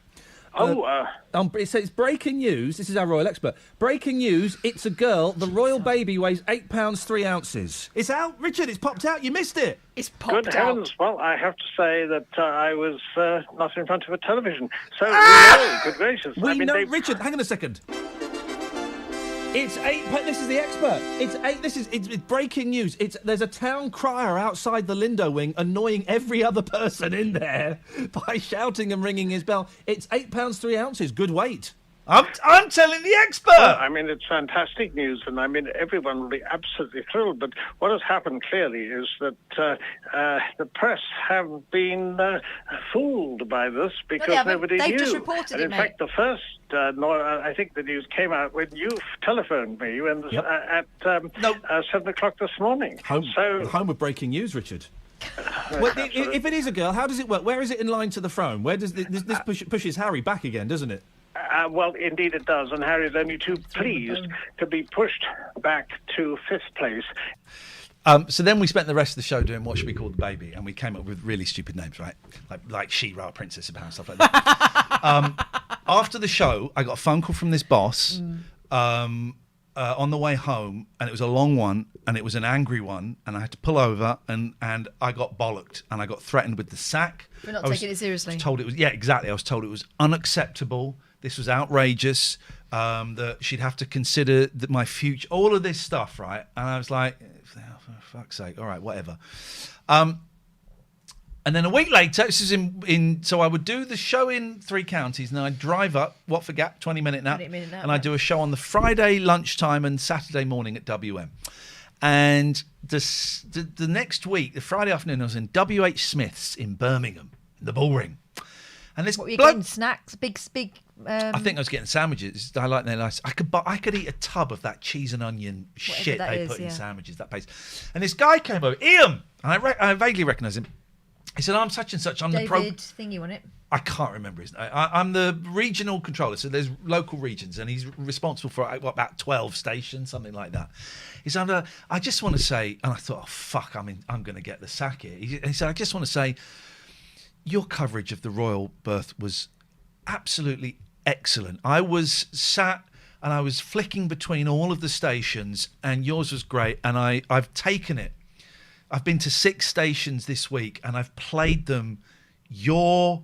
It's breaking news. This is our royal expert. Breaking news. It's a girl. The royal baby weighs 8 pounds 3 ounces. It's out, Richard. It's popped out. You missed it. It's popped out. Good heavens! Well, I have to say that I was not in front of a television. So we know. Good gracious! We know, Richard. Hang on a second. It's 8. This is the expert. It's 8. It's breaking news. There's a town crier outside the Lindo wing, annoying every other person in there by shouting and ringing his bell. It's 8 pounds 3 ounces. Good weight. I'm telling the expert. Well, I mean, it's fantastic news, and I mean, everyone will be absolutely thrilled. But what has happened clearly is that the press have been fooled by this because nobody knew. They've just reported and in fact, the first, I think the news came out when you telephoned me at 7 o'clock this morning. Home of breaking news, Richard. Well, if it is a girl, how does it work? Where is it in line to the throne? Where does this pushes Harry back again, doesn't it? Well, indeed it does, and Harry's only too pleased to be pushed back to 5th place. So then we spent the rest of the show doing What Should We Call the Baby, and we came up with really stupid names, right? Like She-Ra, Princess of Power, stuff like that. After the show, I got a phone call from this boss on the way home, and it was a long one, and it was an angry one, and I had to pull over, and I got bollocked, and I got threatened with the sack. We're not taking it seriously. Told it was, yeah, exactly. I was told it was unacceptable. This was outrageous. That she'd have to consider my future, all of this stuff, right? And I was like, oh, for fuck's sake, all right, whatever. And then a week later, this is so I would do the show in 3 counties, and then I'd drive up Watford Gap, 20-minute nap, and I'd do a show on the Friday lunchtime and Saturday morning at WM. And the next week, the Friday afternoon, I was in W.H. Smith's in Birmingham, in the Bullring. And this what were you getting? Snacks? Big. I think I was getting sandwiches. I like their nice. I could eat a tub of that cheese and onion shit they put in sandwiches. That paste. And this guy came over, Iain, and I vaguely recognise him. He said, "I'm such and such. I'm David the pro." Thingy, wasn't it? I can't remember his name. I'm the regional controller, so there's local regions, and he's responsible for about 12 stations, something like that. He's under. I just want to say, and I thought, oh fuck, I'm going to get the sack here. He said, I just want to say, your coverage of the royal birth was absolutely excellent. I was sat and I was flicking between all of the stations, and yours was great. And I've taken it. I've been to 6 stations this week, and I've played them your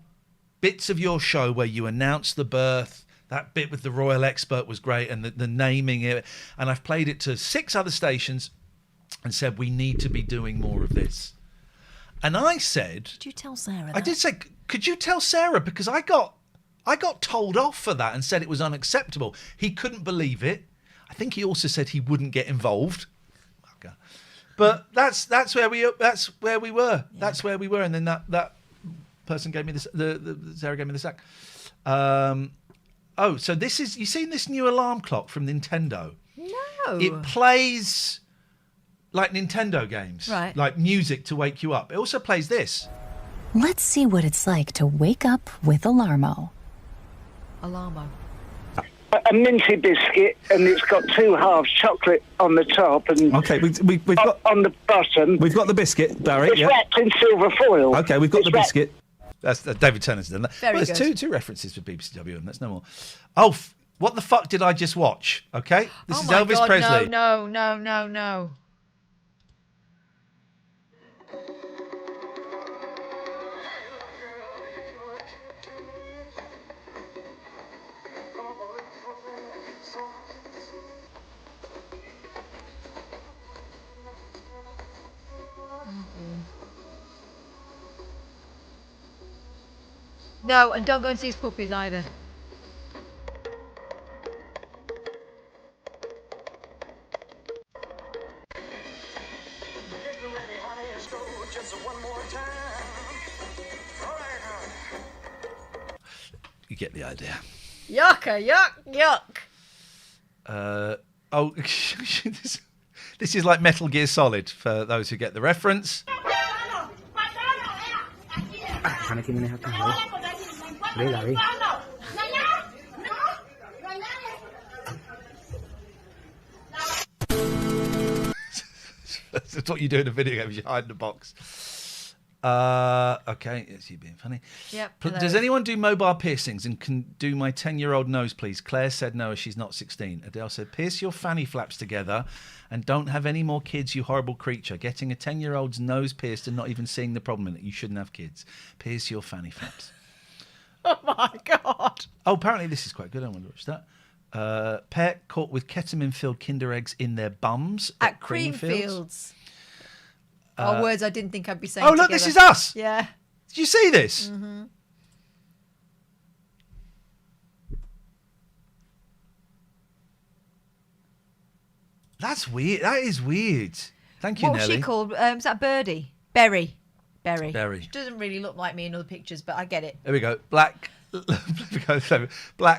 bits of your show where you announced the birth. That bit with the royal expert was great, and the naming it. And I've played it to 6 other stations and said, we need to be doing more of this. And I said... Did you tell Sarah that? I did say, could you tell Sarah? Because I got told off for that and said it was unacceptable. He couldn't believe it. I think he also said he wouldn't get involved. Okay. But that's where we were. Yeah. That's where we were. And then that person gave me this. Sarah gave me the sack. So this is, you seen this new alarm clock from Nintendo? No. It plays like Nintendo games, right? Like music to wake you up. It also plays this. Let's see what it's like to wake up with Alarmo. Alarmo. A minty biscuit, and it's got 2 halves chocolate on the top, and okay, we've got on the bottom. We've got the biscuit, Barry. It's wrapped in silver foil. Okay, we've got the biscuit. That's David Tennant's done that. Very There's good. two references for BBCW, and that's no more. Oh, what the fuck did I just watch? Okay, this is Elvis Presley. No. No, and don't go and see his puppies either. You get the idea. Yuck. This is like Metal Gear Solid for those who get the reference. That's what you do in a video game, you hide in a box. Okay, it's you being funny. Yep. Does anyone do mobile piercings and can do my 10-year-old nose, please? Claire said no, she's not 16. Adele said, pierce your fanny flaps together and don't have any more kids, you horrible creature. Getting a 10-year-old's nose pierced and not even seeing the problem in it. You shouldn't have kids. Pierce your fanny flaps. Oh my God. Oh, apparently this is quite good. I want to watch that. Pair caught with ketamine-filled Kinder eggs in their bums At Creamfields. Words I didn't think I'd be saying. Oh, look, together. this is us. Yeah. Did you see this? Mm-hmm. That's weird. That is weird. Thank you, What was Nelly. she called? Is that Birdie? Berry. Berry. She doesn't really look like me in other pictures, but I get it. There we go. Black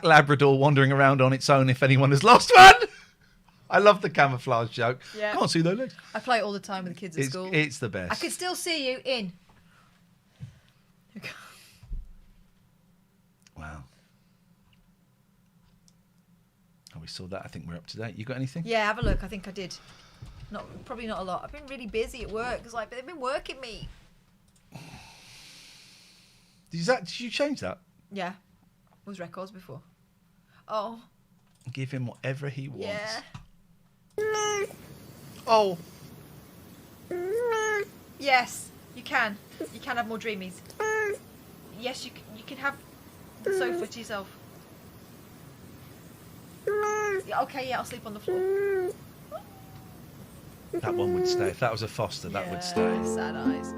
Labrador wandering around on its own if anyone has lost one. I love the camouflage joke. Yeah. Can't see their legs. I play it all the time with the kids at school. It's the best. I can still see you in. Wow. Oh, we saw that. I think we're up to date. You got anything? Yeah, have a look. I think I did. Probably not a lot. I've been really busy at work. It's like they've been working me. Did you change that? Yeah. Was records before. Oh. Give him whatever he wants. Yeah. Oh. Yes, you can. You can have more dreamies. Yes, you can have the sofa to yourself. Yeah, okay, yeah, I'll sleep on the floor. That one would stay. If that was a foster, that would stay. Sad eyes.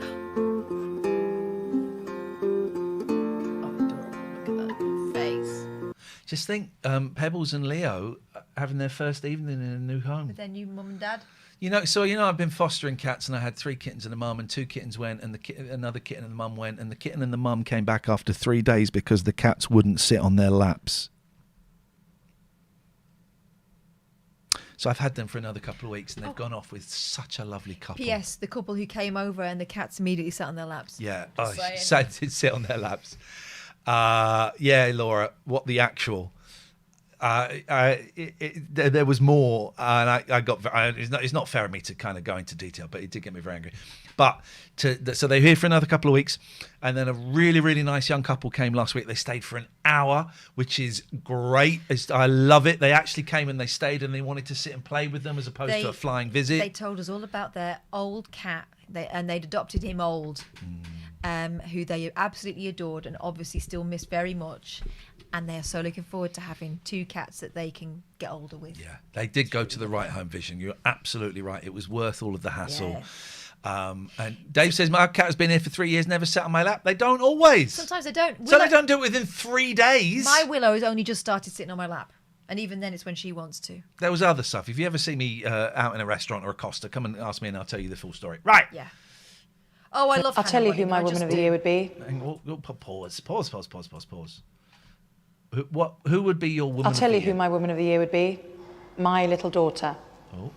Just think, Pebbles and Leo having their first evening in a new home. With their new mum and dad. I've been fostering cats, and I had 3 kittens and a mum, and 2 kittens went, and another kitten and the mum went, and the kitten and the mum came back after 3 days because the cats wouldn't sit on their laps. So I've had them for another couple of weeks, and they've gone off with such a lovely couple. P.S. The couple who came over and the cats immediately sat on their laps. Yeah, Just saying. did sit on their laps. Yeah, Laura, what the actual... there was more, and I got. It's not fair of me to kind of go into detail, but it did get me very angry. But so they're here for another couple of weeks, and then a really, really nice young couple came last week. They stayed for an hour, which is great. I love it. They actually came and they stayed, and they wanted to sit and play with them as opposed to a flying visit. They told us all about their old cat, and they'd adopted him old, who they absolutely adored and obviously still miss very much. And they are so looking forward to having 2 cats that they can get older with. Yeah, they did go to the right home vision. You're absolutely right. It was worth all of the hassle. Yeah. And Dave says, my cat has been here for 3 years, never sat on my lap. They don't always. Sometimes they don't. So they don't do it within 3 days. My Willow has only just started sitting on my lap. And even then, it's when she wants to. There was other stuff. If you ever see me out in a restaurant or a Costa, come and ask me and I'll tell you the full story. Right. Yeah. Oh, I love I'll tell you who my Woman of the Year would be. Pause. Who would be your woman I'll of tell the you year? who my Woman of the Year would be. My little daughter. Oh.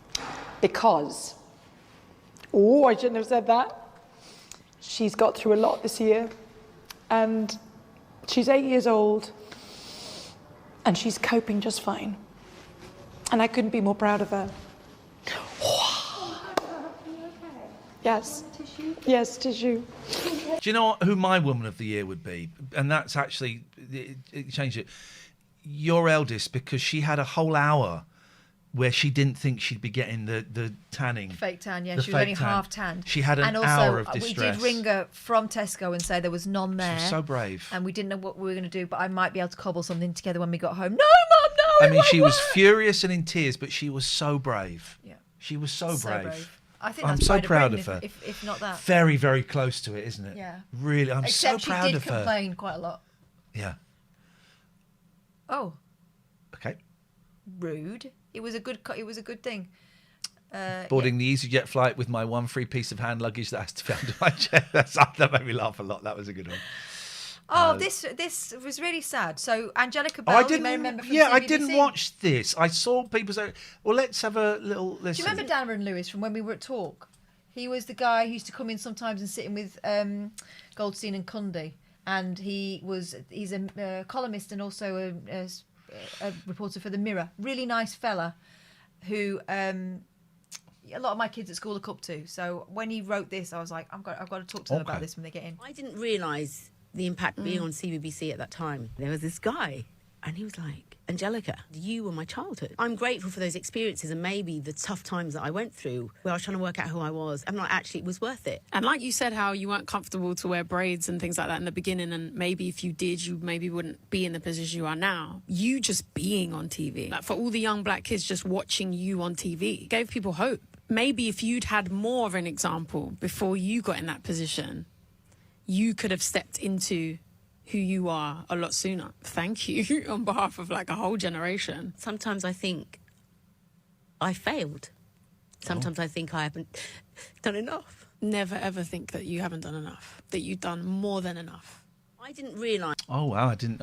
Because... Oh, I shouldn't have said that. She's got through a lot this year. And she's 8 years old. And she's coping just fine. And I couldn't be more proud of her. Yes. Yes, tissue. Do you know who my woman of the year would be? And that's actually, it changed it. Your eldest, because she had a whole hour where she didn't think she'd be getting the tanning. Fake tan, yeah. The She was only fake tan. half tanned. She had an and also, hour of distress. we did ring her from Tesco and say there was none there. She was so brave. And we didn't know what we were going to do, but I might be able to cobble something together when we got home. No, Mum, no, I mean, she was furious and in tears, but she was so brave. Yeah. She was so brave. I think I'm that's so pride proud Britain, of her. If not that. Very, very close to it, isn't it? Yeah. Really, I'm Except so proud she did of her. complain quite a lot. Yeah. Oh. Okay. Rude. It was a good thing. Boarding the EasyJet flight with my one free piece of hand luggage that has to be under my chair. That made me laugh a lot. That was a good one. Oh, this was really sad. So Angelica Bell, you may remember from I CBBC. didn't watch this. I saw people say, well, let's have a little listen. Do you remember Darren Lewis from when we were at Talk? He was the guy who used to come in sometimes and sit in with Goldstein and Cundy. And he's a columnist and also a reporter for The Mirror. Really nice fella who a lot of my kids at school look up to. So when he wrote this, I was like, I've got to talk to them about this when they get in. I didn't realise the impact being on CBBC at that time. There was this guy, and he was like, Angelica, you were my childhood. I'm grateful for those experiences and maybe the tough times that I went through where I was trying to work out who I was. I'm not actually, it was worth it. And like you said, how you weren't comfortable to wear braids and things like that in the beginning, and maybe if you did, you maybe wouldn't be in the position you are now. You just being on TV, like for all the young black kids just watching you on TV, gave people hope. Maybe if you'd had more of an example before you got in that position, you could have stepped into who you are a lot sooner. Thank you on behalf of like a whole generation. Sometimes I think I failed. Sometimes I think I haven't done enough. Never ever think that you haven't done enough, that you've done more than enough. I didn't realise. Oh wow, I didn't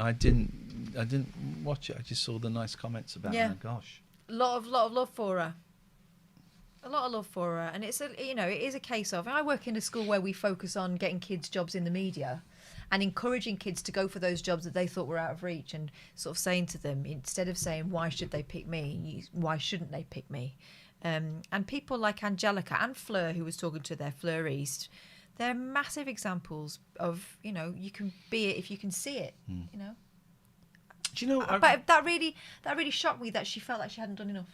watch it. I just saw the nice comments about her. Gosh. A lot of love for her. A lot of love for her, and it is a case of. I work in a school where we focus on getting kids jobs in the media, and encouraging kids to go for those jobs that they thought were out of reach, and sort of saying to them, instead of saying why should they pick me, why shouldn't they pick me? And people like Angelica and Fleur, who was talking to their Fleur East, they're massive examples of you can be it if you can see it. You know. Do you know? But that really shocked me that she felt like she hadn't done enough.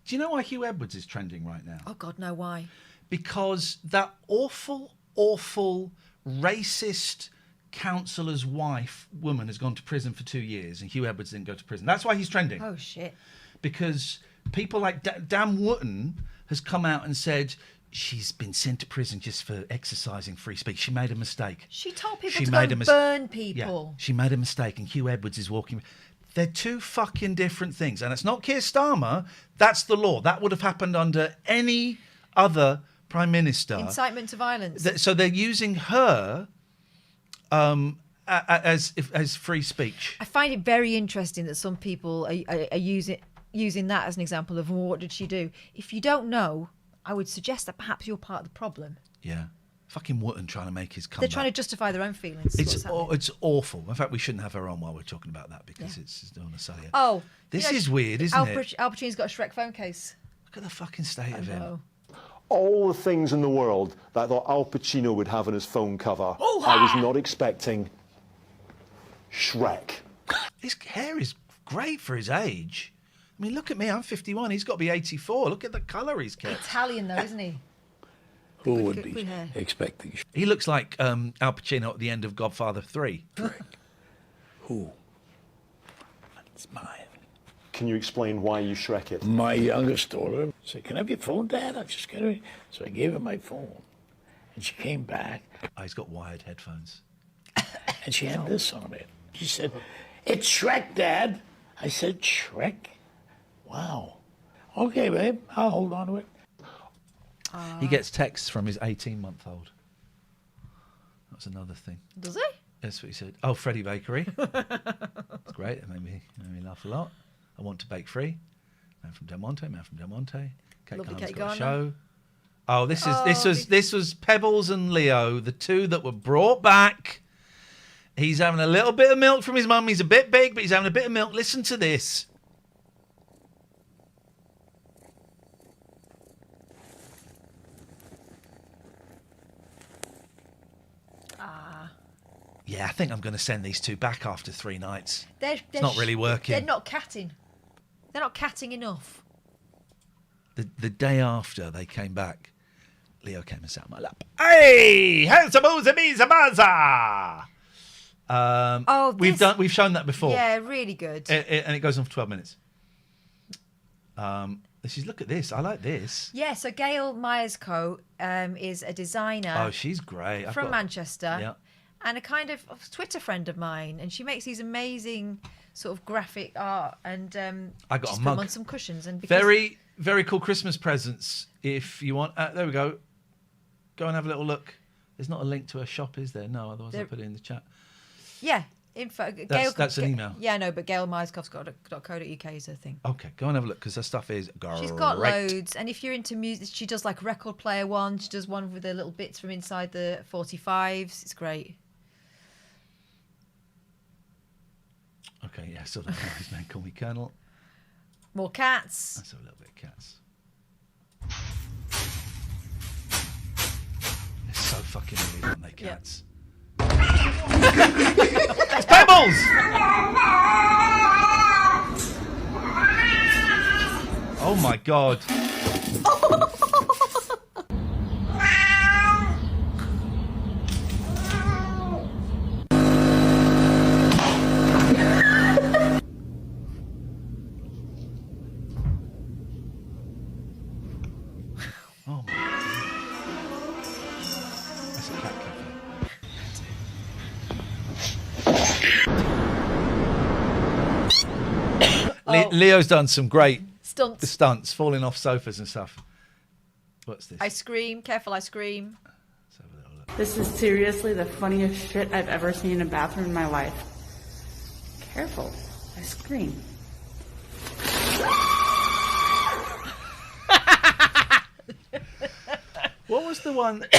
Do you know why Hugh Edwards is trending right now? Oh, God, no, why? Because that awful, awful, racist councillor's woman, has gone to prison for 2 years, and Hugh Edwards didn't go to prison. That's why he's trending. Oh, shit. Because people like Dan Wootton has come out and said she's been sent to prison just for exercising free speech. She made a mistake. She told people to go burn people. Yeah, she made a mistake, and Hugh Edwards is walking... They're two fucking different things. And it's not Keir Starmer. That's the law. That would have happened under any other Prime Minister. Incitement to violence. So they're using her as free speech. I find it very interesting that some people are using that as an example of, well, what did she do? If you don't know, I would suggest that perhaps you're part of the problem. Yeah. Fucking Wootton trying to make his comeback. They're trying to justify their own feelings. It's awful. In fact, we shouldn't have her on while we're talking about that because it's don't want to say it. Oh, this is weird, isn't it? Al Pacino's got a Shrek phone case. Look at the fucking state of him. All the things in the world that I thought Al Pacino would have on his phone cover, I was not expecting Shrek. His hair is great for his age. I mean, look at me. I'm 51. He's got to be 84. Look at the colour he's kept. Italian, though, isn't he? Who would be expecting? He looks like Al Pacino at the end of Godfather 3. Who? It's mine. Can you explain why you Shrek it? My youngest daughter said, "Can I have your phone, Dad? I just got it." So I gave her my phone, and she came back. Oh, he's got wired headphones. And she had this on it. She said, "It's Shrek, Dad." I said, "Shrek? Wow. Okay, babe, I'll hold on to it." He gets texts from his 18-month-old. That's another thing. Does he? That's what he said. Oh, Freddie Bakery. It's great. It made me laugh a lot. I want to bake free. Man from Del Monte. Kate Garner's got a show. Oh, this was Pebbles and Leo, the two that were brought back. He's having a little bit of milk from his mum. He's a bit big, but he's having a bit of milk. Listen to this. Yeah, I think I'm going to send these two back after 3 nights. It's not really working. They're not catting. They're not catting enough. The day after they came back, Leo came and sat on my lap. Hey, we've shown that before. Yeah, really good. And it goes on for 12 minutes. Look at this. I like this. Yeah, so Gail Myers-Coe is a designer. Oh, she's great. From Manchester. Yeah. And a kind of Twitter friend of mine, and she makes these amazing sort of graphic art, and I got just a put mug. them on some cushions. And Very, very cool Christmas presents. If you want, there we go. Go and have a little look. There's not a link to her shop, is there? No, otherwise I'll put it in the chat. Yeah, info. That's an email. Yeah, no, but Gail Myers-Coe.co.uk is her thing. Okay, go and have a look because her stuff is great. She's got loads, and if you're into music, she does like record player one. She does one with the little bits from inside the 45s. It's great. Okay, yeah, still don't know his name. Call me Colonel. More cats. Let's have a little bit of cats. They're so fucking weird, aren't they, cats? It's Pebbles! Oh my god. Oh my god. That's a cat cafe. Leo's done some great stunts, falling off sofas and stuff. What's this? Ice cream, careful ice cream. This is seriously the funniest shit I've ever seen in a bathroom in my life. Careful, ice cream. What was the one?